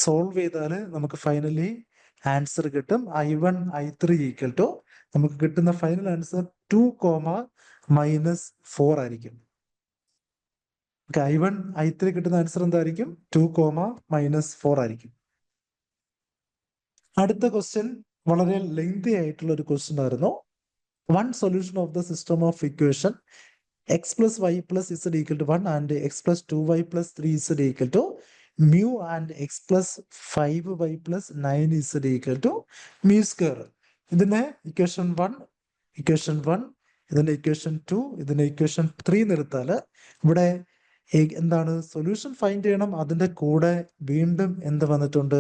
സോൾവ് ചെയ്താൽ നമുക്ക് ഫൈനലി ആൻസർ കിട്ടും. I1 I3 = നമുക്ക് കിട്ടുന്ന ഫൈനൽ ആൻസർ 2, -4 ആയിരിക്കും. I1 I3 കിട്ടുന്ന ആൻസർ എന്തായിരിക്കും? 2, -4 ആയിരിക്കും. അടുത്ത ക്വസ്റ്റ്യൻ വളരെ ലെങ്തി ആയിട്ടുള്ള ഒരു ക്വസ്റ്റ്യൻ ആയിരുന്നു. One solution of the system of equation x + y + z = 1 and x + 2y + 3z = mu and x + 5y + 9z = mu². ഇതിനെ ഇക്വേഷൻ 1, ഇതിന്റെ ഇക്വേഷൻ 2, ഇതിന്റെ ഇക്വേഷൻ 3 നിർത്താൽ ഇവിടെ എന്താണ്? സൊല്യൂഷൻ ഫൈൻഡ് ചെയ്യണം. അതിന്റെ കൂടെ വീണ്ടും എന്ത് വന്നിട്ടുണ്ട്?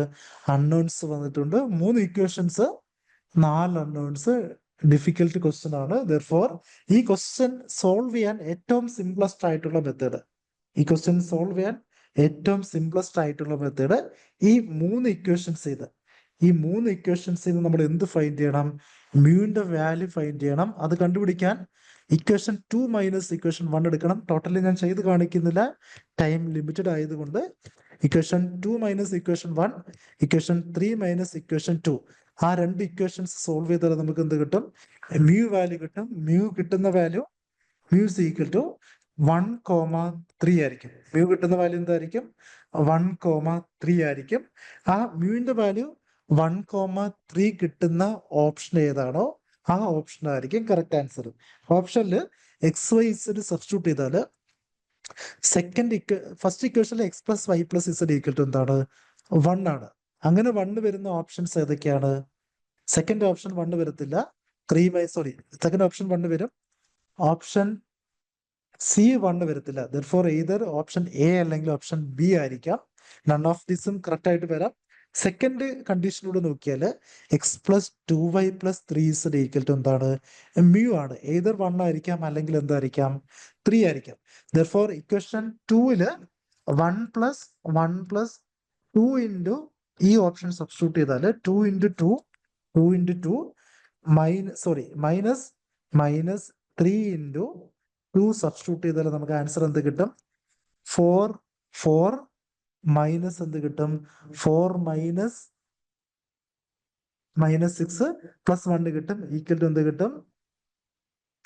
അൺനോൺസ് വന്നിട്ടുണ്ട്. 3 ഇക്വേഷൻസ്, 4 അൺനോൺസ്. ഡിഫിക്കൽട്ട് ക്വസ്റ്റ്യൻ ആണ്. ദർഫോർ ഈ ക്വസ്റ്റ്യൻ സോൾവ് ചെയ്യാൻ ഏറ്റവും സിംപ്ലസ്റ്റ് ആയിട്ടുള്ള മെത്തേഡ് ഈ 3 ഇക്വേഷൻസ് നമ്മൾ എന്ത് ഫൈൻഡ് ചെയ്യണം? മ്യൂവിന്റെ വാല്യൂ ഫൈൻഡ് ചെയ്യണം. അത് കണ്ടുപിടിക്കാൻ ഇക്വേഷൻ 2 മൈനസ് ഇക്വേഷൻ 1 എടുക്കണം. ടോട്ടലി ഞാൻ ചെയ്ത് കാണിക്കുന്നില്ല, ടൈം ലിമിറ്റഡ് ആയതുകൊണ്ട്. Equation 2 minus equation 1, equation 3 minus equation 2, ആ 2 ഇക്വേഷൻസ് സോൾവ് ചെയ്താൽ നമുക്ക് എന്ത് കിട്ടും? മ്യൂ വാല്യൂ കിട്ടും. മ്യൂ കിട്ടുന്ന വാല്യൂ മ്യൂ = 1,3 ആയിരിക്കും. മ്യൂ കിട്ടുന്ന വാല്യൂ എന്തായിരിക്കും? 1,3 ആയിരിക്കും. ആ മ്യൂവിന്റെ വാല്യൂ 1,3 കിട്ടുന്ന ഓപ്ഷൻ ഏതാണോ ആ ഓപ്ഷൻ ആയിരിക്കും കറക്റ്റ് ആൻസർ. ഓപ്ഷനിൽ XYZ സബ്സ്റ്റിറ്റ്യൂട്ട് ചെയ്താൽ ഫസ്റ്റ് ഇക്വേഷനിൽ x + y + z = എന്താണ്? 1 ആണ്. അങ്ങനെ 1 വരുന്ന ഓപ്ഷൻസ് ഏതൊക്കെയാണ്? സെക്കൻഡ് ഓപ്ഷൻ 1 വരത്തില്ല. സെക്കൻഡ് ഓപ്ഷൻ 1 വരും. ഓപ്ഷൻ സി 1 വരത്തില്ല. ദർഫോർ എയ്തർ ഓപ്ഷൻ എ അല്ലെങ്കിൽ ഓപ്ഷൻ ബി ആയിരിക്കാം. നൺ ഓഫ് ദിസും കറക്റ്റ് ആയിട്ട് വരാം. സെക്കൻഡ് കണ്ടീഷനിലൂടെ നോക്കിയാൽ x + 2y + 3z = എന്താണ്? മ്യൂ ആണ്. എയ്തർ 1 ആയിരിക്കാം അല്ലെങ്കിൽ എന്തായിരിക്കാം? 3 ആയിരിക്കാം. ദർഫോർ ഇക്വേഷൻ 2-ല് 1 + 1 + 2 ഇൻറ്റു ഈ ഓപ്ഷൻ സബ്സ്റ്റിറ്റ്യൂട്ട് ചെയ്താൽ 2 × 2 മൈനസ് 3 × 2 സബ്സ്റ്റിറ്റ്യൂട്ട് ചെയ്താൽ നമുക്ക് ആൻസർ എന്ത് കിട്ടും? 4 മൈനസ് എന്ത് കിട്ടും? 4 - 6 + 1 കിട്ടും. ഈക്വൽ ടു എന്ത് കിട്ടും?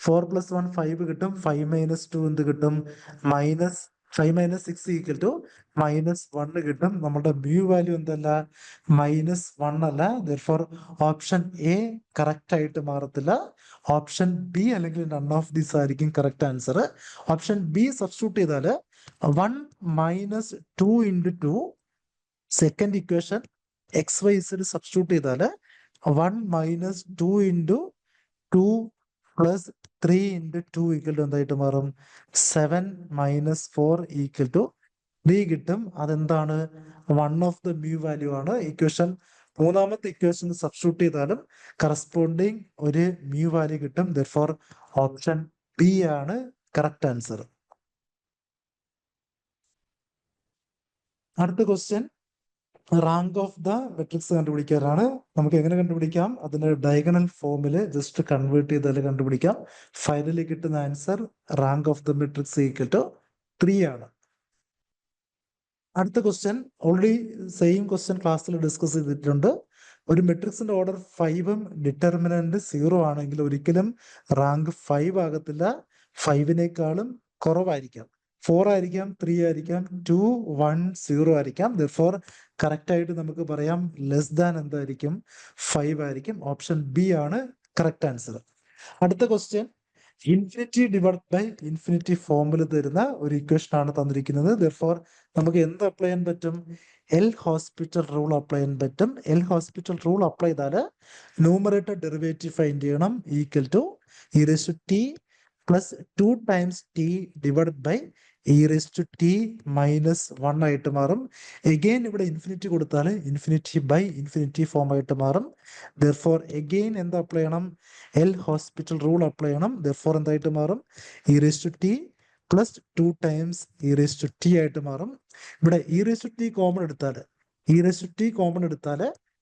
4 + 1 5 കിട്ടും. 5 - 2 എന്ത് കിട്ടും? -5 - 6 = -1 കിട്ടും. നമ്മുടെ മ്യൂ വാല്യൂ എന്തല്ല? -1 അല്ല. ദർഫോർ ഓപ്ഷൻ എ കറക്റ്റ് ആയിട്ട് മാറത്തില്ല. ഓപ്ഷൻ ബി അല്ലെങ്കിൽ നൺ ഓഫ് ദീസ് ആയിരിക്കും correct answer. Option B substitute ചെയ്താൽ 1 - 2 × 2 second equation x y z substitute ചെയ്താൽ 1 minus 2 into 2 plus 3 into 2 equal to എന്തായിട്ട് മാറും 7 മൈനസ് 4 ഈക്വൽ ടു 3 കിട്ടും. അതെന്താണ്? One of the mu value ആണ്. ഇക്വേഷൻ മൂന്നാമത്തെ ഇക്വേഷൻ സബ്സ്റ്റിറ്റ്യൂട്ട് ചെയ്താലും കറസ്പോണ്ടിങ് ഒരു മ്യൂ വാല്യൂ കിട്ടും. ദെർഫോർ ഓപ്ഷൻ ബി ആണ് കറക്റ്റ് ആൻസർ. അടുത്ത question rank of the matrix കണ്ടുപിടിക്കാനാണ്. നമുക്ക് എങ്ങനെ കണ്ടുപിടിക്കാം? അതിന് ഡയഗണൽ ഫോമിൽ ജസ്റ്റ് കൺവേർട്ട് ചെയ്താൽ കണ്ടുപിടിക്കാം. ഫൈനലി കിട്ടുന്ന answer rank of the matrix equal to 3 ആണ്. അടുത്ത ക്വസ്റ്റ്യൻ ഓൾറെഡി സെയിം ക്വസ്റ്റ്യൻ ക്ലാസ്സിൽ ഡിസ്കസ് ചെയ്തിട്ടുണ്ട്. ഒരു മെട്രിക്സിന്റെ ഓർഡർ 5ഉം ഡിറ്റർമിനന്റ് 0 ആണെങ്കിൽ ഒരിക്കലും റാങ്ക് 5 ആകത്തില്ല. 5നേക്കാളും കുറവായിരിക്കാം. 4 ആയിരിക്കാം, 3 ആയിരിക്കാം, 2, 1, 0 ആയിരിക്കാം. ദെർഫോർ കറക്റ്റ് ആയിട്ട് നമുക്ക് പറയാം ലെസ് ദാൻ എന്തായിരിക്കും 5 ആയിരിക്കും. ഓപ്ഷൻ ബി ആണ് കറക്റ്റ് ആൻസർ. അടുത്ത question infinity divide by infinity ഫോമിൽ തരുന്ന ഒരു ഇക്വേഷൻ ആണ് തന്നിരിക്കുന്നത്. ദെർഫോർ നമുക്ക് എന്ത് അപ്ലൈ ചെയ്യാൻ പറ്റും? എൽ ഹോസ്പിറ്റൽ റൂൾ അപ്ലൈ ചെയ്യാൻ പറ്റും. എൽ ഹോസ്പിറ്റൽ റൂൾ അപ്ലൈ ചെയ്താൽ ന്യൂമറേറ്റർ ഡെറിവേറ്റീവ് ഫൈൻഡ് ചെയ്യണം. Equal to e raise to t plus 2 times t divide by e raise to t minus 1 ആയിട്ട് മാറും. എഗെയിൻ ഇവിടെ ഇൻഫിനിറ്റി കൊടുത്താൽ ഇൻഫിനിറ്റി ബൈ ഇൻഫിനിറ്റി ഫോം ആയിട്ട് മാറും. ദെർഫോർ എഗെയിൻ എന്താ apply ചെയ്യണം? എൽ ഹോസ്പിറ്റൽ റൂൾ അപ്ലൈ ചെയ്യണം. ദെർഫോർ എന്തായിട്ട് മാറും? E raise to t plus 2 times e raise to t ആയിട്ട് മാറും. ഇവിടെ e raise to t common എടുത്താൽ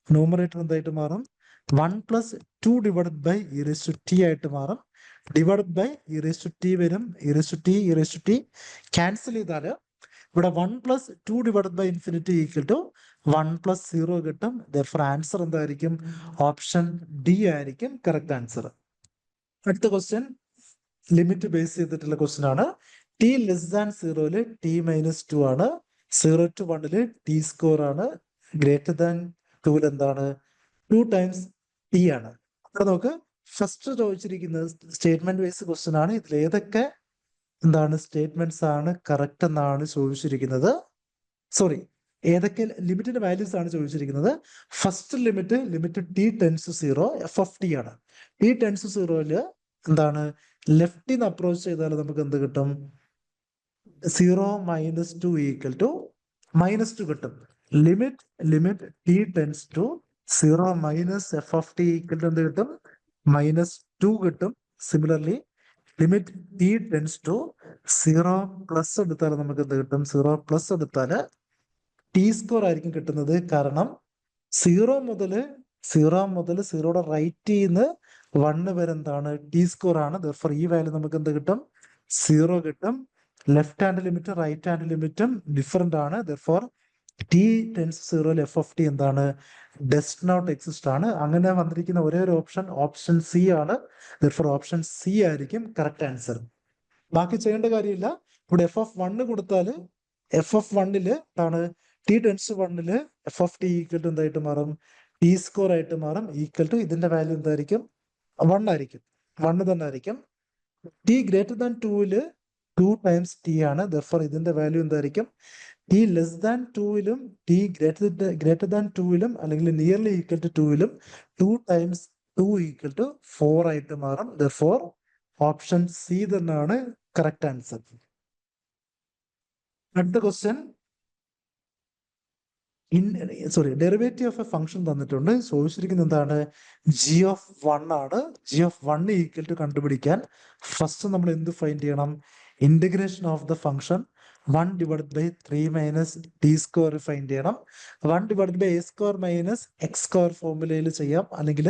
ന്യൂമറേറ്റർ എന്തായിട്ട് മാറും? 1 plus 2 divide by e raise to t ആയിട്ട് മാറും. Divide by e raise to t വരും. E raise to t cancel ചെയ്താൽ ഇവിടെ 1 plus 2 divide by infinity equal to 1 plus 0 കിട്ടും. Therefore answer എന്തായിരിക്കും? ഓപ്ഷൻ ഡി ആയിരിക്കും കറക്റ്റ് ആൻസർ. അടുത്ത question limit base ചെയ്തിട്ടുള്ള ക്വസ്റ്റ്യൻ ആണ്. T less than 0 T minus 2 ആണ്. 0 to 1 ടി സ്കോർ ആണ്. ഗ്രേറ്റർ ദാൻ 2 എന്താണ്? 2 ടൈംസ് ടി ആണ്. അപ്പൊ നമുക്ക് ഫസ്റ്റ് ചോദിച്ചിരിക്കുന്നത് സ്റ്റേറ്റ്മെന്റ് വൈസ് ക്വസ്റ്റ്യൻ ആണ്. ഇതിൽ ഏതൊക്കെ സ്റ്റേറ്റ്മെന്റ്സ് ആണ് കറക്റ്റ് എന്നാണ് ചോദിച്ചിരിക്കുന്നത്. സോറി, ഏതൊക്കെ ലിമിറ്റിന്റെ വാല്യൂസ് ആണ് ചോദിച്ചിരിക്കുന്നത്. First limit t tends 0 f of t ആണ്. ടി ടെൻസ് 0 ലെഫ്റ്റിൽ നിന്ന് അപ്രോച്ച് ചെയ്താൽ നമുക്ക് എന്ത് കിട്ടും? 0 മൈനസ് 2 ഈക്വൽ ടു -2 കിട്ടും. Limit t tends to 0 minus F of t equal to എന്ത് കിട്ടും? -2 കിട്ടും. Similarly limit t tends to 0 plus എടുത്താൽ നമുക്ക് എന്ത് കിട്ടും? 0 പ്ലസ് എടുത്താൽ ടി സ്കോർ ആയിരിക്കും കിട്ടുന്നത്. കാരണം 0 മുതൽ 0യുടെ റൈറ്റിൽ നിന്ന് 1 വരെ ടി സ്കോർ ആണ്. ദെർഫോർ ഈ വാല്യൂ നമുക്ക് എന്ത് കിട്ടും? 0 കിട്ടും. ലെഫ്റ്റ് ഹാൻഡ് ലിമിറ്റും റൈറ്റ് ഹാൻഡ് ലിമിറ്റും ഡിഫറെന്റ് ആണ്. Therefore t tends 0 f of t does not exist ആണ്. അങ്ങനെ വന്നിരിക്കുന്ന ഒരേ ഒരു ഓപ്ഷൻ സി ആണ്. ദെർഫോർ ഓപ്ഷൻ സി ആയിരിക്കും കറക്റ്റ് ആൻസർ. ബാക്കി ചെയ്യേണ്ട കാര്യമില്ല. ഇവിടെ എഫ് ഓഫ് 1 കൊടുത്താൽ f of 1 t tends 1 F of t equal to എന്തായിട്ട് മാറും? ടി സ്കോർ ആയിട്ട് മാറും. ഈക്വൽ ടു ഇതിന്റെ വാല്യൂ എന്തായിരിക്കും? 1 ആയിരിക്കും. 1 തന്നെ ആയിരിക്കും. T greater than 2 2 times t ആണ്. ദെർഫോർ ഇതിന്റെ വാല്യൂ എന്തായിരിക്കും? T less than 2 t greater than 2 അല്ലെങ്കിൽ nearly equal to 2 2 times 2 equal to 4 ആയിട്ട് മാറും. ദെർഫോർ ഓപ്ഷൻ സി തന്നെയാണ് കറക്റ്റ് ആൻസർ. അടുത്ത question derivative of a function തന്നിട്ടുണ്ട്. ചോദിച്ചിരിക്കുന്നത് എന്താണ്? ജി ഓഫ് 1 ആണ്. ജി ഓഫ് 1 ഈക്വൽ ടു കണ്ടുപിടിക്കാൻ ഫസ്റ്റ് നമ്മൾ എന്ത് ഫൈൻഡ് ചെയ്യണം? Integration of the function 1 divide by 3 minus t square find ചെയ്യണം. 1 divide by a square minus x square ഫോർമുലയിൽ ചെയ്യാം, അല്ലെങ്കിൽ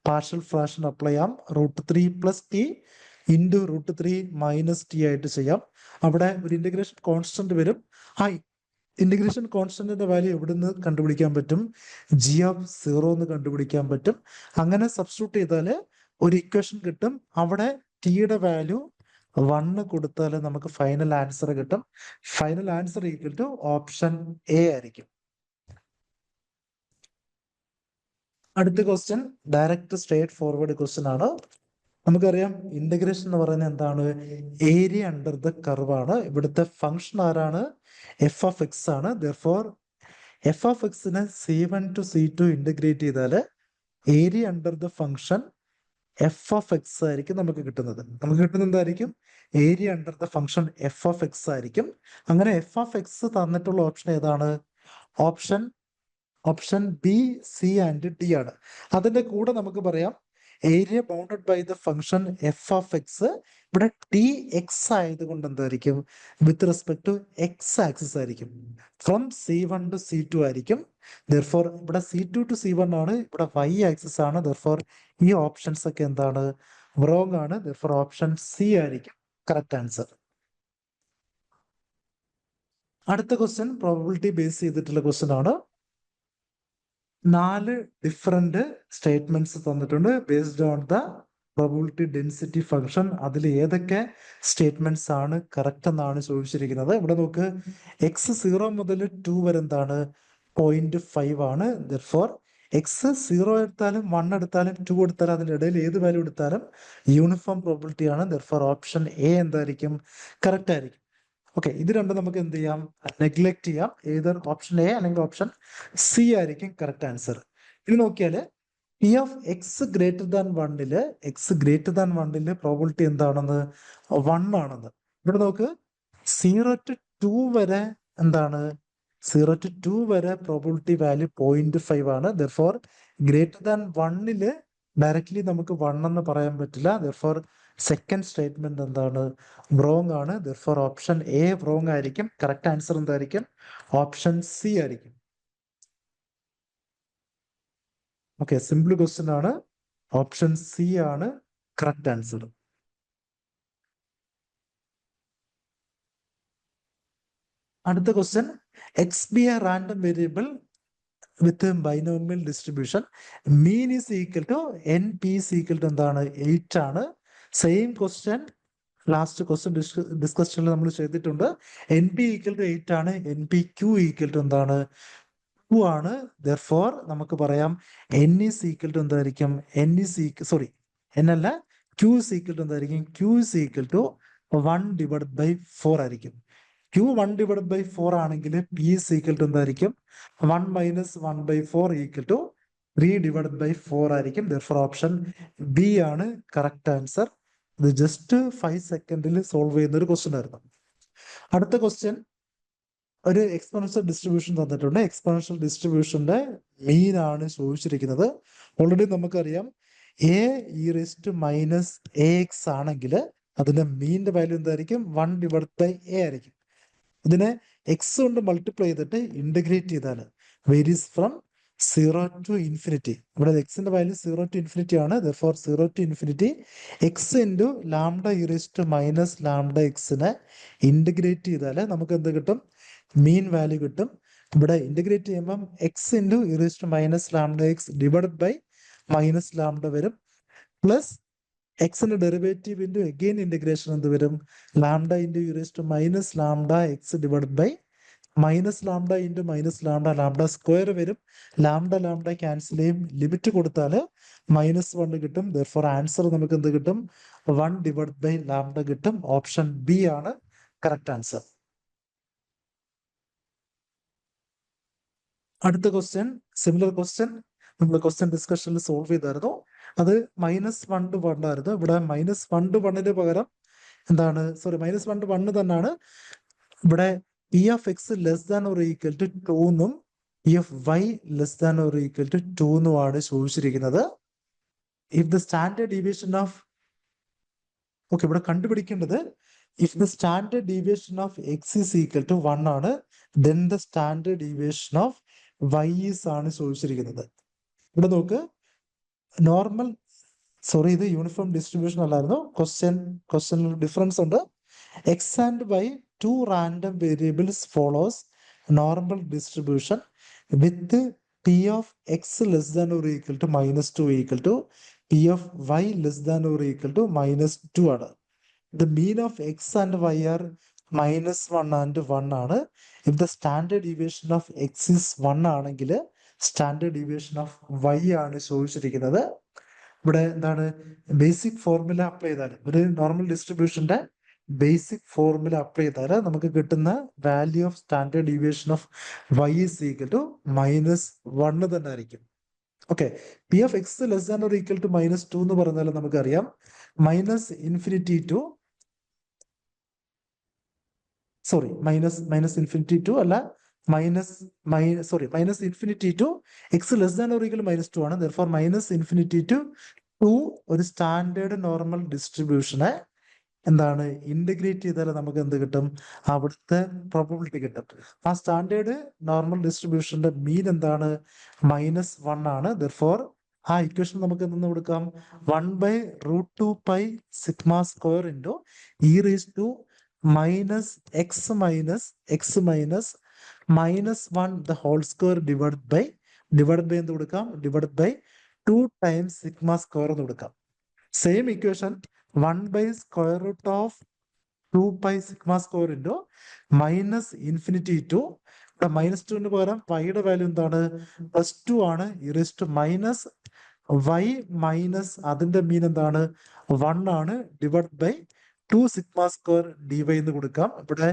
പാർഷ്യൽ ഫ്രാക്ഷൻ അപ്ലൈ ചെയ്യാം. √3 plus t into √3 minus t ആയിട്ട് ചെയ്യാം. അവിടെ ഒരു ഇന്റഗ്രേഷൻ കോൺസ്റ്റന്റ് വരും. ഇന്റഗ്രേഷൻ കോൺസ്റ്റന്റിന്റെ വാല്യൂ എവിടുന്ന് കണ്ടുപിടിക്കാൻ പറ്റും? ജി ഓഫ് 0 എന്ന് കണ്ടുപിടിക്കാൻ പറ്റും. അങ്ങനെ സബ്സ്റ്റിറ്റ്യൂട്ട് ചെയ്താൽ ഒരു ഇക്വേഷൻ കിട്ടും. അവിടെ ടിയുടെ വാല്യൂ 1 കൊടുത്താൽ നമുക്ക് ഫൈനൽ ആൻസർ കിട്ടും. Final answer equal to option A ആയിരിക്കും. അടുത്ത question direct straightforward question ആണ്. നമുക്കറിയാം ഇന്റഗ്രേഷൻ എന്ന് പറയുന്നത് എന്താണ്? ഏരിയ അണ്ടർ ദ കർവ് ആണ്. ഇവിടുത്തെ ഫംഗ്ഷൻ ആരാണ്? എഫ് ഓഫ് എക്സ് ആണ്. ദെർഫോർ എഫ് ഓഫ് എക്സിനെ C1 to C2 ഇന്റഗ്രേറ്റ് ചെയ്താൽ area under the function F of x ആയിരിക്കും നമുക്ക് കിട്ടുന്നത്. നമുക്ക് കിട്ടുന്നത് എന്തായിരിക്കും? Area under the function F of x ആയിരിക്കും. അങ്ങനെ എഫ് ഓഫ് എക്സ് തന്നിട്ടുള്ള ഓപ്ഷൻ ഏതാണ്? Option B, C and D ആണ്. അതിന്റെ കൂടെ നമുക്ക് പറയാം area bounded by the function F of x. ഇവിടെ ടി എക്സ് ആയതുകൊണ്ട് എന്തായിരിക്കും? With respect to X axis ആയിരിക്കും. ഫ്രം C1 to C2 ആയിരിക്കും. ദർഫോർ ഇവിടെ C2 to C1 ആണ്, ഇവിടെ y ആക്സിസ് ആണ്. ദർഫോർ ഈ ഓപ്ഷൻസ് ഒക്കെ എന്താണ്? റോങ് ആണ്. ദർഫോർ ഓപ്ഷൻ സി ആയിരിക്കും കറക്റ്റ് ആൻസർ. അടുത്ത ക്വസ്റ്റ്യൻ പ്രോബബിലിറ്റി ബേസ് ചെയ്തിട്ടുള്ള ക്വസ്റ്റ്യൻ ആണ്. 4 ഡിഫറെന്റ് സ്റ്റേറ്റ്മെന്റ്സ് തന്നിട്ടുണ്ട് based on the probability density function. അതിൽ ഏതൊക്കെ സ്റ്റേറ്റ്മെന്റ്സ് ആണ് കറക്റ്റ് എന്നാണ് ചോദിച്ചിരിക്കുന്നത്. ഇവിടെ നോക്ക്, എക്സ് 0 മുതൽ 2 വരെ എന്താണ്? 0.5 ആണ്. ദർഫോർ എക്സ് 0 എടുത്താലും 1 എടുത്താലും 2 എടുത്താലും അതിന്റെ ഇടയിൽ ഏത് വാല്യൂ എടുത്താലും യൂണിഫോം പ്രോബിലിറ്റി ആണ്. ദർഫോർ ഓപ്ഷൻ എ എന്തായിരിക്കും? കറക്റ്റ് ആയിരിക്കും. ഓക്കെ, ഇത് രണ്ടും നമുക്ക് എന്ത് ചെയ്യാം? നെഗ്ലക്ട് ചെയ്യാം. ഏത് ഓപ്ഷൻ എ അല്ലെങ്കിൽ ഓപ്ഷൻ സി ആയിരിക്കും കറക്റ്റ് ആൻസർ. ഇനി നോക്കിയാല് P of X greater than 1 X greater than 1 probability എന്താണെന്ന്? 1 ആണെന്ന്. ഇവിടെ നോക്ക്, 0 to 2 വരെ എന്താണ്? 0 to 2 വരെ പ്രോബിലിറ്റി വാല്യൂ 0.5 ആണ്. ദർഫോർ ഗ്രേറ്റർ ദാൻ 1 ഡയറക്ട്ലി നമുക്ക് 1 എന്ന് പറയാൻ പറ്റില്ല. ദർഫോർ സെക്കൻഡ് സ്റ്റേറ്റ്മെന്റ് എന്താണ്? റോങ് ആണ്. ദർഫോർ ഓപ്ഷൻ എ റോങ് ആയിരിക്കും. കറക്റ്റ് ആൻസർ എന്തായിരിക്കും? ഓപ്ഷൻ സി ആയിരിക്കും. ഓക്കെ, സിമ്പിൾ ക്വസ്റ്റ്യൻ ആണ്. ഓപ്ഷൻ സി ആണ് കറക്റ്റ് ആൻസർ. അടുത്ത question, x be a random variable with binomial distribution, mean is equal to n p is equal to എന്താണ്? 8 ആണ്. Same question last question ഡിസ്കഷനിൽ നമ്മൾ ചെയ്തിട്ടുണ്ട്. N p equal to 8 ആണ്. N p q equal to എന്താണ്? 2 ആണ്. Therefore നമുക്ക് പറയാം എൻ ഈസ് ഈക്വൽ ടു എന്തായിരിക്കും? എൻ അല്ല, ക്യൂ ഈസ് ഈക്വൽ ടു എന്തായിരിക്കും? ക്യൂ ഈസ് ഈക്വൽ ടു 1/4 ആയിരിക്കും. ക്യൂ 1/4 ആണെങ്കിൽ പി ഈസ് ഈക്വൽ ടു എന്തായിരിക്കും? 1 - 1/4 ഈക്വൽ ടു 3/4 ആയിരിക്കും. ദർഫോർ ഓപ്ഷൻ ബി ആണ് കറക്റ്റ് ആൻസർ. ഇത് ജസ്റ്റ് 5 സെക്കൻഡിൽ സോൾവ് ചെയ്യുന്ന ഒരു ക്വസ്റ്റ്യൻ ആയിരുന്നു. അടുത്ത ക്വസ്റ്റ്യൻ, ഒരു എക്സ്പോണൻഷ്യൽ ഡിസ്ട്രിബ്യൂഷൻ തന്നിട്ടുണ്ട്. എക്സ്പോണൻഷ്യൽ ഡിസ്ട്രിബ്യൂഷന്റെ മീൻ ആണ് ചോദിച്ചിരിക്കുന്നത്. ഓൾറെഡി നമുക്കറിയാം a(-ax) ആണെങ്കിൽ അതിന്റെ മീനിന്റെ വാല്യൂ എന്തായിരിക്കും? 1/a ആയിരിക്കും. ഇതിനെ എക്സ് കൊണ്ട് മൾട്ടിപ്ലൈ ചെയ്തിട്ട് ഇന്റഗ്രേറ്റ് ചെയ്താൽ വേരീസ് ഫ്രം 0 to infinity. ഇവിടെ എക്സിന്റെ വാല്യൂ 0 to infinity ആണ്. Therefore 0 to infinity x into lambda e raised to minus lambda x നെ ഇന്റഗ്രേറ്റ് ചെയ്താൽ നമുക്ക് എന്ത് കിട്ടും? മീൻ വാല്യൂ കിട്ടും. ഇവിടെ ഇന്റഗ്രേറ്റ് ചെയ്യുമ്പം x into e raise to minus lambda x divide by minus lambda വരും. പ്ലസ് എക്സിന്റെ ഡെറിവേറ്റീവ് ഇൻറ്റു അഗെയിൻ ഇന്റഗ്രേഷൻ എന്ത് വരും? Lambda into e raise to minus lambda x divide by minus lambda into minus lambda lambda square വരും. Lambda lambda cancel ചെയ്യും. Limit കൊടുത്താൽ -1 കിട്ടും. Therefore answer നമുക്ക് എന്ത് കിട്ടും? 1 ഡിവൈഡ് ബൈ ലാംഡ കിട്ടും. ഓപ്ഷൻ ബി ആണ് കറക്റ്റ് ആൻസർ. അടുത്ത ക്വസ്റ്റ്യൻ, സിമിലർ ക്വസ്റ്റ്യൻ നമ്മൾ ക്വസ്റ്റ്യൻ ഡിസ്കഷനിൽ സോൾവ് ചെയ്തായിരുന്നു. അത് -1 to 1 ആയിരുന്നു. ഇവിടെ -1 to 1 പകരം എന്താണ്? -1 to 1 തന്നെയാണ്. ഇവിടെ P of x less than or equal to 2 എന്നും p of y less than or equal to 2 എന്നുമാണ് ചോദിച്ചിരിക്കുന്നത്. If the standard deviation of ഇവിടെ കണ്ടുപിടിക്കേണ്ടത് if the standard deviation of x is equal to 1 ആണ്, then the standard deviation of y is ആണ് ചോദിച്ചിരിക്കുന്നത്. ഇവിടെ നോക്ക്, നോർമൽ ഇത് യൂണിഫോം ഡിസ്ട്രിബ്യൂഷൻ അല്ലായിരുന്നു. ക്വസ്റ്റ്യനിൽ ഡിഫറൻസ് ഉണ്ട്. x and y, two random variables follows normal distribution with p of x less than or equal to -2 equal to p of y less than or equal to -2 ആണ്. The mean of x and y are -1 and 1 ആണ്. If the standard deviation of x is 1 ആണെങ്കിൽ standard deviation of y ആണ് ചോദിച്ചിരിക്കുന്നത്. ഇവിടെ എന്താണ്? Basic formula apply ചെയ്താൽ ഒരു normal ഡിസ്ട്രിബ്യൂഷന്റെ ബേസിക് ഫോർമുല അപ്ലൈ ചെയ്താൽ നമുക്ക് കിട്ടുന്ന value of standard deviation of y is equal to -1 തന്നെ ആയിരിക്കും. Okay, p of x less than or equal to -2 എന്ന് പറഞ്ഞാൽ നമുക്കറിയാം -∞ ടു -∞ ടു അല്ല -∞ to x less than or equal -2 ആണ്. ദെർഫോർ -∞ ടു 2 ഒരു സ്റ്റാൻഡേർഡ് നോർമൽ ഡിസ്ട്രിബ്യൂഷനെ എന്താണ് ഇന്റഗ്രേറ്റ് ചെയ്താൽ നമുക്ക് എന്ത് കിട്ടും? അവിടുത്തെ പ്രോബബിലിറ്റി കിട്ടും. ആ സ്റ്റാൻഡേർഡ് നോർമൽ ഡിസ്ട്രിബ്യൂഷന്റെ മീൻ എന്താണ്? -1 ആണ്. ദെർഫോർ ആ ഇക്വേഷൻ നമുക്ക് എന്തെന്ന് കൊടുക്കാം? 1/√2 pi sigma square into e raise to -1 the whole square divide by എന്ത് കൊടുക്കാം? Divide by 2 times sigma square എന്ന് കൊടുക്കാം. Same equation 1/√2 pi sigma square into -∞ to -2 പകരം വൈയുടെ വാല്യൂ എന്താണ്? +2 ആണ്. ഇറേസ്റ്റ് മൈനസ് y മൈനസ് അതിന്റെ മീൻ എന്താണ്? 1 ആണ്. Divide by 2 sigma square dy എന്ന് കൊടുക്കാം. ഇവിടെ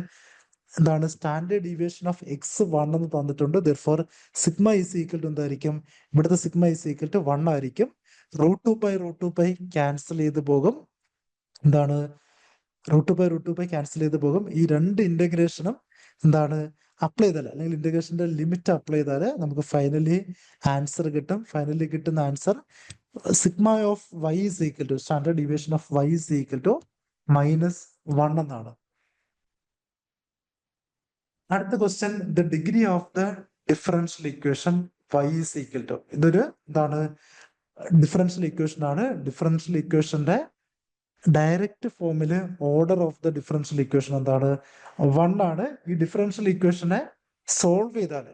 എന്താണ്? സ്റ്റാൻഡേർഡ് ഡീവിയേഷൻ ഓഫ് എക്സ് 1 എന്ന് തന്നിട്ടുണ്ട്. Therefore sigma is equal to എന്തായിരിക്കും? ഇവിടുത്തെ സിഗ്മ ഈസ് ഈക്വൽ ടു 1 ആയിരിക്കും. √2 പൈ ക്യാൻസൽ ചെയ്ത് പോകും. എന്താണ്? √2 പൈ ക്യാൻസൽ ചെയ്ത് പോകും. ഈ രണ്ട് ഇന്റഗ്രേഷനും എന്താണ്? അപ്ലൈ ചെയ്താൽ അല്ലെങ്കിൽ ഇന്റഗ്രേഷന്റെ ലിമിറ്റ് അപ്ലൈ ചെയ്താൽ നമുക്ക് ഫൈനലി ആൻസർ കിട്ടും. ഫൈനലി കിട്ടുന്ന answer sigma of y is equal to standard deviation of y is equal to -1 എന്നാണ്. അടുത്ത question, the degree of the differential equation y is equal to. ഇതൊരു എന്താണ്? ഡിഫറൻഷ്യൽ ഇക്വേഷൻ ആണ്. Differential ഇക്വേഷന്റെ direct ഫോമില് order of the differential equation എന്താണ്? 1 ആണ്. ഈ ഡിഫറൻഷ്യൽ ഇക്വേഷനെ സോൾവ് ചെയ്താൽ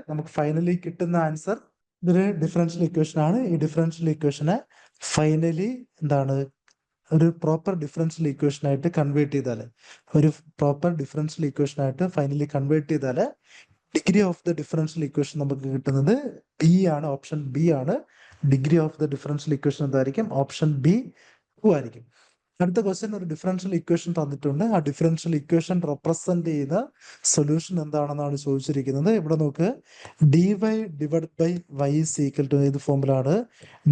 നമുക്ക് ഫൈനലി കിട്ടുന്ന ആൻസർ ഇതൊരു ഡിഫറൻഷ്യൽ ഇക്വേഷൻ ആണ്. ഈ ഡിഫറൻഷ്യൽ ഇക്വേഷനെ ഫൈനലി എന്താണ്? ഒരു പ്രോപ്പർ ഡിഫറൻഷ്യൽ ഇക്വേഷൻ ആയിട്ട് കൺവേർട്ട് ചെയ്താൽ degree of the differential equation നമുക്ക് കിട്ടുന്നത് ബി ആണ്. ഓപ്ഷൻ ബി ആണ്. Degree of the differential equation എന്തായിരിക്കും? ഓപ്ഷൻ ബി 2 ആയിരിക്കും. അടുത്ത ക്വസ്റ്റ്യൻ, ഒരു ഡിഫറൻഷ്യൽ ഇക്വേഷൻ തന്നിട്ടുണ്ട്. ആ ഡിഫറൻഷ്യൽ ഇക്വേഷൻ റെപ്രസെന്റ് ചെയ്യുന്ന സൊല്യൂഷൻ എന്താണെന്നാണ് ചോദിച്ചിരിക്കുന്നത്. ഇവിടെ നോക്ക്, dy divide by y is equal to ഏത് ഫോമിലാണ്?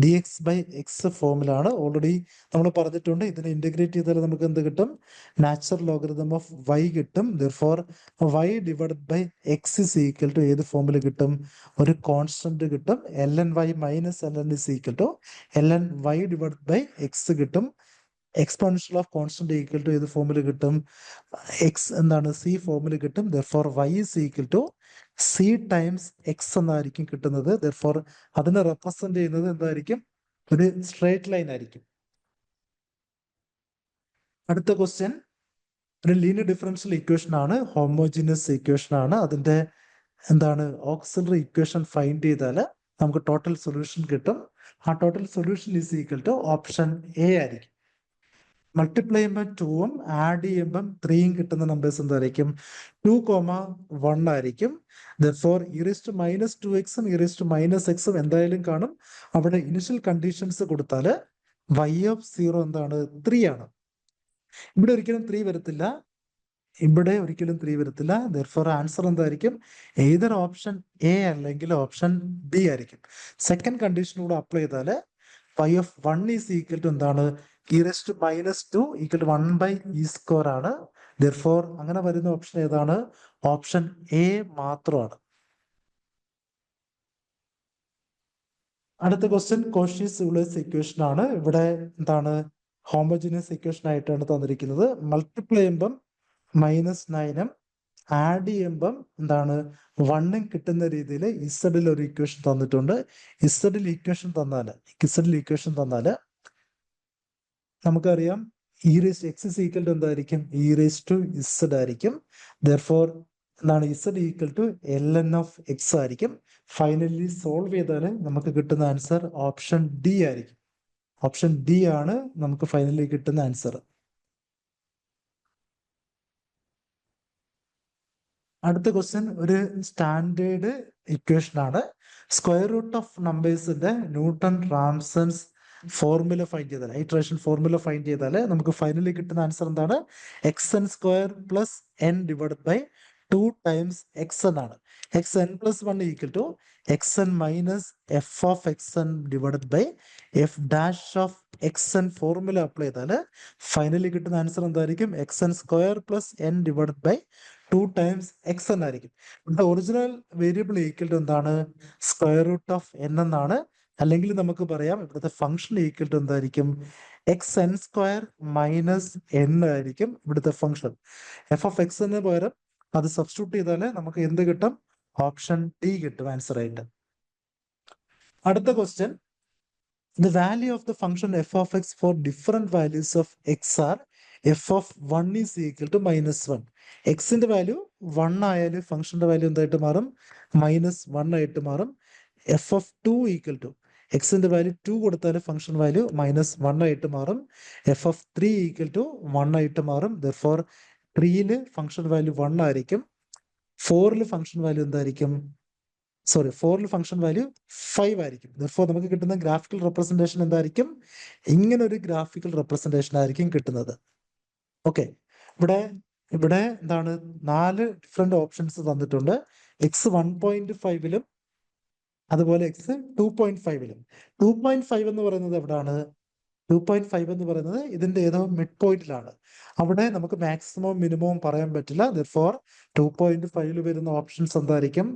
dx ബൈ എക്സ് ഫോമിലാണ്. ഓൾറെഡി നമ്മൾ പറഞ്ഞിട്ടുണ്ട്. ഇതിനെ ഇന്റഗ്രേറ്റ് ചെയ്താൽ നമുക്ക് എന്ത് കിട്ടും? നാച്ചുറൽ ലോഗരിതം ഓഫ് y കിട്ടും. Therefore y divide by x is equal to ഏത് ഫോമിൽ കിട്ടും? ഒരു കോൺസ്റ്റന്റ് കിട്ടും. ln y minus ln is equal to ln y divide by x കിട്ടും. Exponential of constant equal to ഏത് ഫോമിൽ കിട്ടും? എക്സ് എന്താണ്? സി ഫോമിൽ കിട്ടും. Therefore y is equal to C times x എന്നായിരിക്കും കിട്ടുന്നത്. ദെർഫോർ അതിനെ റെപ്രസെന്റ് ചെയ്യുന്നത് എന്തായിരിക്കും? ഒരു സ്ട്രേറ്റ് ലൈൻ ആയിരിക്കും. അടുത്ത ക്വസ്റ്റ്യൻ, ഒരു ലീനിയർ ഡിഫറൻഷ്യൽ ഇക്വേഷൻ ആണ്. ഹോമോജിനിയസ് ഇക്വേഷൻ ആണ്. അതിന്റെ എന്താണ്? ഓക്സിലറി ഇക്വേഷൻ ഫൈൻഡ് ചെയ്താൽ നമുക്ക് ടോട്ടൽ സൊല്യൂഷൻ കിട്ടും. ആ total solution is equal to option A ആയിരിക്കും. മൾട്ടിപ്ലൈ ചെയ്യുമ്പോൾ 2ഉം ആഡ് ചെയ്യുമ്പം 3ഉം കിട്ടുന്ന നമ്പേഴ്സ് എന്തായിരിക്കും? 2,1 ആയിരിക്കും. ദെർഫോർ e⁻²x-ഉം e⁻−x-ഉം എന്തായാലും കാണും. അവിടെ ഇനിഷ്യൽ കണ്ടീഷൻസ് കൊടുത്താൽ y ഓഫ് 0 എന്താണ്? 3 ആണ്. ഇവിടെ ഒരിക്കലും 3 വരത്തില്ല. ദെർഫോർ ആൻസർ എന്തായിരിക്കും? എയ്തർ ഓപ്ഷൻ എ അല്ലെങ്കിൽ ഓപ്ഷൻ ബി ആയിരിക്കും. സെക്കൻഡ് കണ്ടീഷൻ കൂടെ അപ്ലൈ ചെയ്താൽ y of 1 is equal to എന്താണ്? e⁻² ഈക്വൽ ടു 1/e² ആണ്. ദെർഫോർ അങ്ങനെ വരുന്ന ഓപ്ഷൻ ഏതാണ്? ഓപ്ഷൻ എ മാത്രമാണ്. അടുത്ത ക്വസ്റ്റ്യൻ, കോഷി-സ്യൂളേഴ്സ് ഇക്വേഷൻ ആണ്. ഇവിടെ എന്താണ്? ഹോമോജിനിയസ് ഇക്വേഷൻ ആയിട്ടാണ് തന്നിരിക്കുന്നത്. മൾട്ടിപ്ലൈ ചെയ്യുമ്പം -9ഉം ആഡ് ചെയ്യുമ്പം എന്താണ്? 1ഉം കിട്ടുന്ന രീതിയിൽ ഇസഡിൽ ഒരു ഇക്വേഷൻ തന്നിട്ടുണ്ട്. ഇസഡിൽ ഇക്വേഷൻ തന്നാൽ നമുക്കറിയാം x is equal to എന്തായിരിക്കും? e⁻z ആയിരിക്കും. ദെർഫോർ എന്താണ്? z equal to ln of x ആയിരിക്കും. ഫൈനലി സോൾവ് ചെയ്താൽ നമുക്ക് കിട്ടുന്ന ആൻസർ ഓപ്ഷൻ ഡി ആയിരിക്കും. ഓപ്ഷൻ ഡി ആണ് നമുക്ക് ഫൈനലി കിട്ടുന്ന ആൻസർ. അടുത്ത ക്വസ്റ്റ്യൻ, ഒരു സ്റ്റാൻഡേർഡ് ഇക്വേഷൻ ആണ്. സ്ക്വയർ റൂട്ട് ഓഫ് നമ്പേഴ്സിന്റെ ന്യൂട്ടൺ റാംസൺസ് ഫോർമുല ഫൈൻഡ് ചെയ്താൽ ഇറ്ററേഷൻ ഫോർമുല ഫൈൻഡ് ചെയ്താൽ നമുക്ക് ഫൈനലി കിട്ടുന്ന ആൻസർ എന്താണ്? X N square plus N divide by 2 times X n ആണ്. X n plus 1 equal to x N minus F of X N divide by F dash of X N formula apply ചെയ്താൽ finally കിട്ടുന്ന answer എന്തായിരിക്കും? X N square plus N divide by 2 times X N ആയിരിക്കും. ഇവിടെ original variable equal to എന്താണ്? Square root of N എന്നാണ്. അല്ലെങ്കിൽ നമുക്ക് പറയാം ഇവിടുത്തെ ഫംഗ്ഷൻ ഈക്വൽ ടു എന്തായിരിക്കും? X N square minus N ആയിരിക്കും ഇവിടുത്തെ ഫംഗ്ഷൻ. എഫ് ഓഫ് എക്സ് എന്ന് പകരം അത് സബ്സ്റ്റിറ്റ്യൂട്ട് ചെയ്താൽ നമുക്ക് എന്ത് കിട്ടും? ഓപ്ഷൻ ഡി കിട്ടും ആൻസർ ആയിട്ട്. അടുത്ത question, the value of the function f of x for different values of x are f of 1 is equal to -1. എക്സിന്റെ വാല്യൂ 1 ആയാലും ഫംഗ്ഷന്റെ വാല്യൂ എന്തായിട്ട് മാറും? -1 ആയിട്ട് മാറും. എഫ് ഓഫ് 2 ഈക്വൽ ടു എക്സിന്റെ വാല്യൂ 2 കൊടുത്താൽ ഫംഗ്ഷൻ വാല്യൂ -1 ആയിട്ട് മാറും. എഫ് ഓഫ് 3 ഈക്വൽ ടു 1 ആയിട്ട് മാറും. ദർഫോർ 3ല് ഫംഗ്ഷൻ വാല്യൂ 1 ആയിരിക്കും. 4ല് ഫംഗ്ഷൻ വാല്യൂ എന്തായിരിക്കും? 4ൽ ഫംഗ്ഷൻ വാല്യൂ 5 ആയിരിക്കും. ദർഫോർ നമുക്ക് കിട്ടുന്ന ഗ്രാഫിക്കൽ റെപ്രസെന്റേഷൻ എന്തായിരിക്കും? ഇങ്ങനെ ഒരു ഗ്രാഫിക്കൽ റെപ്രസെന്റേഷൻ ആയിരിക്കും കിട്ടുന്നത്. ഓക്കെ, ഇവിടെ ഇവിടെ എന്താണ്? 4 ഡിഫറെന്റ് ഓപ്ഷൻസ് തന്നിട്ടുണ്ട്. എക്സ് 1.5ലും അതുപോലെ എക്സ് 2.5ലും. 2.5 എന്ന് പറയുന്നത് എവിടാണ്? 2.5 എന്ന് പറയുന്നത് ഇതിന്റെ ഏതോ മിഡ് പോയിന്റിലാണ്. അവിടെ നമുക്ക് മാക്സിമം മിനിമവും പറയാൻ പറ്റില്ല. ദർഫോർ 2.5ൽ വരുന്ന ഓപ്ഷൻസ് എന്തായിരിക്കും?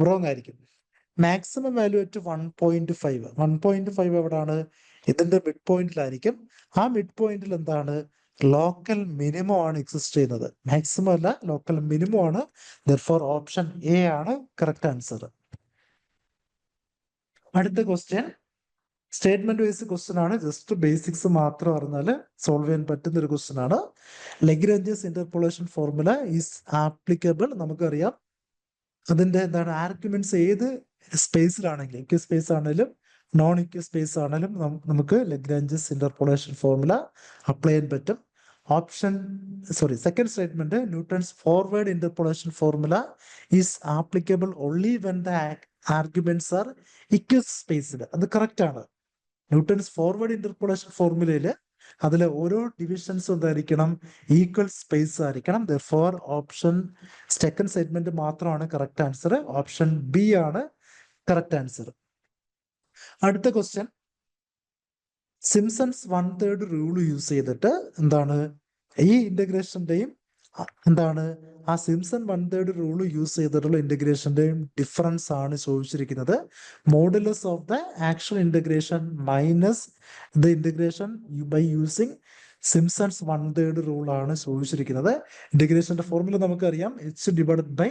റോങ് ആയിരിക്കും. Maximum value at 1.5. 1.5 എവിടാണ്? ഇതിന്റെ മിഡ് പോയിന്റിലായിരിക്കും. ആ മിഡ് പോയിന്റിൽ എന്താണ്? ലോക്കൽ മിനിമം ആണ് എക്സിസ്റ്റ് ചെയ്യുന്നത്. മാക്സിമം അല്ല, ലോക്കൽ മിനിമം ആണ്. ദർഫോർ ഓപ്ഷൻ എ ആണ് കറക്റ്റ് ആൻസർ. അടുത്ത ക്വസ്റ്റ്യൻ സ്റ്റേറ്റ്മെന്റ് വൈസ് ക്വസ്റ്റ്യൻ ആണ്. ജസ്റ്റ് ബേസിക്സ് മാത്രം അറിഞ്ഞാൽ സോൾവ് ചെയ്യാൻ പറ്റുന്ന ഒരു ക്വസ്റ്റ്യൻ ആണ്. Lagrange's interpolation formula is applicable. നമുക്കറിയാം അതിന്റെ എന്താണ് ആർഗ്യുമെന്റ്സ് ഏത് സ്പേസിലാണെങ്കിലും, ഇക്വ സ്പേസ് ആണെങ്കിലും നോൺ ഇക്വ സ്പേസ് ആണെങ്കിലും നമുക്ക് ലഗ്രാഞ്ചസ് ഇന്റർപോളേഷൻ ഫോർമുല അപ്ലൈ ചെയ്യാൻ പറ്റും. Second statement, Newton's forward interpolation formula is applicable only when the arguments are equispaced. അത് കറക്റ്റ് ആണ്. ന്യൂട്ടൺസ് ഫോർവേഡ് ഇന്റർപോളേഷൻ ഫോർമുലയില് അതിലെ ഓരോ ഡിവിഷൻസും എന്തായിരിക്കണം? ഈക്വൽ സ്പേസ് ആയിരിക്കണം. ദർഫോർ ഓപ്ഷൻ സെക്കൻഡ് സ്റ്റേറ്റ്മെന്റ് മാത്രമാണ് കറക്റ്റ് ആൻസർ. ഓപ്ഷൻ ബി ആണ് കറക്റ്റ് ആൻസർ. അടുത്ത ക്വസ്റ്റ്യൻ, സിംസൺസ് 1/3 റൂൾ യൂസ് ചെയ്തിട്ട് എന്താണ് ഈ ഇന്റഗ്രേഷന്റെയും എന്താണ് ആ സിംസൺ 1/3 റൂൾ യൂസ് ചെയ്തിട്ടുള്ള ഇന്റഗ്രേഷന്റെയും ഡിഫറൻസ് ആണ് ചോദിച്ചിരിക്കുന്നത്. Modulus of the actual integration minus the integration by using Simpson's 1/3 rule ആണ് ചോദിച്ചിരിക്കുന്നത്. ഇന്റഗ്രേഷന്റെ ഫോർമുല നമുക്കറിയാം, എച്ച് ഡിവൈഡഡ് ബൈ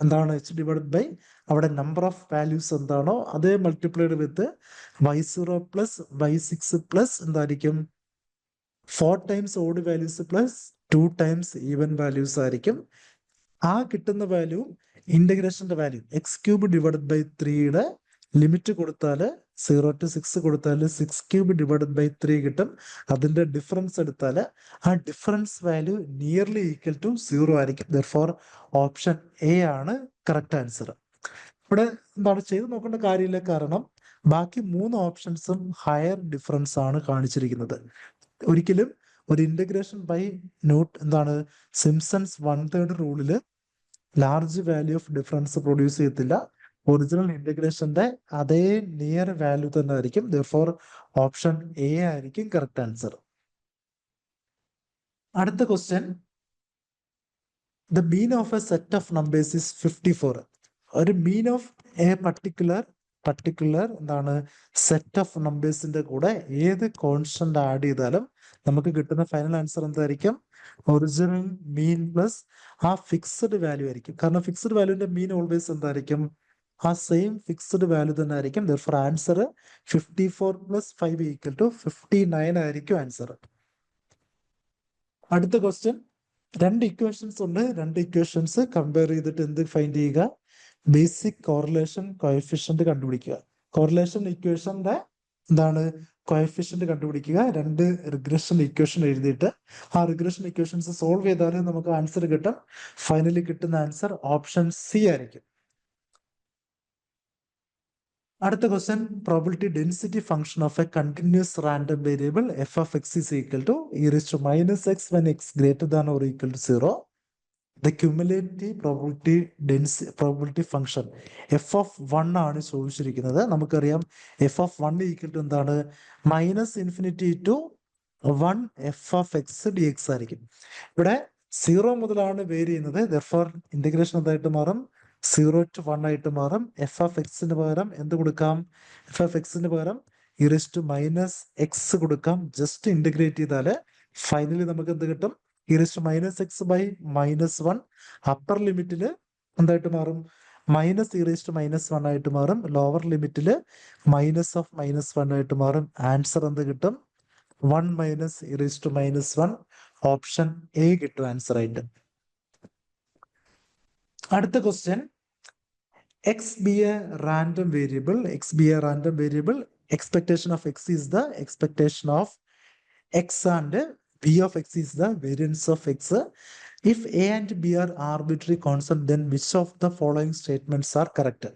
എന്താണ്? എച്ച് ഡിവൈഡഡ് ബൈ അവിടെ നമ്പർ ഓഫ് വാല്യൂസ് എന്താണോ അതേ multiplied with y0 plus y6 plus എന്തായിരിക്കും? 4 times odd values plus 2 times even values ആയിരിക്കും. ആ കിട്ടുന്ന വാല്യൂ ഇന്റഗ്രേഷന്റെ വാല്യൂ x³ ഡിവൈഡഡ് ബൈ 3യുടെ ലിമിറ്റ് കൊടുത്താൽ 0 to 6 കൊടുത്താൽ 6³ ഡിവൈഡഡ് ബൈ 3 കിട്ടും. അതിന്റെ ഡിഫറൻസ് എടുത്താൽ ആ difference value nearly equal to 0 ആയിരിക്കും. ദർഫോർ ഓപ്ഷൻ എ ആണ് കറക്റ്റ് ആൻസർ. ഇവിടെ എന്താണ് ചെയ്ത് നോക്കേണ്ട കാര്യമില്ല, കാരണം ബാക്കി 3 ഓപ്ഷൻസും ഹയർ ഡിഫറൻസ് ആണ് കാണിച്ചിരിക്കുന്നത്. ഒരിക്കലും ഒരു ഇന്റഗ്രേഷൻ ബൈ എന്താണ് സിംസൺസ് 1/3 റൂളില് large value of difference produce ചെയ്യത്തില്ല. ഒറിജിനൽ ഇന്റഗ്രേഷന്റെ അതേ നിയർ വാല്യൂ തന്നെ ആയിരിക്കും. ദർഫോർ ഓപ്ഷൻ എ ആയിരിക്കും കറക്റ്റ് ആൻസർ. അടുത്ത question, the mean of a set of numbers is 54. ഒരു മീൻ ഓഫ് എ പർട്ടിക്കുലർ എന്താണ് സെറ്റ് ഓഫ് നമ്പേഴ്സിന്റെ കൂടെ ഏത് കോൺസ്റ്റന്റ് ആഡ് ചെയ്താലും നമുക്ക് കിട്ടുന്ന ഫൈനൽ ആൻസർ എന്തായിരിക്കും? ഒറിജിനൽ മീൻ പ്ലസ് ആ ഫിക്സ്ഡ് വാല്യൂ ആയിരിക്കും. കാരണം ഫിക്സ്ഡ് വാല്യൂന്റെ മീൻ ഓൾവേസ് എന്തായിരിക്കും? ആ സെയിം ഫിക്സ്ഡ് വാല്യൂ തന്നെ ആയിരിക്കും. Therefore answer 54 plus 5 equal to 59 ആയിരിക്കും ആൻസർ. അടുത്ത ക്വസ്റ്റ്യൻ, 2 ഇക്വേഷൻസ് ഉണ്ട്. 2 ഇക്വേഷൻസ് കമ്പയർ ചെയ്തിട്ട് എന്ത് ഫൈൻഡ് ചെയ്യുക? ബേസിക് കോറിലേഷൻ കോഎഫിഷ്യന്റ് കണ്ടുപിടിക്കുക. കോറിലേഷൻ ഇക്വേഷന്റെ എന്താണ് കോഎഫിഷ്യന്റ് കണ്ടുപിടിക്കുക. 2 റിഗ്രഷൻ ഇക്വേഷൻ എഴുതിയിട്ട് ആ റിഗ്രഷൻ ഇക്വേഷൻസ് സോൾവ് ചെയ്താൽ നമുക്ക് ആൻസർ കിട്ടും. ഫൈനലി കിട്ടുന്ന ആൻസർ ഓപ്ഷൻ സി ആയിരിക്കും. അടുത്ത question probability density function of a continuous random variable F of X is equal to E raise to minus X when X greater than or equal to 0. The cumulative probability function F of 1 ആണ് ചോദിച്ചിരിക്കുന്നത്. നമുക്കറിയാം F of 1 equal to എന്താണ്, -∞ to 1 F of X D X ആയിരിക്കും. ഇവിടെ 0 മുതലാണ് vary ചെയ്യുന്നത്. Therefore integration എന്തായിട്ട് മാറും, 0 to 1 ആയിട്ട് മാറും. എഫ് ഓഫ് എക്സിന് പകരം എന്ത് കൊടുക്കാം, എഫ് ഓഫ് എക്സിന് പകരം e raise to minus x കൊടുക്കാം. ജസ്റ്റ് ഇന്റഗ്രേറ്റ് ചെയ്താൽ ഫൈനലി നമുക്ക് എന്ത് കിട്ടും, e raise to minus x by -1. Upper ലിമിറ്റിൽ എന്തായിട്ട് മാറും, മൈനസ് ഇ റൈസ് ടു -1 ആയിട്ട് മാറും. ലോവർ ലിമിറ്റിൽ മൈനസ് ഓഫ് -1 ആയിട്ട് മാറും. ആൻസർ എന്ത് കിട്ടും, 1 minus E raise to -1. Option A കിട്ടും ആൻസർ ആയിട്ട്. അടുത്ത question, x be a random variable, expectation of x is the expectation of x and p of x is the variance of x. If a and b are arbitrary constant, then which of the following statements are correct?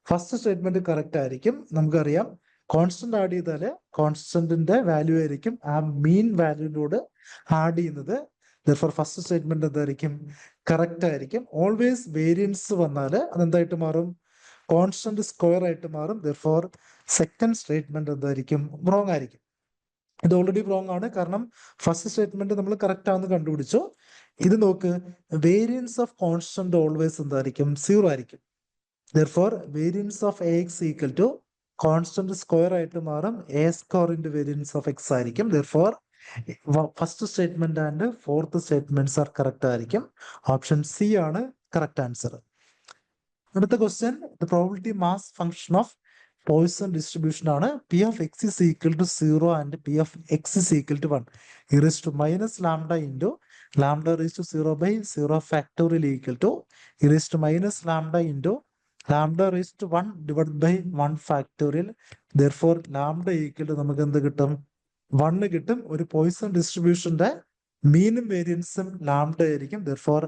First statement correct ആയിരിക്കും. നമുക്കറിയാം constant add ചെയ്താല് കോൺസ്റ്റന്റിന്റെ value ആയിരിക്കും ആ മീൻ വാല്യൂനോട് add ചെയ്യുന്നത്. Therefore first statement എന്തായിരിക്കും, correct ആയിരിക്കും. Always variance വന്നാൽ അതെന്തായിട്ട് മാറും, കോൺസ്റ്റന്റ് സ്ക്വയർ ആയിട്ട് മാറും. ദെർഫോർ സെക്കൻഡ് സ്റ്റേറ്റ്മെന്റ് എന്തായിരിക്കും, റോങ് ആയിരിക്കും. ഇത് ഓൾറെഡി റോങ് ആണ്, കാരണം ഫസ്റ്റ് സ്റ്റേറ്റ്മെന്റ് നമ്മൾ കറക്റ്റ് ആണെന്ന് കണ്ടുപിടിച്ചു. ഇത് നോക്ക്, വേരിയൻസ് ഓഫ് കോൺസ്റ്റന്റ് ഓൾവേസ് എന്തായിരിക്കും, 0 ആയിരിക്കും. Therefore, variance of ax equal to constant square ആയിട്ട് മാറും. a square into variance of x ആയിരിക്കും. Therefore, first statement and fourth statements are correct ആയിരിക്കും. ഓപ്ഷൻ സി ആണ് കറക്റ്റ് ആൻസർ. അടുത്ത question, the probability mass function of Poisson distribution ആണ് p of x is equal to 0 and p of x is equal to 1. e raised to minus lambda into lambda raised to 0 by 0 factorial equal to e raised to minus lambda into lambda raised to 1 divided by 1 factorial. Therefore, lambda equal to നമുക്ക് എന്ത് കിട്ടും, 1 കിട്ടും. ഒരു Poisson ഡിസ്ട്രിബ്യൂഷന്റെ മീനും വേരിയൻസും lambda ആയിരിക്കും. Therefore,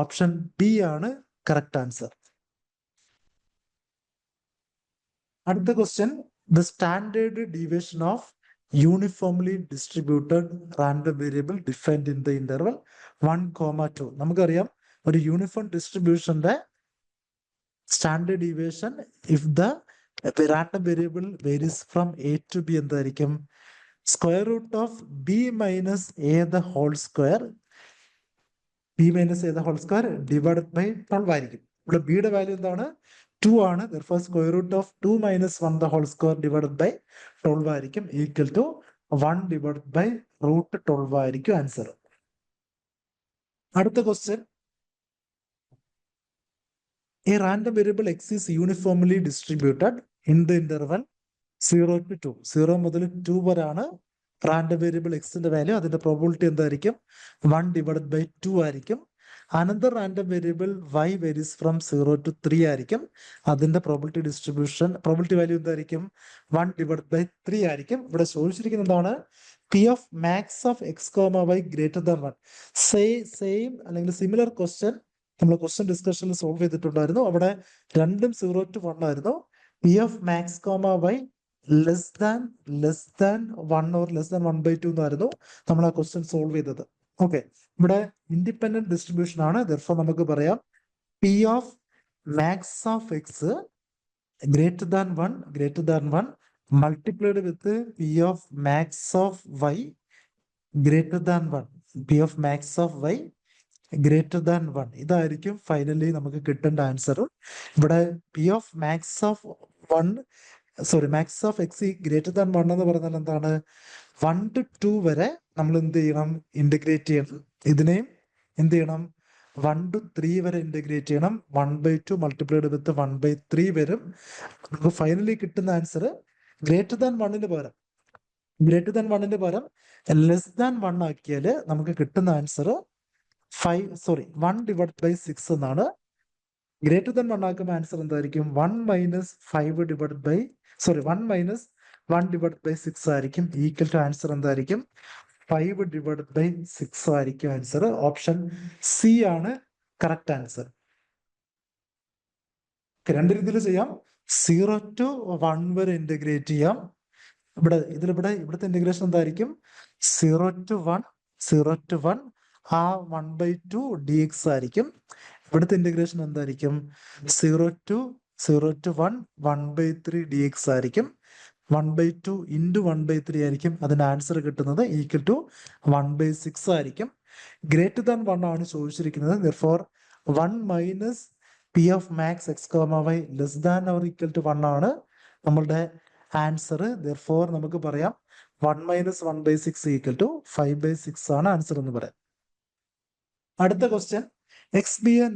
option B ആണ് കറക്റ്റ് ആൻസർ. അടുത്ത question, the standard deviation of uniformly distributed random variable defined in the interval 1,2. നമുക്കറിയാം ഒരു യൂണിഫോം ഡിസ്ട്രിബ്യൂഷന്റെ standard deviation if the random variable varies from a to b എന്തായിരിക്കും, square root of b minus a the whole square, divided by 12 ആയിരിക്കും. ഇവിടെ ബിയുടെ value എന്താണ്, 2 ആണ്. therefore square root of 2 minus 1 the whole square divided by 12 ആയിരിക്കും, equal to 1 divided by root 12 ആയിരിക്കും answer. അടുത്ത question, a random variable x is uniformly distributed in the interval 0 to 2. 0 മുതൽ 2 വരെയാണ് റാൻഡം വേരിയബിൾ എക്സിന്റെ value. അതിന്റെ probability എന്തായിരിക്കും, 1 divided by 2 ആയിരിക്കും. Another random variable y varies from 0 to 3 ആയിരിക്കും. അതിന്റെ പ്രോബിലിറ്റി വാല്യൂ എന്തായിരിക്കും, 1 ഡിവൈഡഡ് ബൈ 3 ആയിരിക്കും. ഇവിടെ ചോദിച്ചിരിക്കുന്നത് എന്താണ്, P of max of X comma Y greater than 1. Same അല്ലെങ്കിൽ സിമിലർ ക്വസ്റ്റ്യൻ നമ്മൾ ക്വസ്റ്റ്യൻ ഡിസ്കഷനിൽ സോൾവ് ചെയ്തിട്ടുണ്ടായിരുന്നു. അവിടെ രണ്ടും 0 to 1 ആയിരുന്നു. P of max comma Y less than 1 or less than 1/2 എന്നായിരുന്നു നമ്മൾ ആ ക്വസ്റ്റ്യൻ സോൾവ് ചെയ്തത്. ഓക്കെ, ഇവിടെ ഇൻഡിപെൻഡന്റ് ഡിസ്ട്രിബ്യൂഷൻ ആണ്. therefore നമുക്ക് പറയാം P of max of X greater than 1 multiplied with P of max of Y greater than 1. P of max of Y greater than 1 ഇതായിരിക്കും finally നമുക്ക് കിട്ടേണ്ട ആൻസർ. ഇവിടെ P of max of X greater than 1 എന്ന് പറഞ്ഞാൽ എന്താണ്, 1 to 2 വരെ നമ്മൾ എന്ത് ചെയ്യണം, ഇന്റഗ്രേറ്റ് ചെയ്യണം. ഇതിനെയും എന്ത് ചെയ്യണം, 1 to 3 വരെ ഇന്റഗ്രേറ്റ് ചെയ്യണം. 1/2 മൾട്ടിപ്ലൈഡ് വിത്ത് 1/3 വരും. നമുക്ക് ഫൈനലി കിട്ടുന്ന ആൻസർ ഗ്രേറ്റർ ദാൻ 1ന് പകരം ലെസ് ദാൻ 1 ആക്കിയാൽ നമുക്ക് കിട്ടുന്ന ആൻസർ 1 ഡിവൈഡ് ബൈ 6 എന്നാണ്. ഗ്രേറ്റർ ദാൻ 1 ആക്കുമ്പോൾ ആൻസർ എന്തായിരിക്കും, 1 മൈനസ് 1 ഡിവൈഡ് ബൈ 6 ആയിരിക്കും. ഈക്വൽ ടു ആൻസർ എന്തായിരിക്കും, 5 ഡിവൈഡ് ബൈ 6 ആയിരിക്കും ആൻസർ. ഓപ്ഷൻ സി ആണ് കറക്റ്റ് ആൻസർ. രണ്ട് രീതിയിൽ ചെയ്യാം. 0 to 1 വരെ ഇന്റഗ്രേറ്റ് ചെയ്യാം. ഇവിടുത്തെ ഇന്റഗ്രേഷൻ എന്തായിരിക്കും? 0 to 1 ആ 1/2 dx ആയിരിക്കും. ഇവിടുത്തെ ഇന്റഗ്രേഷൻ എന്തായിരിക്കും? 0 to 1 1/3 dx ആയിരിക്കും. 1/2 into 1/3 ആയിരിക്കും. അതിന്റെ ആൻസർ കിട്ടുന്നത് ഈക്വൽ ടു 1/6 ആയിരിക്കും. ഗ്രേറ്റർ ദാൻ 1 ആണ് ചോദിച്ചിരിക്കുന്നത്. therefore 1 minus P of max X comma Y less than or equal to 1 ആണ് നമ്മളുടെ ആൻസർ. therefore നമുക്ക് പറയാം 1 മൈനസ് 1/6 ഈക്വൽ ടു 5/6 ആണ് ആൻസർ എന്ന് പറയാം. അടുത്ത question, x be a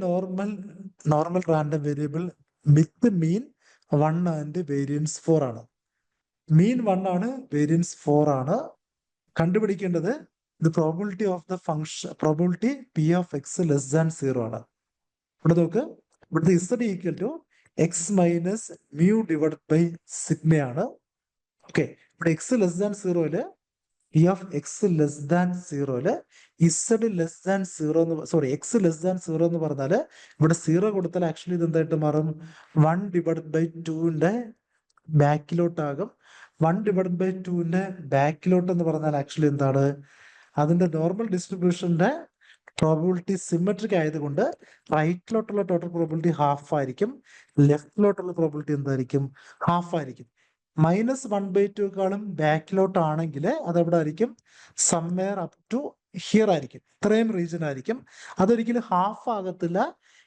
normal random variable with mean 1 and variance 4 ആണ്. മീൻ 1 ആണ്, വേരിയൻസ് 4 ആണ്. കണ്ടുപിടിക്കേണ്ടത് probability of the function, probability p of x less than 0 ആണ്. ഇവിടെ നോക്ക്, ഇവിടുത്തെ z equal to x minus mu divide by sigma ആണ്. Okay, ഇവിടെ എക്സ് ലെസ് ദാൻ 0-ല് p of x less than 0-ല് ഇസഡ് ലെസ് ദാൻ 0 എന്ന്, sorry, X less than 0 എന്ന് പറഞ്ഞാൽ ഇവിടെ 0 കൊടുത്താൽ ആക്ച്വലി ഇത് എന്തായിട്ട് മാറും? 1 ഡിവൈഡ് ബൈ 2-ന്റെ ബാക്കിലോട്ടാകും. 1 ഡിവൈഡ് ബൈ 2-ന്റെ ബാക്കിലോട്ട് എന്ന് പറഞ്ഞാൽ ആക്ച്വലി എന്താണ്? അതിന്റെ നോർമൽ ഡിസ്ട്രിബ്യൂഷന്റെ പ്രോബിലിറ്റി സിമെട്രിക് ആയതുകൊണ്ട് റൈറ്റിലോട്ടുള്ള ടോട്ടൽ പ്രോബിലിറ്റി ഹാഫ് ആയിരിക്കും, ലെഫ്റ്റിലോട്ടുള്ള പ്രോബിലിറ്റി എന്തായിരിക്കും? ഹാഫ് ആയിരിക്കും. -1/2ക്കാളും ബാക്കിലോട്ടാണെങ്കിൽ അതെവിടെ ആയിരിക്കും? സംവെയർ അപ് ടു ഹിയർ ആയിരിക്കും, ഇത്രയും റീജിയൻ ആയിരിക്കും. അതൊരിക്കലും ഹാഫ് ആകത്തില്ല,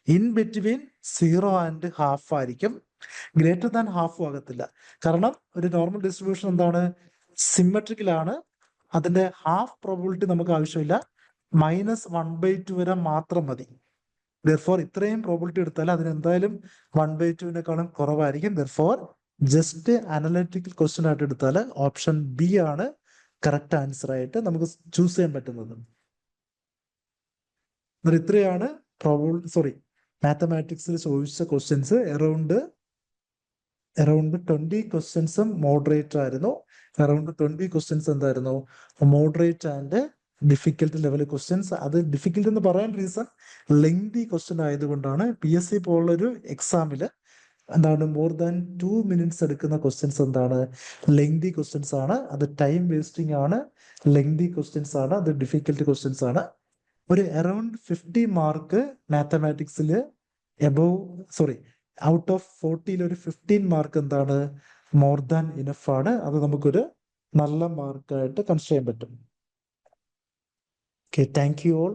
ഇൻ ബിറ്റ്വീൻ 0 ആൻഡ് ഹാഫ് ആയിരിക്കും. ഗ്രേറ്റർ ദാൻ ഹാഫും ആകത്തില്ല. കാരണം ഒരു നോർമൽ ഡിസ്ട്രിബ്യൂഷൻ എന്താണ്? സിമെട്രിക്കലാണ്. അതിന്റെ ഹാഫ് പ്രോബിലിറ്റി നമുക്ക് ആവശ്യമില്ല, -1/2 വരെ മാത്രം മതി. therefore ഇത്രയും പ്രോബിലിറ്റി എടുത്താൽ അതിന് എന്തായാലും 1/2-നേക്കാളും കുറവായിരിക്കും. therefore ജസ്റ്റ് അനലിറ്റിക്കൽ ക്വസ്റ്റ്യൻ ആയിട്ട് എടുത്താൽ ഓപ്ഷൻ ബി ആണ് കറക്റ്റ് ആൻസർ ആയിട്ട് നമുക്ക് ചൂസ് ചെയ്യാൻ പറ്റുന്നത്. ഇത്രയാണ് മാത്തമാറ്റിക്സിൽ ചോദിച്ച ക്വസ്റ്റ്യൻസ്. അറൗണ്ട് 20 ക്വസ്റ്റ്യൻസും മോഡറേറ്റ് ആയിരുന്നു. അറൗണ്ട് 20 ക്വസ്റ്റ്യൻസ് എന്തായിരുന്നു? Moderate and difficult level questions. അത് ഡിഫിക്കൽട്ട് എന്ന് പറയാൻ റീസൺ ലെങ്തി ക്വസ്റ്റ്യൻ ആയതുകൊണ്ടാണ്. PSC പോലുള്ളൊരു എക്സാമിൽ എന്താണ് മോർ ദാൻ 2 minutes എടുക്കുന്ന ക്വസ്റ്റ്യൻസ് എന്താണ്? ലെങ്തി ക്വസ്റ്റ്യൻസ് ആണ്. അത് ടൈം വേസ്റ്റിംഗ് ആണ്, ലെങ്തി ക്വസ്റ്റ്യൻസ് ആണ്, അത് ഡിഫിക്കൽട്ട് ക്വസ്റ്റ്യൻസ് ആണ്. ഒരു അറൗണ്ട് 50 മാർക്ക് മാത്തമാറ്റിക്സിൽ ഔട്ട് ഓഫ് 40-ൽ ഒരു 15 മാർക്ക് എന്താണ്? മോർ ദാൻ ഇനഫ് ആണ്. അത് നമുക്കൊരു നല്ല മാർക്കായിട്ട് കൺസിഡർ ചെയ്യാൻ പറ്റും. Okay, thank you all.